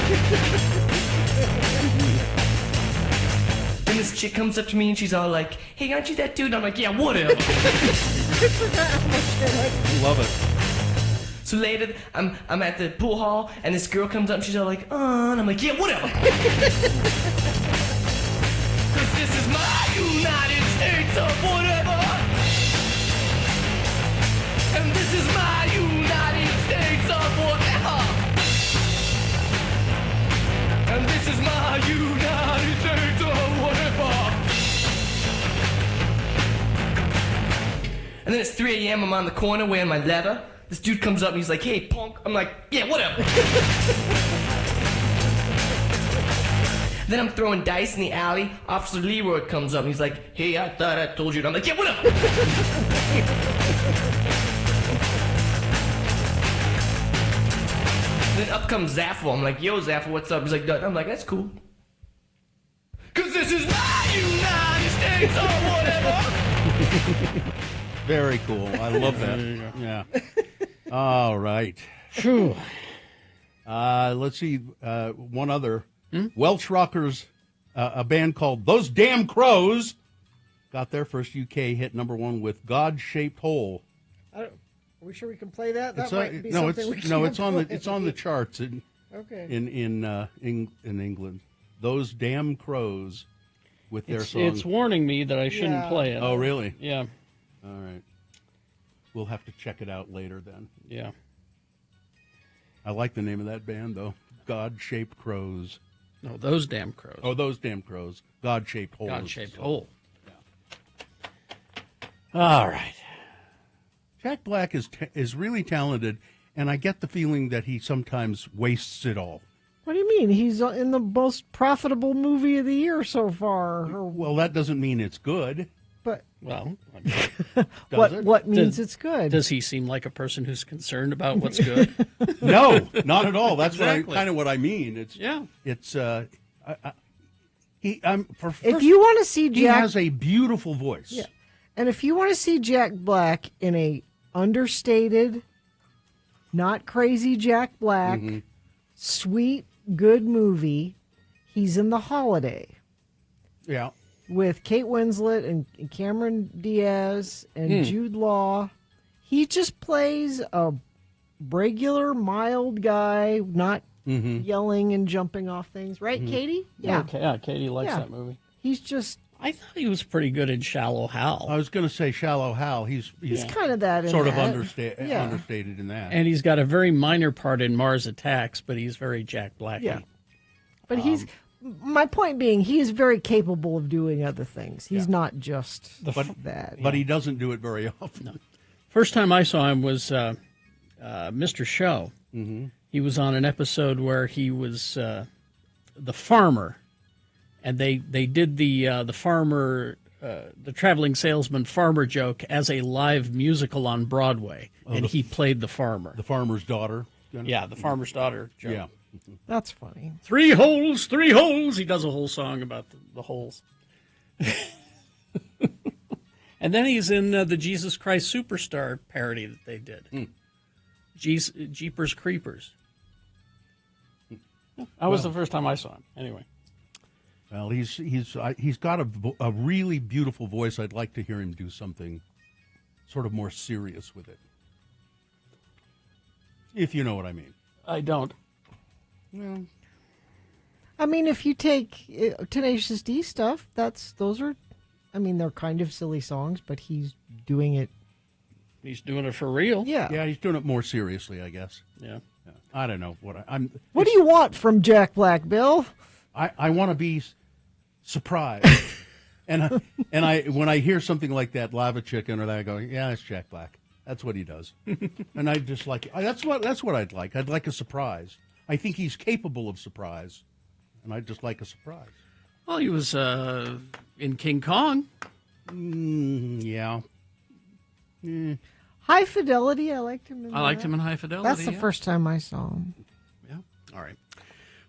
In the this chick comes up to me and she's all like, "Hey, aren't you that dude?" And I'm like, "Yeah, whatever." Love it. So later, I'm at the pool hall, and this girl comes up, and she's all like, and I'm like, "Yeah, whatever." 'Cause this is my United States of whatever. And this is my United States of whatever. And this is my United States of whatever. And then it's 3 a.m., I'm on the corner wearing my leather. This dude comes up and he's like, "Hey, punk." I'm like, "Yeah, whatever." Then I'm throwing dice in the alley. Officer Leroy comes up and he's like, "Hey, I thought I told you." And I'm like, "Yeah, whatever." Then up comes Zaffle. I'm like, "Yo, Zaffle, what's up?" He's like, "Duh." I'm like, "That's cool." 'Cause this is my United States or whatever. Very cool. I love that. Yeah. All right. Phew. Let's see. One other. Welsh rockers, a band called Those Damn Crows, got their first UK hit #1 with God-Shaped Hole. Are we sure we can play that? That It's might be something we can't it's on play. the charts in England. Those Damn Crows with their song. It's warning me that I shouldn't play it. Oh, really? Yeah. All right. We'll have to check it out later then. Yeah. I like the name of that band, though. God-Shaped Crows. No, Those Damn Crows. Oh, Those Damn Crows. God-Shaped Hole. God-Shaped Hole. Yeah. All right. Jack Black is really talented, and I get the feeling that he sometimes wastes it all. What do you mean? He's in the most profitable movie of the year so far. Well, that doesn't mean it's good. But well, what means it's good? Does he seem like a person who's concerned about what's good? No, not at all. That's Exactly. kind of what I mean. It's if he you want to see he Jack, has a beautiful voice. Yeah. And if you want to see Jack Black in a understated, not crazy Jack Black, sweet, good movie, he's in The Holiday. Yeah. With Kate Winslet and Cameron Diaz and Jude Law. He just plays a regular, mild guy, not yelling and jumping off things. Right, Katie? Yeah. Okay, yeah, Katie likes Yeah. that movie. He's just... I thought he was pretty good in Shallow Hal. I was going to say Shallow Hal. He's kind of that in sort of that. understated in that. And he's got a very minor part in Mars Attacks, but he's very Jack Black. Yeah. But he's... My point being, he is very capable of doing other things. He's not just that. But he doesn't do it very often. No. First time I saw him was Mr. Show. He was on an episode where he was the farmer, and they did the farmer, the traveling salesman farmer joke as a live musical on Broadway, and he played the farmer. The farmer's daughter. Yeah, the farmer's daughter joke. Yeah. That's funny. 3 holes, 3 holes. He does a whole song about the holes. And then he's in the Jesus Christ Superstar parody that they did. Jeepers Creepers. That was the first time I saw him. Anyway. Well, he's got a really beautiful voice. I'd like to hear him do something sort of more serious with it. If you know what I mean. I don't. Well, I mean, if you take Tenacious D stuff, those are, I mean, they're kind of silly songs, but he's doing it. He's doing it for real. Yeah. Yeah, he's doing it more seriously, I guess. Yeah. I don't know what I'm. What do you want from Jack Black, Bill? I want to be surprised, and when I hear something like that, Lava Chicken or that, I go, yeah, it's Jack Black. That's what he does, and I just like that's what I'd like. I'd like a surprise. I think he's capable of surprise, and I'd just like a surprise. Well, he was in King Kong. Yeah. High Fidelity, I liked him in I liked that. him in High Fidelity. That's the first time I saw him. Yeah. All right.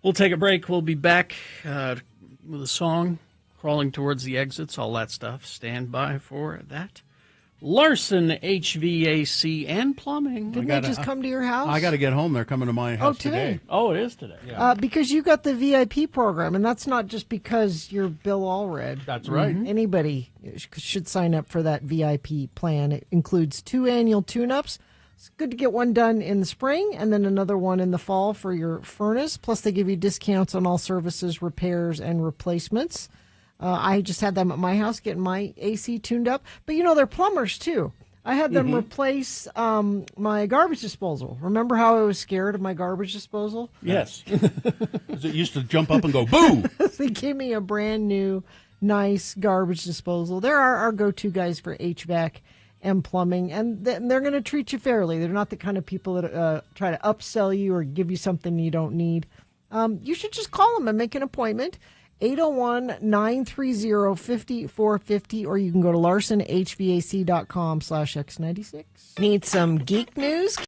We'll take a break. We'll be back with a song, Crawling Towards the Exits, all that stuff. Stand by for that. Larson HVAC and Plumbing. Didn't they just come to your house? I got to get home. They're coming to my house today. Oh, it is today. Because you got the VIP program, and that's not just because you're Bill Allred. That's right. Anybody should sign up for that VIP plan. It includes 2 annual tune-ups. It's good to get one done in the spring and then another one in the fall for your furnace. Plus, they give you discounts on all services, repairs, and replacements. I just had them at my house getting my AC tuned up. But, they're plumbers, too. I had them replace my garbage disposal. Remember how I was scared of my garbage disposal? Yes. It used to jump up and go, boo! They gave me a brand new, nice garbage disposal. They're our go-to guys for HVAC and plumbing, and they're going to treat you fairly. They're not the kind of people that try to upsell you or give you something you don't need. You should just call them and make an appointment. 801-930-5450, or you can go to larsonhvac.com/x96. Need some geek news?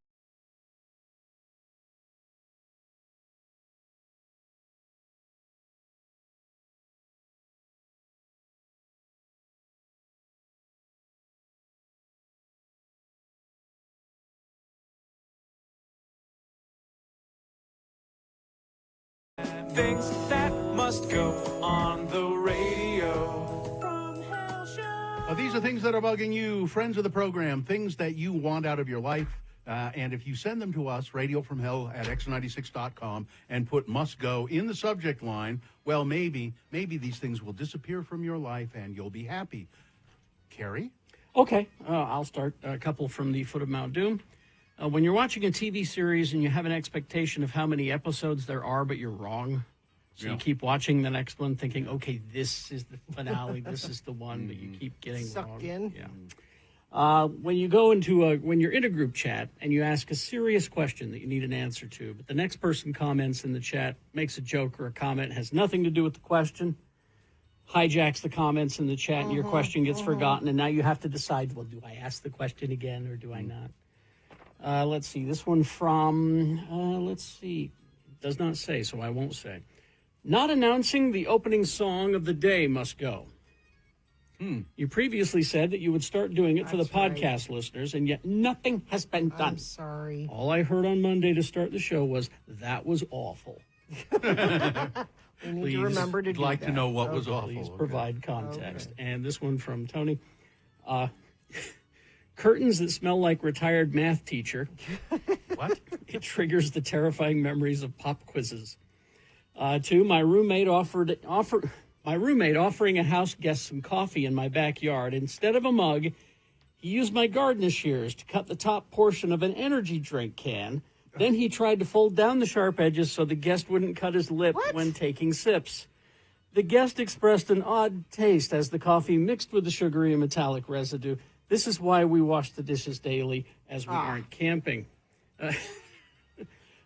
Things that must go on the radio. From Hell Show. These are things that are bugging you, friends of the program, things that you want out of your life. And if you send them to us, radiofromhell@x96.com, and put "must go" in the subject line, well, maybe these things will disappear from your life and you'll be happy. Carrie? Okay, I'll start a couple from the Foot of Mount Doom. When you're watching a TV series and you have an expectation of how many episodes there are, but you're wrong, so you keep watching the next one thinking, okay, this is the finale, this is the one, but you keep getting sucked wrong. in. Yeah. When you go into when you're in a group chat and you ask a serious question that you need an answer to, but the next person comments in the chat, makes a joke or a comment, has nothing to do with the question, hijacks the comments in the chat, and your question gets forgotten, and now you have to decide, well, do I ask the question again or do I not? Let's see. This one from, does not say, so I won't say. Not announcing the opening song of the day must go. You previously said that you would start doing it for the podcast listeners, and yet nothing has been done. I'm sorry. All I heard on Monday to start the show was, that was awful. We need to remember to do like that. to know what was awful. Please provide context. Okay. And this one from Tony. Curtains that smell like retired math teacher. What? It triggers the terrifying memories of pop quizzes. 2, my roommate offering a house guest some coffee in my backyard. Instead of a mug, he used my garden shears to cut the top portion of an energy drink can. Then he tried to fold down the sharp edges so the guest wouldn't cut his lip when taking sips. The guest expressed an odd taste as the coffee mixed with the sugary and metallic residue. This is why we wash the dishes daily, as we aren't camping.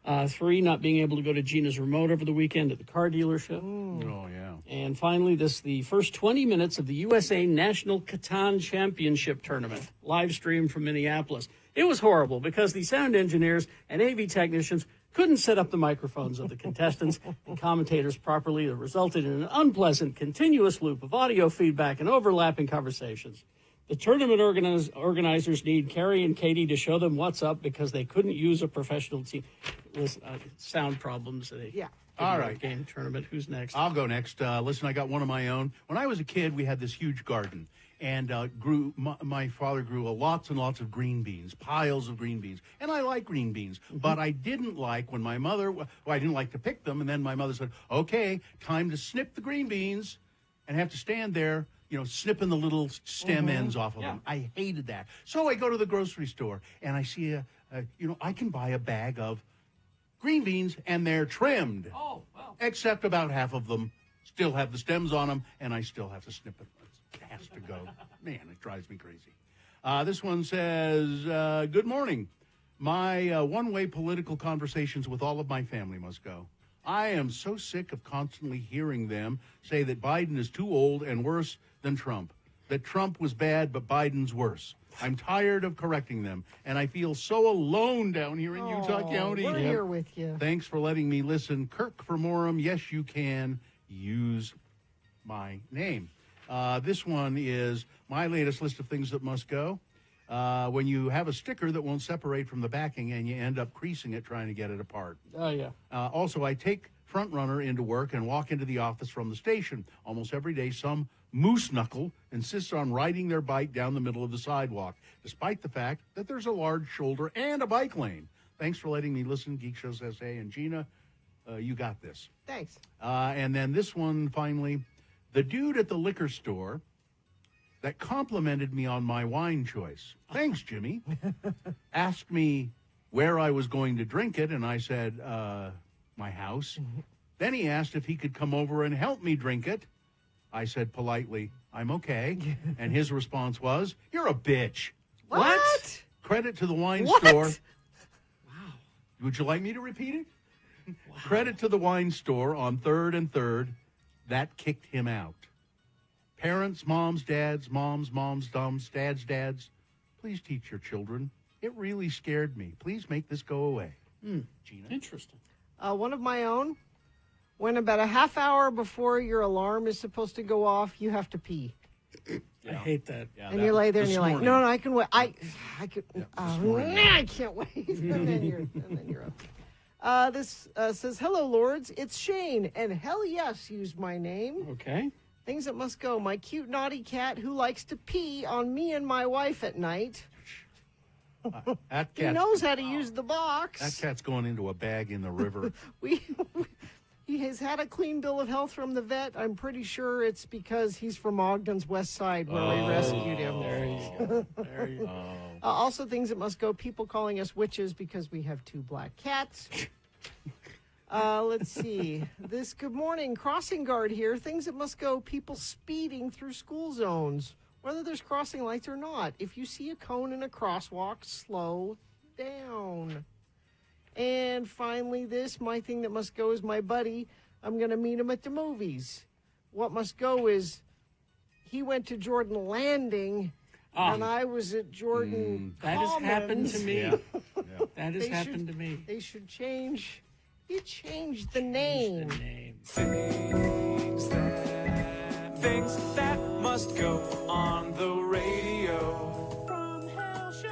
3, not being able to go to Gina's remote over the weekend at the car dealership. Oh, yeah. And finally, the first 20 minutes of the USA National Catan Championship Tournament, live stream from Minneapolis. It was horrible because the sound engineers and AV technicians couldn't set up the microphones of the contestants and commentators properly. It resulted in an unpleasant, continuous loop of audio feedback and overlapping conversations. The tournament organizers need Carrie and Katie to show them what's up because they couldn't use a professional team. Listen, sound problems. All right. Game tournament. Who's next? I'll go next. Listen, I got one of my own. When I was a kid, we had this huge garden. And my father grew lots and lots of green beans, piles of green beans. And I like green beans. But I didn't like when my mother, I didn't like to pick them. And then my mother said, okay, time to snip the green beans, and have to stand there, snipping the little stem ends off of them. I hated that. So I go to the grocery store and I see I can buy a bag of green beans and they're trimmed. Oh, wow. Except about half of them still have the stems on them and I still have to snip it. It has to go. Man, it drives me crazy. This one says, good morning. My one-way political conversations with all of my family must go. I am so sick of constantly hearing them say that Biden is too old and worse than Trump, that Trump was bad, but Biden's worse. I'm tired of correcting them, and I feel so alone down here in Utah County. We're here with you. Thanks for letting me listen. Kirk from Orem, yes, you can use my name. This one is my latest list of things that must go. when you have a sticker that won't separate from the backing and you end up creasing it trying to get it apart. Oh, yeah. Also, I take front runner into work and walk into the office from the station. Almost every day, some moose knuckle insists on riding their bike down the middle of the sidewalk, despite the fact that there's a large shoulder and a bike lane. Thanks for letting me listen, Geek Show SA. And Gina, you got this. Thanks. And then this one, finally, the dude at the liquor store that complimented me on my wine choice. Thanks, Jimmy. Asked me where I was going to drink it, and I said, my house. Then he asked if he could come over and help me drink it. I said politely, I'm okay. And his response was, you're a bitch. What? Credit to the wine What? store. Wow. Would you like me to repeat it? Wow. Credit to the wine store on 3rd and 3rd. That kicked him out. Parents, moms, dads, moms, dads, please teach your children. It really scared me. Please make this go away. Gina? Interesting. One of my own. When about a half hour before your alarm is supposed to go off, you have to pee. I hate that. And you lay there and you're like, no, I can wait. I could. I can't wait. and then you're up. This says, hello, lords. It's Shane. And hell yes, use my name. Okay. Things that must go. My cute, naughty cat who likes to pee on me and my wife at night. That He cat's, knows how to use the box. that cat's going into a bag in the river. He has had a clean bill of health from the vet. I'm pretty sure it's because he's from Ogden's West Side where we rescued him. There you go. There you go. Also, things that must go. People calling us witches because we have 2 black cats. Let's see. Good morning. Crossing guard here. Things that must go. People speeding through school zones, whether there's crossing lights or not. If you see a cone in a crosswalk, slow down. And finally, my thing that must go is my buddy. I'm going to meet him at the movies. What must go is he went to Jordan Landing, and I was at Jordan That has happened to me. Yeah. That has happened to me. They should change. He changed the name. Things that must go on the radio. From Hell Show.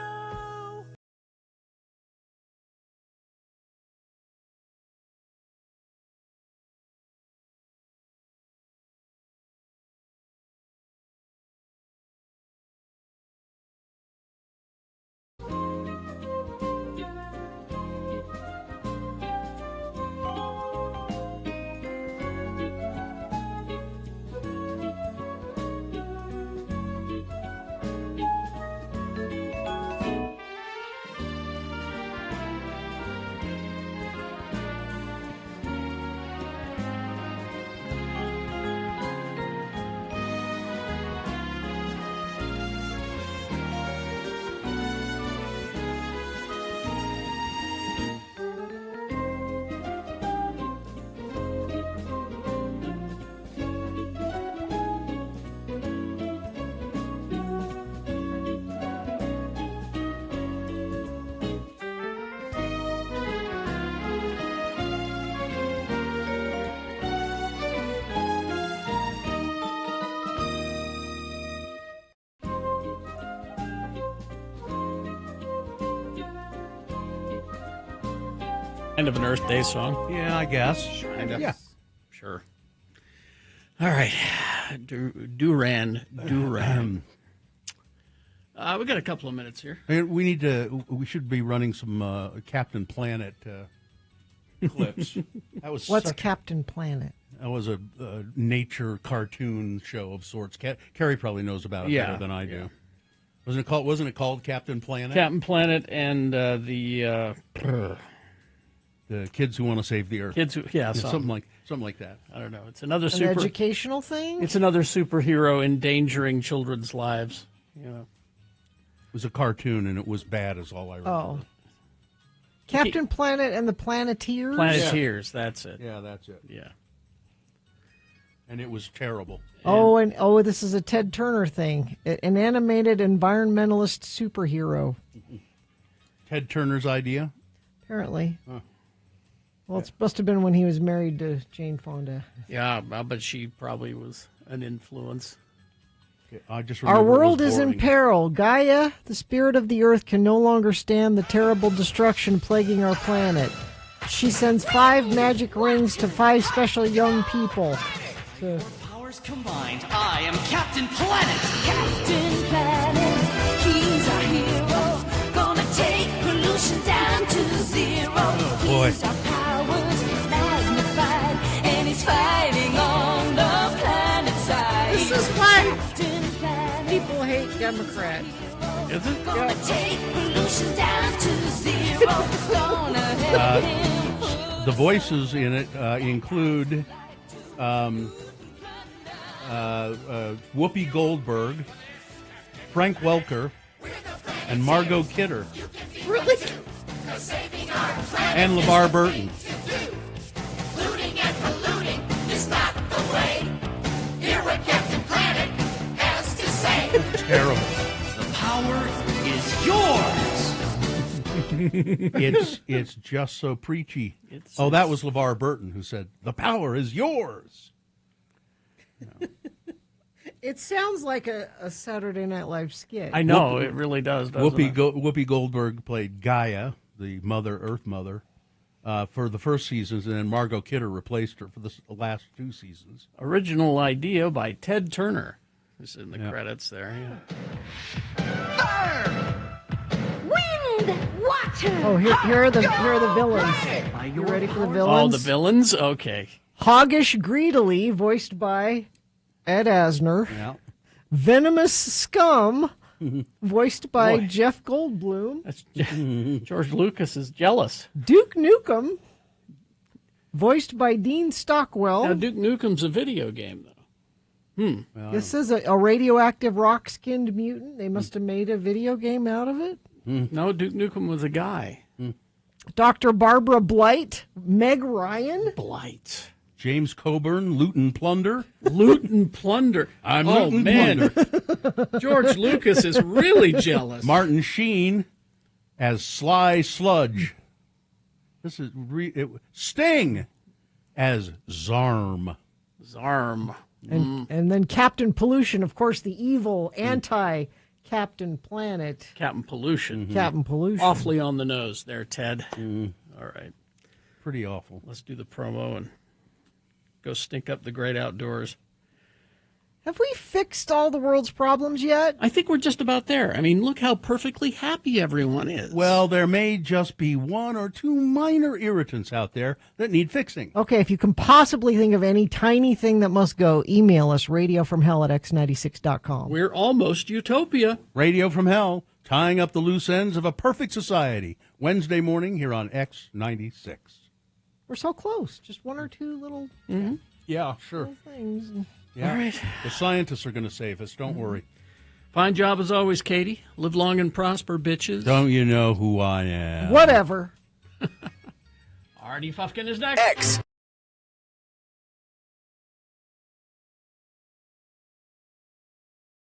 End of an Earth Day song. Yeah, I guess. Kind of. Yeah. Sure. All right. Duran. We got a couple of minutes here. We should be running some Captain Planet clips. That was What's Captain Planet? That was a nature cartoon show of sorts. Carrie probably knows about it better than I do. Wasn't it called Captain Planet? Captain Planet and the kids who want to save the Earth. Something like that. I don't know. It's another An educational thing. It's another superhero endangering children's lives. You know. It was a cartoon and it was bad, is all I remember. Oh, Captain Planet and the Planeteers. Planeteers, that's it. Yeah, that's it. Yeah. And it was terrible. This is a Ted Turner thing. An animated environmentalist superhero. Ted Turner's idea? Apparently. Huh. Well, it must have been when he was married to Jane Fonda. Yeah, but she probably was an influence. I just Our remember it world was is in boring. peril. Gaia, the spirit of the earth, can no longer stand the terrible destruction plaguing our planet. She sends 5 magic rings to 5 special young people. Powers combined, I am Captain Planet. Captain Planet, he's our hero. Gonna take pollution down to 0. Oh, boy. He's our powers magnified, and he's fighting on the planet side. This is why people hate Democrats. Is it? Gonna take pollution down to 0. Gonna help him. The voices in it include Whoopi Goldberg, Frank Welker, and Margot Kidder, Really? and LeVar Burton. Looting and polluting is not the way. Hear what Captain Planet has to say. Terrible. The power is yours. It's just so preachy. That was LeVar Burton who said, "The power is yours." It sounds like a Saturday Night Live skit. I know, it really does, doesn't it? Whoopi Goldberg played Gaia, the Earth Mother, for the first seasons, and then Margot Kidder replaced her for the last 2 seasons. Original idea by Ted Turner. It's in the credits there. Yeah. Wind, water. Oh, here are the villains. You ready for the villains? Oh, the villains? Okay. Hoggish Greedily, voiced by Ed Asner. Yeah. Venomous Scum, voiced by Boy. Jeff Goldblum. That's George Lucas is jealous. Duke Nukem, voiced by Dean Stockwell. Now, Duke Nukem's a video game, though. This is a radioactive rock-skinned mutant. They must have made a video game out of it. No, Duke Nukem was a guy. Dr. Barbara Blight, Meg Ryan. Blight. James Coburn, Loot and Plunder. Loot and Plunder. I'm oh, Loot and man. Plunder. George Lucas is really jealous. Martin Sheen as Sly Sludge. This is Sting as Zarm. Zarm. And then Captain Pollution, of course, the evil anti-Captain Planet. Captain Pollution. Captain Pollution. Awfully on the nose there, Ted. All right. Pretty awful. Let's do the promo and go stink up the great outdoors. Have we fixed all the world's problems yet? I think we're just about there. I mean, look how perfectly happy everyone is. Well, there may just be 1 or 2 minor irritants out there that need fixing. Okay, if you can possibly think of any tiny thing that must go, email us, radiofromhell@x96.com. We're almost utopia. Radio from Hell, tying up the loose ends of a perfect society. Wednesday morning here on X96. We're so close. Just 1 or 2 little Yeah, sure. little things. Yeah. All right. The scientists are going to save us. Don't worry. Fine job as always, Katie. Live long and prosper, bitches. Don't you know who I am? Whatever. Artie Fufkin is next. X